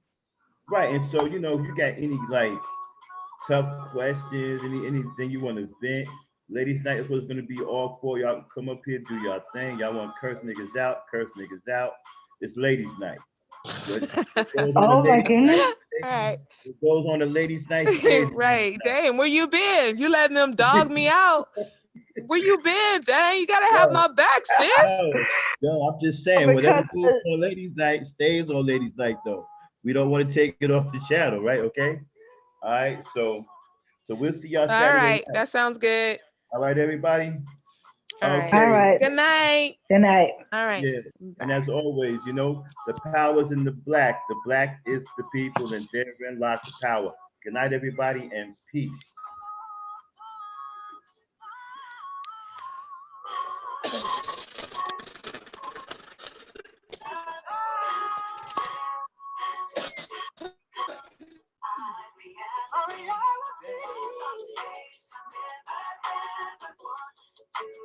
Right, and so if you got any tough questions, anything you want to vent, ladies' night is what's gonna be all for y'all. Come up here, do y'all thing. Y'all want to curse niggas out. It's ladies' night. Oh my goodness. All right. It goes on the ladies' night. Right. Dang, where you been? You letting them dog me out? Where you been? Dang, you gotta have my back, sis. No, I'm just saying, whatever goes on ladies' night stays on ladies' night, though. We don't want to take it off the channel, right? Okay. All right. So we'll see y'all Saturday. All right, that sounds good. All right, everybody. All right. Okay. All right. Good night. Good night. All right. Yeah. And as always, the power's in the black. The black is the people, and therein lies the power. Good night, everybody, and peace.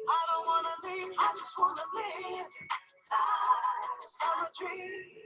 I don't wanna leave, I just wanna live inside the summer dream.